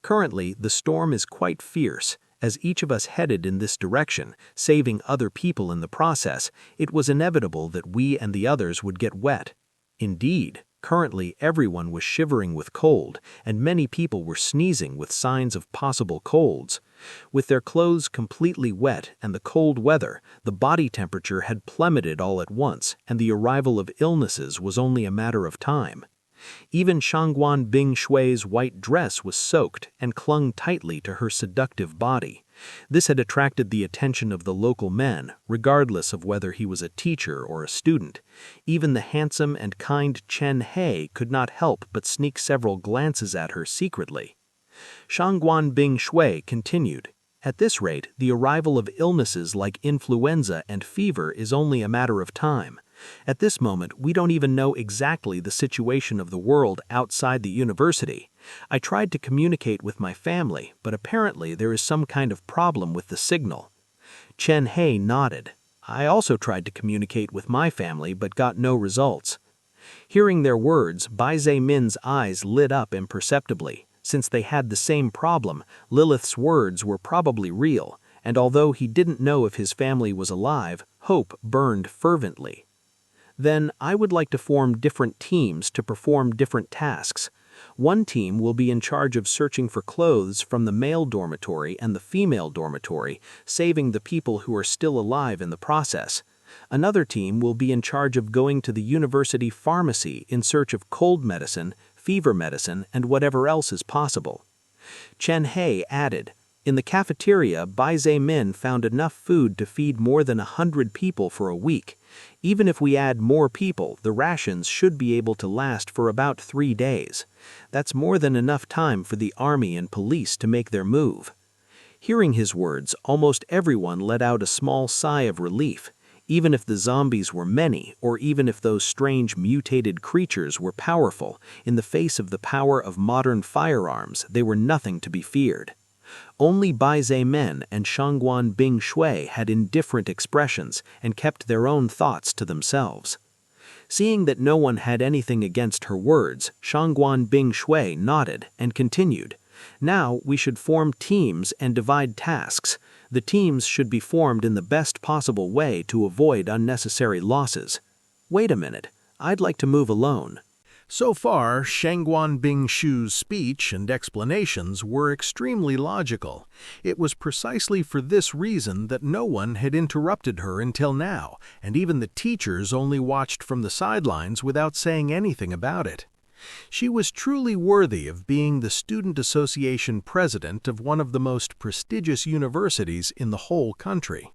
Currently, the storm is quite fierce. As each of us headed in this direction, saving other people in the process, it was inevitable that we and the others would get wet. Indeed, currently everyone was shivering with cold, and many people were sneezing with signs of possible colds. With their clothes completely wet and the cold weather, the body temperature had plummeted all at once, and the arrival of illnesses was only a matter of time. Even Shangguan Bingshui's white dress was soaked and clung tightly to her seductive body. This had attracted the attention of the local men, regardless of whether he was a teacher or a student. Even the handsome and kind Chen He could not help but sneak several glances at her secretly. Shangguan Bingshui continued, "At this rate, the arrival of illnesses like influenza and fever is only a matter of time. At this moment, we don't even know exactly the situation of the world outside the university. I tried to communicate with my family, but apparently there is some kind of problem with the signal." Chen He nodded. "I also tried to communicate with my family, but got no results." Hearing their words, Bai Zemin's eyes lit up imperceptibly. Since they had the same problem, Lilith's words were probably real, and although he didn't know if his family was alive, hope burned fervently. "Then I would like to form different teams to perform different tasks. One team will be in charge of searching for clothes from the male dormitory and the female dormitory, saving the people who are still alive in the process. Another team will be in charge of going to the university pharmacy in search of cold medicine, fever medicine, and whatever else is possible." Chen He added, "In the cafeteria, Bai Zemin found enough food to feed more than 100 people for a week. Even if we add more people, the rations should be able to last for about 3 days. That's more than enough time for the army and police to make their move." Hearing his words, almost everyone let out a small sigh of relief. Even if the zombies were many, or even if those strange mutated creatures were powerful, in the face of the power of modern firearms, they were nothing to be feared. Only Bai Zemin and Shangguan Bingshui had indifferent expressions and kept their own thoughts to themselves. Seeing that no one had anything against her words, Shangguan Bingshui nodded and continued, "Now we should form teams and divide tasks. The teams should be formed in the best possible way to avoid unnecessary losses. Wait a minute, I'd like to move alone." So far, Shangguan Bingshu's speech and explanations were extremely logical. It was precisely for this reason that no one had interrupted her until now, and even the teachers only watched from the sidelines without saying anything about it. She was truly worthy of being the Student Association president of one of the most prestigious universities in the whole country.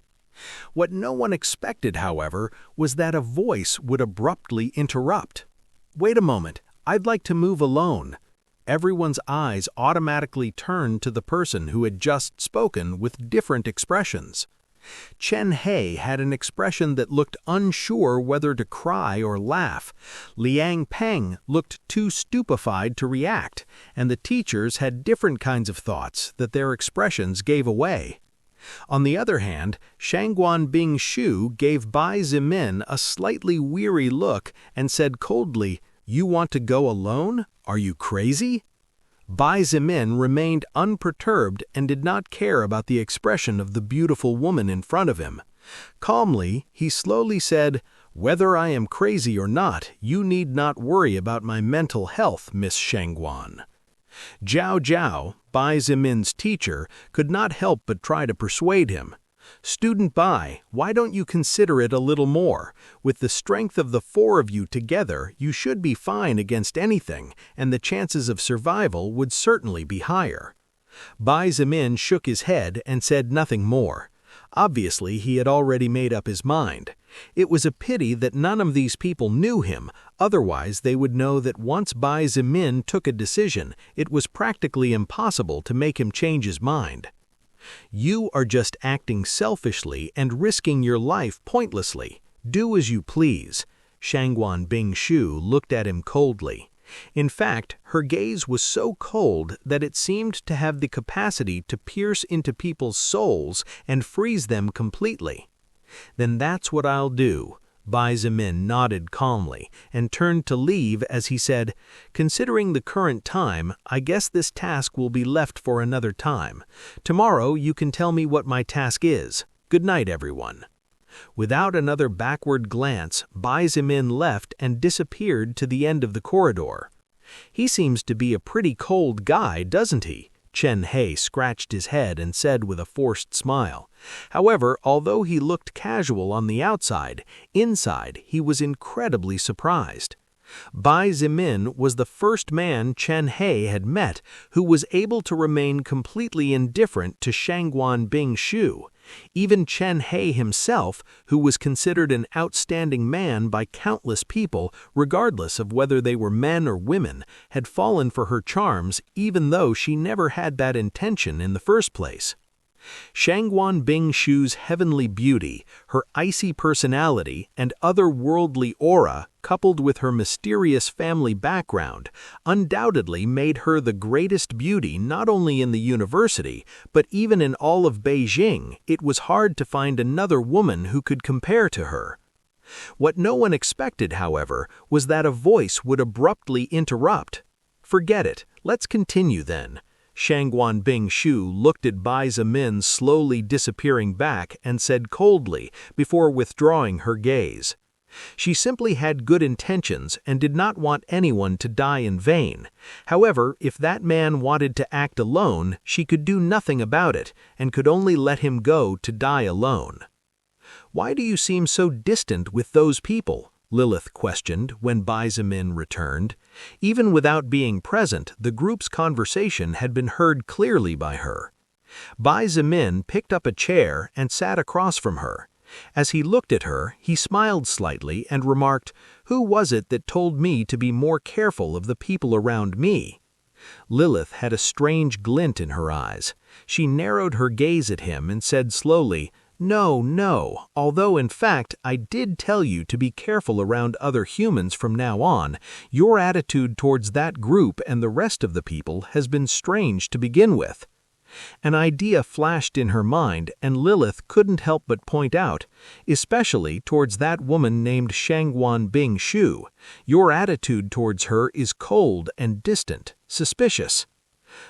What no one expected, however, was that a voice would abruptly interrupt. "Wait a moment, I'd like to move alone." Everyone's eyes automatically turned to the person who had just spoken with different expressions. Chen He had an expression that looked unsure whether to cry or laugh. Liang Peng looked too stupefied to react, and the teachers had different kinds of thoughts that their expressions gave away. On the other hand, Shangguan Bingshu gave Bai Zemin a slightly weary look and said coldly, "You want to go alone? Are you crazy?" Bai Zemin remained unperturbed and did not care about the expression of the beautiful woman in front of him. Calmly, he slowly said, "Whether I am crazy or not, you need not worry about my mental health, Miss Shangguan." Zhao Zhao, Bai Zemin's teacher, could not help but try to persuade him. "Student Bai, why don't you consider it a little more? With the strength of the 4 of you together, you should be fine against anything, and the chances of survival would certainly be higher." Bai Zemin shook his head and said nothing more. Obviously, he had already made up his mind. It was a pity that none of these people knew him, otherwise they would know that once Bai Zemin took a decision, it was practically impossible to make him change his mind. "You are just acting selfishly and risking your life pointlessly. Do as you please." Shangguan Bingshu looked at him coldly. In fact, her gaze was so cold that it seemed to have the capacity to pierce into people's souls and freeze them completely. "Then that's what I'll do. Bai Zimin nodded calmly and turned to leave as he said, "Considering the current time, I guess this task will be left for another time. Tomorrow you can tell me what my task is. Good night, everyone." Without another backward glance, Bai Zimin left and disappeared to the end of the corridor. "He seems to be a pretty cold guy, doesn't he?" Chen He scratched his head and said with a forced smile. However, although he looked casual on the outside, inside he was incredibly surprised. Bai Zimin was the first man Chen He had met who was able to remain completely indifferent to Shangguan Bing Shu. Even Chen He himself, who was considered an outstanding man by countless people, regardless of whether they were men or women, had fallen for her charms even though she never had that intention in the first place. Shangguan Bing Shu's heavenly beauty, her icy personality, and otherworldly aura, coupled with her mysterious family background, undoubtedly made her the greatest beauty not only in the university, but even in all of Beijing. It was hard to find another woman who could compare to her. What no one expected, however, was that a voice would abruptly interrupt. "Forget it. Let's continue then." Shangguan Bing Shu looked at Bai Zimin slowly disappearing back and said coldly before withdrawing her gaze. She simply had good intentions and did not want anyone to die in vain. However, if that man wanted to act alone, she could do nothing about it and could only let him go to die alone. "Why do you seem so distant with those people?" Lilith questioned when Bai Zimin returned. Even without being present, the group's conversation had been heard clearly by her. Bai Zimin picked up a chair and sat across from her. As he looked at her, he smiled slightly and remarked, "Who was it that told me to be more careful of the people around me?" Lilith had a strange glint in her eyes. She narrowed her gaze at him and said slowly, No, although in fact I did tell you to be careful around other humans from now on, your attitude towards that group and the rest of the people has been strange to begin with." An idea flashed in her mind, and Lilith couldn't help but point out, especially towards that woman named Shangguan Bing Shu, "Your attitude towards her is cold and distant, suspicious."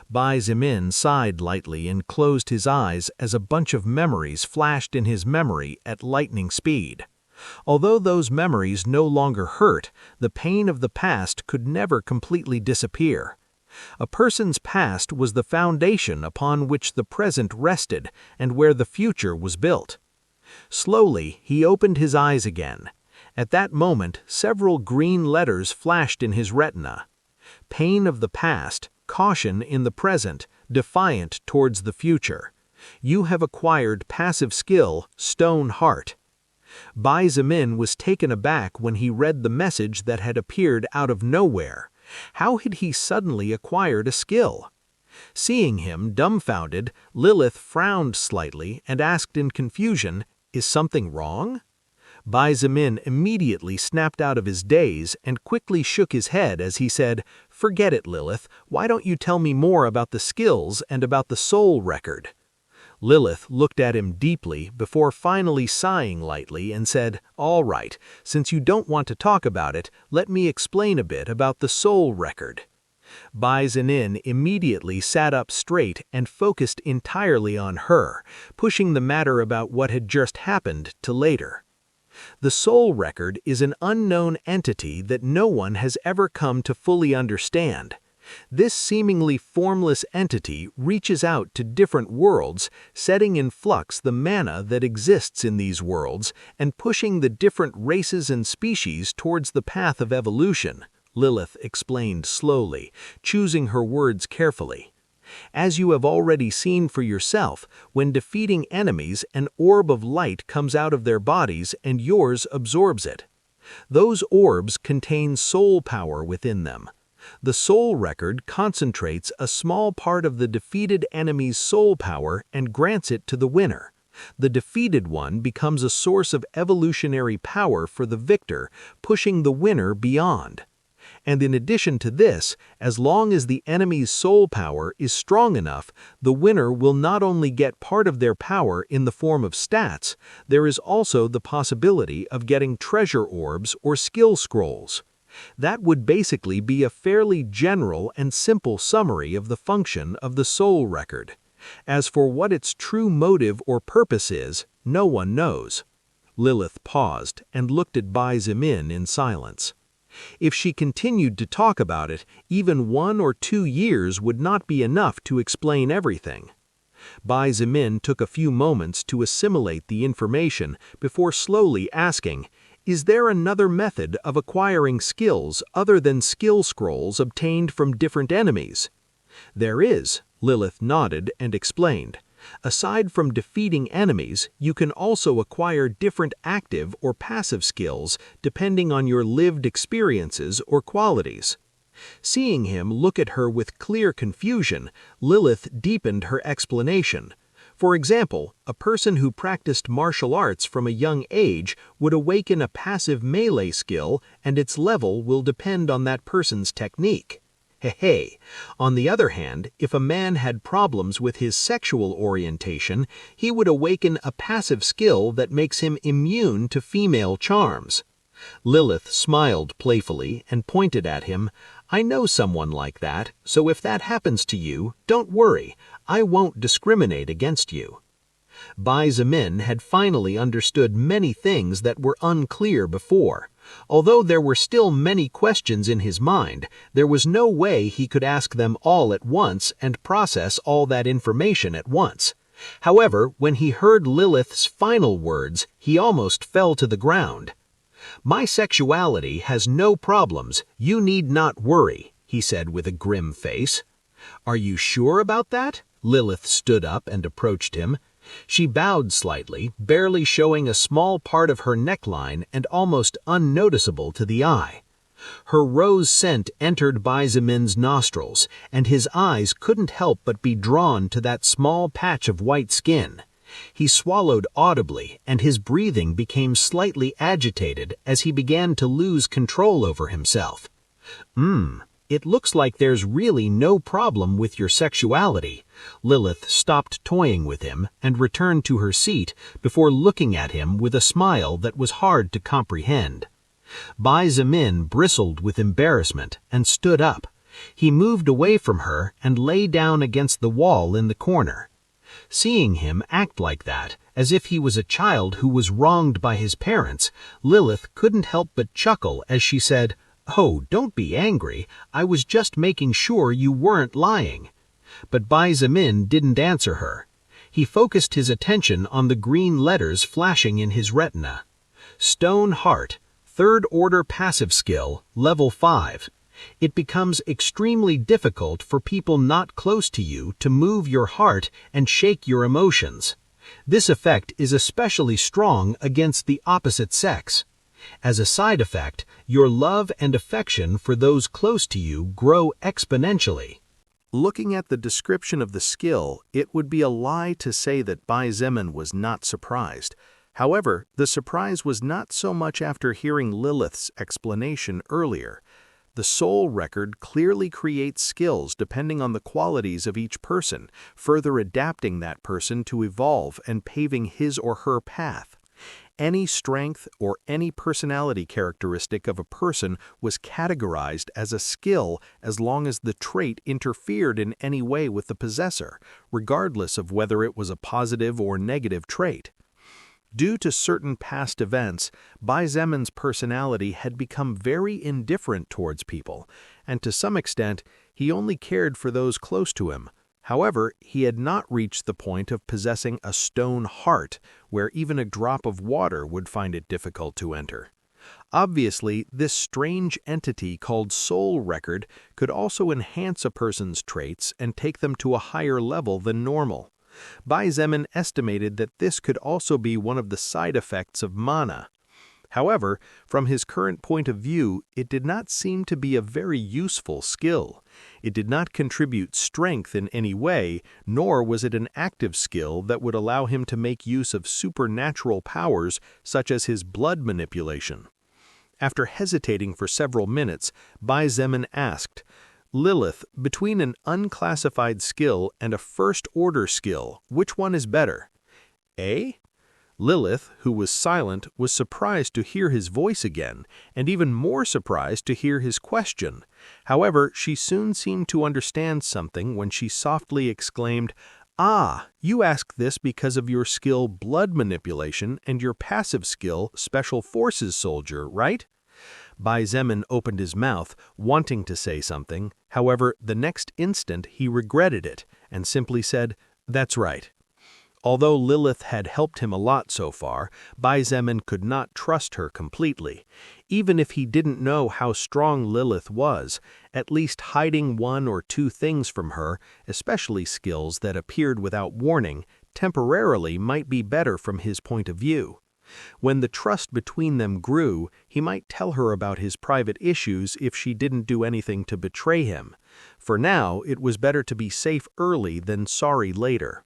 Bai Zimin sighed lightly and closed his eyes as a bunch of memories flashed in his memory at lightning speed. Although those memories no longer hurt, the pain of the past could never completely disappear. A person's past was the foundation upon which the present rested and where the future was built. Slowly, he opened his eyes again. At that moment, several green letters flashed in his retina. Pain of the past, caution in the present, defiant towards the future. You have acquired passive skill, Stone Heart. Bai Zimin was taken aback when he read the message that had appeared out of nowhere. How had he suddenly acquired a skill? Seeing him dumbfounded, Lilith frowned slightly and asked in confusion, "Is something wrong?" Bai Zimin immediately snapped out of his daze and quickly shook his head as he said, "Forget it, Lilith. Why don't you tell me more about the skills and about the soul record?" Lilith looked at him deeply before finally sighing lightly and said, "All right, since you don't want to talk about it, let me explain a bit about the soul record." Bai Zimin immediately sat up straight and focused entirely on her, pushing the matter about what had just happened to later. The soul record is an unknown entity that no one has ever come to fully understand. This seemingly formless entity reaches out to different worlds, setting in flux the mana that exists in these worlds and pushing the different races and species towards the path of evolution, Lilith explained slowly, choosing her words carefully. As you have already seen for yourself, when defeating enemies, an orb of light comes out of their bodies and yours absorbs it. Those orbs contain soul power within them. The soul record concentrates a small part of the defeated enemy's soul power and grants it to the winner. The defeated one becomes a source of evolutionary power for the victor, pushing the winner beyond. And in addition to this, as long as the enemy's soul power is strong enough, the winner will not only get part of their power in the form of stats, there is also the possibility of getting treasure orbs or skill scrolls. That would basically be a fairly general and simple summary of the function of the soul record. As for what its true motive or purpose is, no one knows. Lilith paused and looked at Bai Zimin in silence. If she continued to talk about it, even 1 or 2 years would not be enough to explain everything. Bai Zimin took a few moments to assimilate the information before slowly asking, "Is there another method of acquiring skills other than skill scrolls obtained from different enemies?" "There is," Lilith nodded and explained. "Aside from defeating enemies, you can also acquire different active or passive skills depending on your lived experiences or qualities." Seeing him look at her with clear confusion, Lilith deepened her explanation. For example, a person who practiced martial arts from a young age would awaken a passive melee skill, and its level will depend on that person's technique. Hey. On the other hand, if a man had problems with his sexual orientation, he would awaken a passive skill that makes him immune to female charms. Lilith smiled playfully and pointed at him. "I know someone like that, so if that happens to you, don't worry. I won't discriminate against you." Bai Zimin had finally understood many things that were unclear before. Although there were still many questions in his mind, there was no way he could ask them all at once and process all that information at once. However, when he heard Lilith's final words, he almost fell to the ground. "My sexuality has no problems. You need not worry," he said with a grim face. "Are you sure about that?" Lilith stood up and approached him. She bowed slightly, barely showing a small part of her neckline and almost unnoticeable to the eye. Her rose scent entered Bai Zimin's nostrils, and his eyes couldn't help but be drawn to that small patch of white skin. He swallowed audibly, and his breathing became slightly agitated as he began to lose control over himself. It looks like there's really no problem with your sexuality." Lilith stopped toying with him and returned to her seat before looking at him with a smile that was hard to comprehend. Bai Zimin bristled with embarrassment and stood up. He moved away from her and lay down against the wall in the corner. Seeing him act like that, as if he was a child who was wronged by his parents, Lilith couldn't help but chuckle as she said, "Oh, don't be angry. I was just making sure you weren't lying." But Bai Zimin didn't answer her. He focused his attention on the green letters flashing in his retina. "Stone Heart, 3rd Order Passive Skill, Level 5. It becomes extremely difficult for people not close to you to move your heart and shake your emotions. This effect is especially strong against the opposite sex. As a side effect, your love and affection for those close to you grow exponentially." Looking at the description of the skill, it would be a lie to say that Bai Zimin was not surprised. However, the surprise was not so much after hearing Lilith's explanation earlier. The soul record clearly creates skills depending on the qualities of each person, further adapting that person to evolve and paving his or her path. Any strength or any personality characteristic of a person was categorized as a skill as long as the trait interfered in any way with the possessor, regardless of whether it was a positive or negative trait. Due to certain past events, Bai Zimin's personality had become very indifferent towards people, and to some extent, he only cared for those close to him. However, he had not reached the point of possessing a stone heart, where even a drop of water would find it difficult to enter. Obviously, this strange entity called soul record could also enhance a person's traits and take them to a higher level than normal. Bai Zimin estimated that this could also be one of the side effects of mana. However, from his current point of view, it did not seem to be a very useful skill. It did not contribute strength in any way, nor was it an active skill that would allow him to make use of supernatural powers such as his blood manipulation. After hesitating for several minutes, Bai Zemin asked, "Lilith, between an unclassified skill and a first-order skill, which one is better?" "Eh?" Lilith, who was silent, was surprised to hear his voice again, and even more surprised to hear his question. However, she soon seemed to understand something when she softly exclaimed, "Ah, you ask this because of your skill Blood Manipulation and your passive skill Special Forces Soldier, right?" Bai Zemin opened his mouth, wanting to say something. However, the next instant he regretted it and simply said, "That's right." Although Lilith had helped him a lot so far, Bai Zemin could not trust her completely. Even if he didn't know how strong Lilith was, at least hiding one or two things from her, especially skills that appeared without warning, temporarily might be better from his point of view. When the trust between them grew, he might tell her about his private issues if she didn't do anything to betray him. For now, it was better to be safe early than sorry later.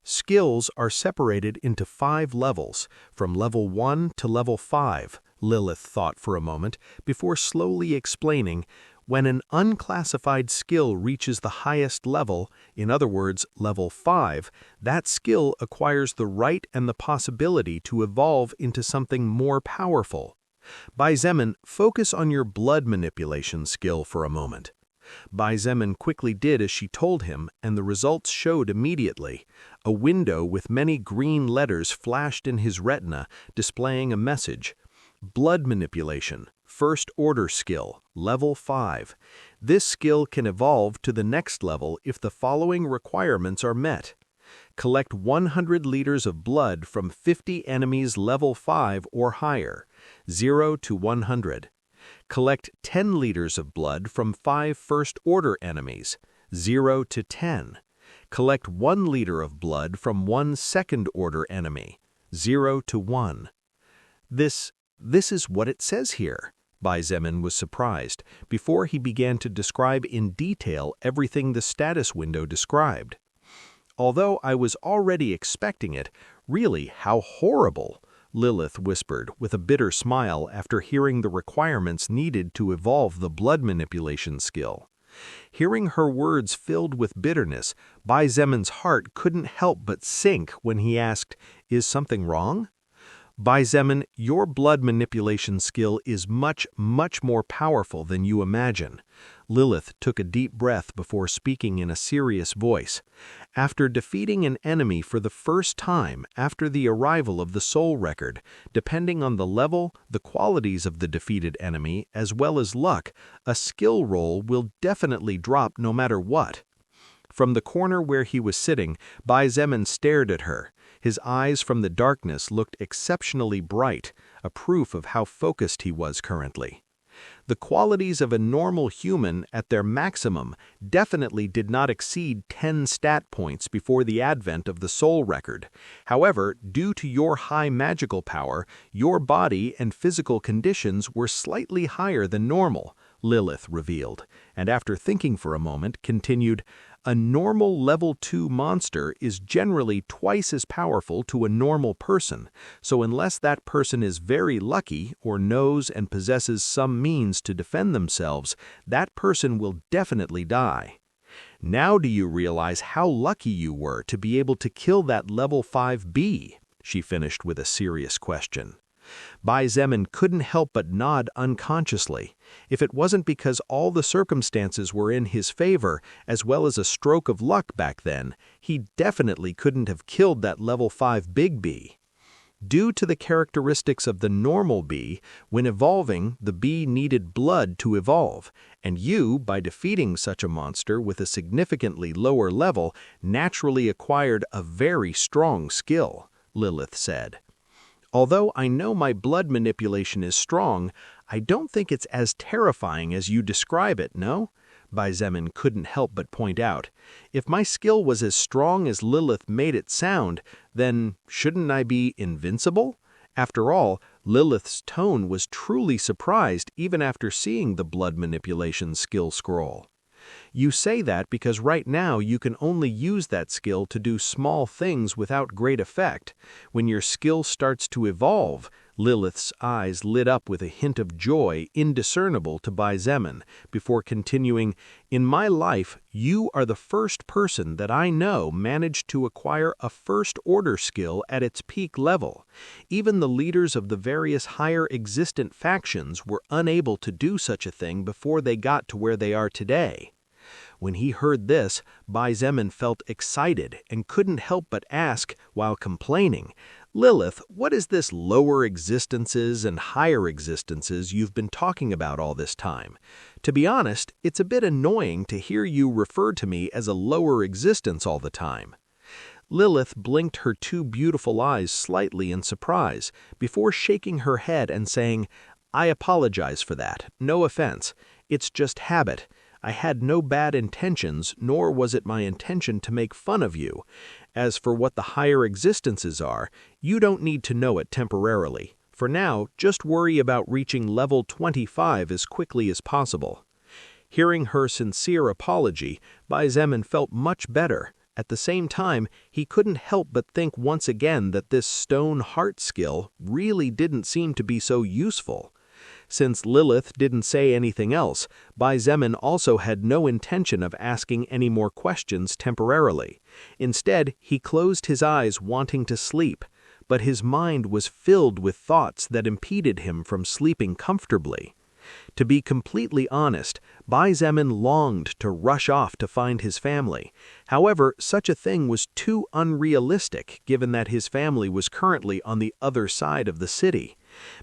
Skills are separated into 5 levels, from level 1 to level 5, Lilith thought for a moment, before slowly explaining, when an unclassified skill reaches the highest level, in other words, level 5, that skill acquires the right and the possibility to evolve into something more powerful. Bai Zemin, focus on your blood manipulation skill for a moment. Bai Zemin quickly did as she told him, and the results showed immediately. A window with many green letters flashed in his retina, displaying a message. Blood Manipulation, First Order Skill, Level 5. This skill can evolve to the next level if the following requirements are met. Collect 100 liters of blood from 50 enemies level 5 or higher, 0 to 100. Collect 10 liters of blood from 5 first-order enemies, 0 to 10. Collect 1 liter of blood from 1 second-order enemy, 0 to 1. This is what it says here. Bai Zemin was surprised, before he began to describe in detail everything the status window described. "Although I was already expecting it, really, how horrible!" Lilith whispered with a bitter smile after hearing the requirements needed to evolve the blood manipulation skill. Hearing her words filled with bitterness, Bai Zemin's heart couldn't help but sink when he asked, "Is something wrong?" "Bai Zemin, your blood manipulation skill is much, much more powerful than you imagine." Lilith took a deep breath before speaking in a serious voice. After defeating an enemy for the first time after the arrival of the soul record, depending on the level, the qualities of the defeated enemy, as well as luck, a skill roll will definitely drop no matter what. From the corner where he was sitting, Bai Zemin stared at her. His eyes from the darkness looked exceptionally bright, a proof of how focused he was currently. The qualities of a normal human at their maximum definitely did not exceed 10 stat points before the advent of the soul record. However, due to your high magical power, your body and physical conditions were slightly higher than normal, Lilith revealed, and after thinking for a moment, continued, "A normal level 2 monster is generally twice as powerful to a normal person, so unless that person is very lucky or knows and possesses some means to defend themselves, that person will definitely die. Now do you realize how lucky you were to be able to kill that level 5B?" she finished with a serious question. Bai Zemin couldn't help but nod unconsciously. If it wasn't because all the circumstances were in his favor, as well as a stroke of luck back then, he definitely couldn't have killed that level 5 big bee. Due to the characteristics of the normal bee, when evolving, the bee needed blood to evolve, and you, by defeating such a monster with a significantly lower level, naturally acquired a very strong skill, Lilith said. "Although I know my blood manipulation is strong, I don't think it's as terrifying as you describe it, no?" Bai Zemin couldn't help but point out. "If my skill was as strong as Lilith made it sound, then shouldn't I be invincible?" After all, Lilith's tone was truly surprised even after seeing the blood manipulation skill scroll. "You say that because right now you can only use that skill to do small things without great effect. When your skill starts to evolve," Lilith's eyes lit up with a hint of joy indiscernible to Bai Zemin, before continuing, "In my life, you are the first person that I know managed to acquire a first-order skill at its peak level. Even the leaders of the various higher existent factions were unable to do such a thing before they got to where they are today." When he heard this, Bai Zemin felt excited and couldn't help but ask, while complaining, "Lilith, what is this lower existences and higher existences you've been talking about all this time? To be honest, it's a bit annoying to hear you refer to me as a lower existence all the time." Lilith blinked her two beautiful eyes slightly in surprise, before shaking her head and saying, "I apologize for that. No offense. It's just habit. I had no bad intentions, nor was it my intention to make fun of you. As for what the higher existences are, you don't need to know it temporarily. For now, just worry about reaching level 25 as quickly as possible." Hearing her sincere apology, Bai Zemin felt much better. At the same time, he couldn't help but think once again that this stone heart skill really didn't seem to be so useful. Since Lilith didn't say anything else, Bai Zemin also had no intention of asking any more questions temporarily. Instead, he closed his eyes wanting to sleep, but his mind was filled with thoughts that impeded him from sleeping comfortably. To be completely honest, Bai Zemin longed to rush off to find his family. However, such a thing was too unrealistic given that his family was currently on the other side of the city.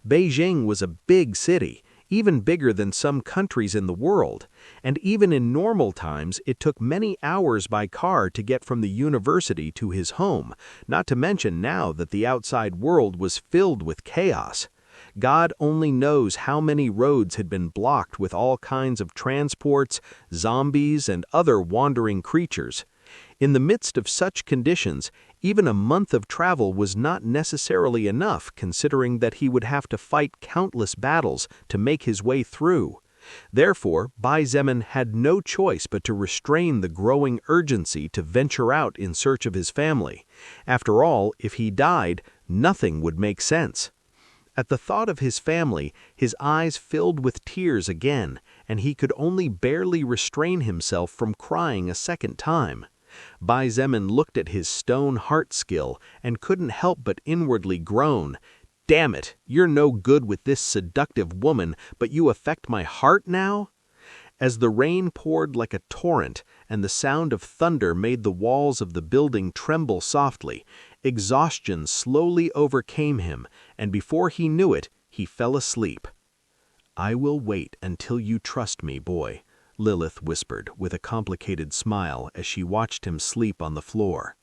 Beijing was a big city, even bigger than some countries in the world, and even in normal times it took many hours by car to get from the university to his home, not to mention now that the outside world was filled with chaos. God only knows how many roads had been blocked with all kinds of transports, zombies, and other wandering creatures. In the midst of such conditions, even a month of travel was not necessarily enough, considering that he would have to fight countless battles to make his way through. Therefore, Bai Zemin had no choice but to restrain the growing urgency to venture out in search of his family. After all, if he died, nothing would make sense. At the thought of his family, his eyes filled with tears again, and he could only barely restrain himself from crying a second time. Bai Zemin looked at his stone heart skill and couldn't help but inwardly groan, "Damn it, you're no good with this seductive woman, but you affect my heart now?" As the rain poured like a torrent and the sound of thunder made the walls of the building tremble softly, exhaustion slowly overcame him, and before he knew it, he fell asleep. "I will wait until you trust me, boy," Lilith whispered with a complicated smile as she watched him sleep on the floor.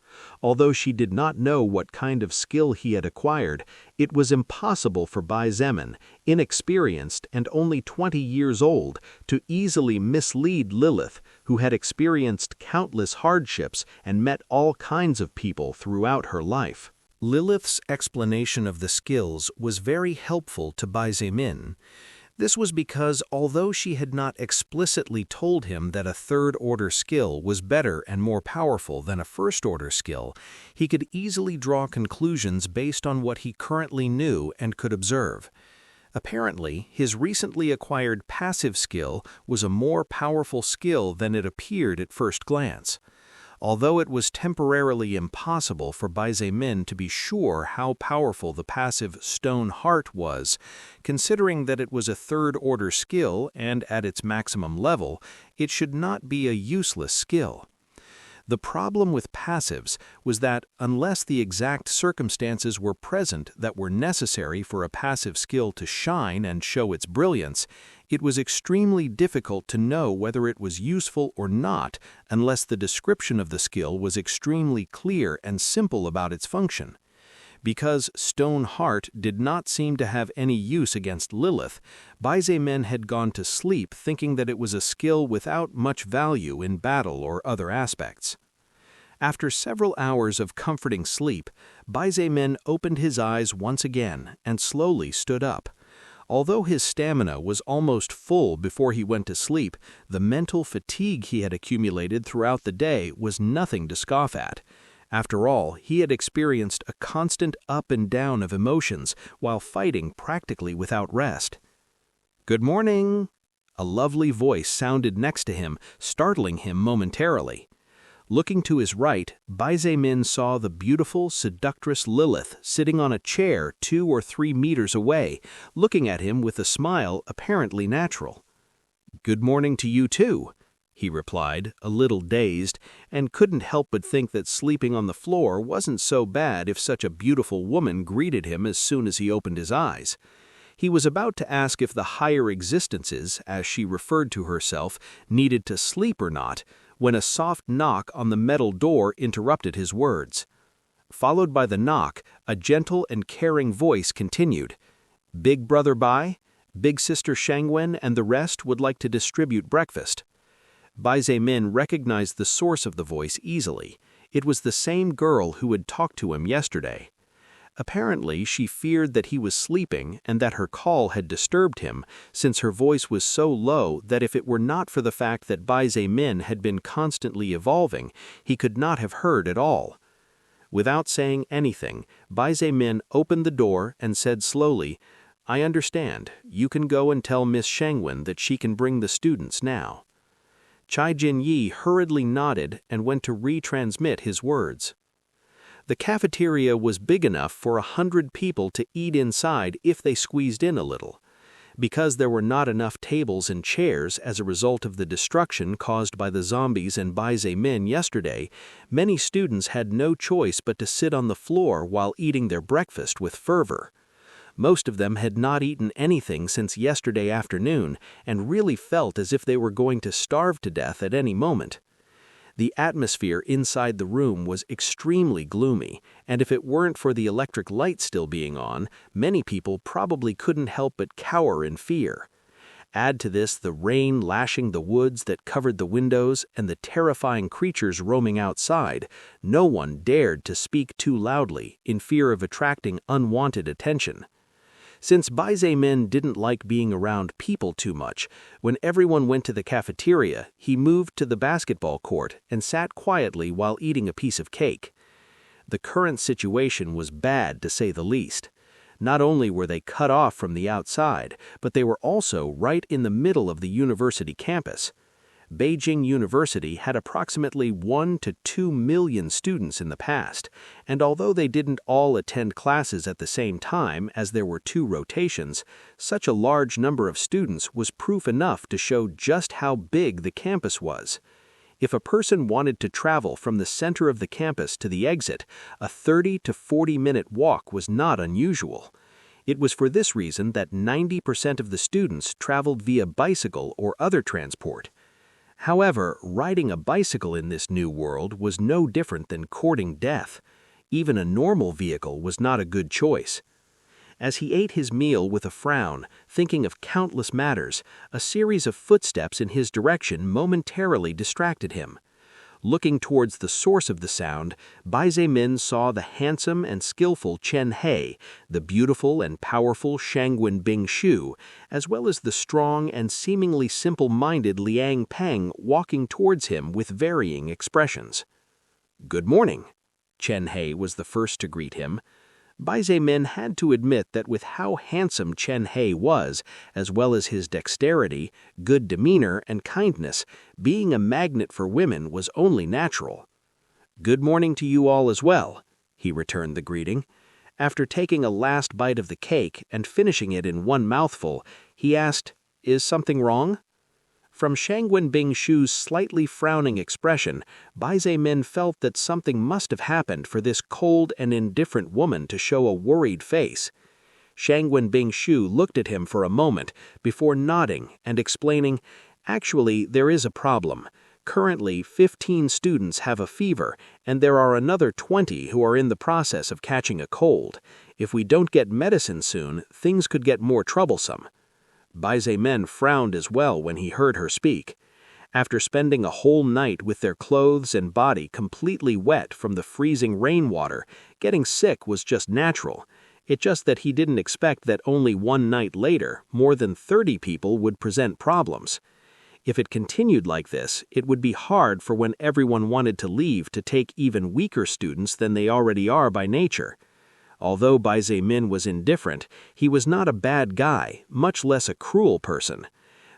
Although she did not know what kind of skill he had acquired, it was impossible for Bai Zemin, inexperienced and only 20 years old, to easily mislead Lilith, who had experienced countless hardships and met all kinds of people throughout her life. Lilith's explanation of the skills was very helpful to Bai Zemin. This was because although she had not explicitly told him that a third-order skill was better and more powerful than a first-order skill, he could easily draw conclusions based on what he currently knew and could observe. Apparently, his recently acquired passive skill was a more powerful skill than it appeared at first glance. Although it was temporarily impossible for Bai Zemin to be sure how powerful the passive Stone Heart was, considering that it was a third-order skill and at its maximum level, it should not be a useless skill. The problem with passives was that, unless the exact circumstances were present that were necessary for a passive skill to shine and show its brilliance, it was extremely difficult to know whether it was useful or not unless the description of the skill was extremely clear and simple about its function. Because Stone Heart did not seem to have any use against Lilith, Bai Zemin had gone to sleep thinking that it was a skill without much value in battle or other aspects. After several hours of comforting sleep, Bai Zemin opened his eyes once again and slowly stood up. Although his stamina was almost full before he went to sleep, the mental fatigue he had accumulated throughout the day was nothing to scoff at. After all, he had experienced a constant up and down of emotions while fighting practically without rest. "Good morning!" A lovely voice sounded next to him, startling him momentarily. Looking to his right, Bai Min saw the beautiful, seductress Lilith sitting on a chair 2 or 3 meters away, looking at him with a smile apparently natural. "Good morning to you too," he replied, a little dazed, and couldn't help but think that sleeping on the floor wasn't so bad if such a beautiful woman greeted him as soon as he opened his eyes. He was about to ask if the higher existences, as she referred to herself, needed to sleep or not, when a soft knock on the metal door interrupted his words. Followed by the knock, a gentle and caring voice continued, "Big Brother Bai, Big Sister Shangwen and the rest would like to distribute breakfast." Bai Min recognized the source of the voice easily. It was the same girl who had talked to him yesterday. Apparently, she feared that he was sleeping and that her call had disturbed him, since her voice was so low that if it were not for the fact that Bai Min had been constantly evolving, he could not have heard at all. Without saying anything, Bai Min opened the door and said slowly, "I understand. You can go and tell Miss Shangwen that she can bring the students now." Chai Jin-yi hurriedly nodded and went to retransmit his words. The cafeteria was big enough for 100 people to eat inside if they squeezed in a little. Because there were not enough tables and chairs as a result of the destruction caused by the zombies and Bai Min yesterday, many students had no choice but to sit on the floor while eating their breakfast with fervor. Most of them had not eaten anything since yesterday afternoon and really felt as if they were going to starve to death at any moment. The atmosphere inside the room was extremely gloomy, and if it weren't for the electric light still being on, many people probably couldn't help but cower in fear. Add to this the rain lashing the woods that covered the windows and the terrifying creatures roaming outside, no one dared to speak too loudly in fear of attracting unwanted attention. Since Bai Min didn't like being around people too much, when everyone went to the cafeteria, he moved to the basketball court and sat quietly while eating a piece of cake. The current situation was bad, to say the least. Not only were they cut off from the outside, but they were also right in the middle of the university campus. Beijing University had approximately 1 to 2 million students in the past, and although they didn't all attend classes at the same time as there were 2 rotations, such a large number of students was proof enough to show just how big the campus was. If a person wanted to travel from the center of the campus to the exit, a 30 to 40-minute walk was not unusual. It was for this reason that 90% of the students traveled via bicycle or other transport. However, riding a bicycle in this new world was no different than courting death. Even a normal vehicle was not a good choice. As he ate his meal with a frown, thinking of countless matters, a series of footsteps in his direction momentarily distracted him. Looking towards the source of the sound, Bai Min saw the handsome and skillful Chen He, the beautiful and powerful Shangwen Bingshu, as well as the strong and seemingly simple-minded Liang Peng walking towards him with varying expressions. "Good morning." Chen He was the first to greet him. Bai Min had to admit that with how handsome Chen He was, as well as his dexterity, good demeanor, and kindness, being a magnet for women was only natural. "Good morning to you all as well," he returned the greeting. After taking a last bite of the cake and finishing it in one mouthful, he asked, "Is something wrong?" From Shangwen Bingshu's slightly frowning expression, Bai Min felt that something must have happened for this cold and indifferent woman to show a worried face. Shangwen Bingshu looked at him for a moment before nodding and explaining, "Actually, there is a problem. Currently, 15 students have a fever, and there are another 20 who are in the process of catching a cold. If we don't get medicine soon, things could get more troublesome." Bai Min frowned as well when he heard her speak. After spending a whole night with their clothes and body completely wet from the freezing rainwater, getting sick was just natural. It's just that he didn't expect that only one night later, more than 30 people would present problems. If it continued like this, it would be hard for when everyone wanted to leave to take even weaker students than they already are by nature. Although Bai Zemin was indifferent, he was not a bad guy, much less a cruel person.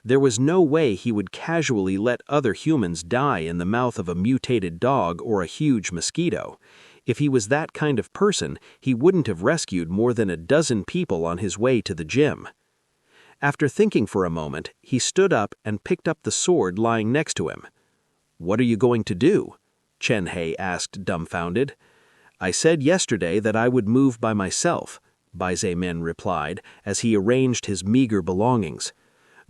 There was no way he would casually let other humans die in the mouth of a mutated dog or a huge mosquito. If he was that kind of person, he wouldn't have rescued more than a dozen people on his way to the gym. After thinking for a moment, he stood up and picked up the sword lying next to him. "What are you going to do?" Chen He asked, dumbfounded. "I said yesterday that I would move by myself," Bai Zemin replied as he arranged his meager belongings.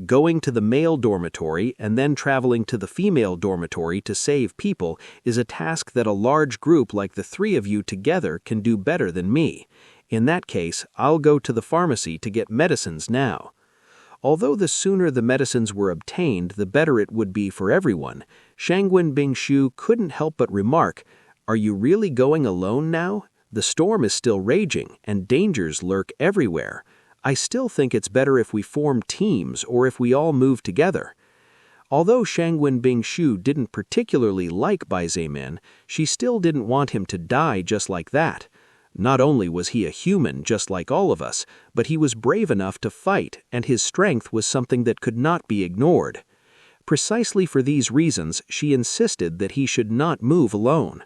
"Going to the male dormitory and then traveling to the female dormitory to save people is a task that a large group like the three of you together can do better than me. In that case, I'll go to the pharmacy to get medicines now." Although the sooner the medicines were obtained, the better it would be for everyone, Shangwen Bingshu couldn't help but remark, "Are you really going alone now? The storm is still raging, and dangers lurk everywhere. I still think it's better if we form teams or if we all move together." Although Shangwen Bingshu didn't particularly like Bai Zemin, she still didn't want him to die just like that. Not only was he a human just like all of us, but he was brave enough to fight, and his strength was something that could not be ignored. Precisely for these reasons, she insisted that he should not move alone.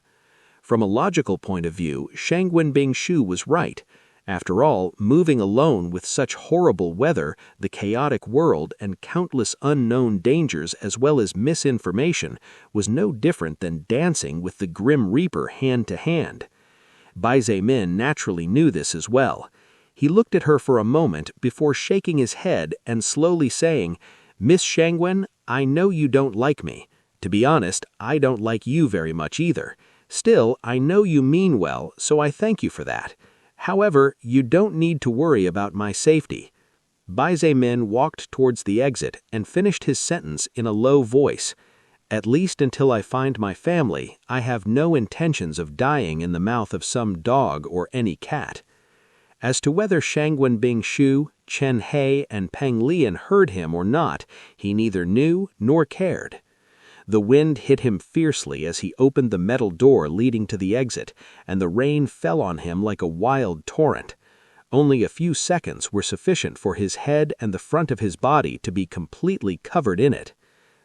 From a logical point of view, Shangwen Bingshu was right. After all, moving alone with such horrible weather, the chaotic world, and countless unknown dangers as well as misinformation was no different than dancing with the Grim Reaper hand to hand. Bai Zemin naturally knew this as well. He looked at her for a moment before shaking his head and slowly saying, "Miss Shangwen, I know you don't like me. To be honest, I don't like you very much either. Still, I know you mean well, so I thank you for that. However, you don't need to worry about my safety." Bai Zemin walked towards the exit and finished his sentence in a low voice. "At least until I find my family, I have no intentions of dying in the mouth of some dog or any cat." As to whether Shangwen Bingshu, Chen He, and Peng Lian heard him or not, he neither knew nor cared. The wind hit him fiercely as he opened the metal door leading to the exit, and the rain fell on him like a wild torrent. Only a few seconds were sufficient for his head and the front of his body to be completely covered in it.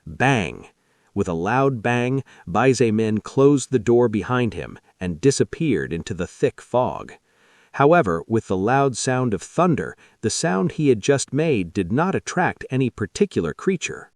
Bang! With a loud bang, Bai Zemin closed the door behind him and disappeared into the thick fog. However, with the loud sound of thunder, the sound he had just made did not attract any particular creature.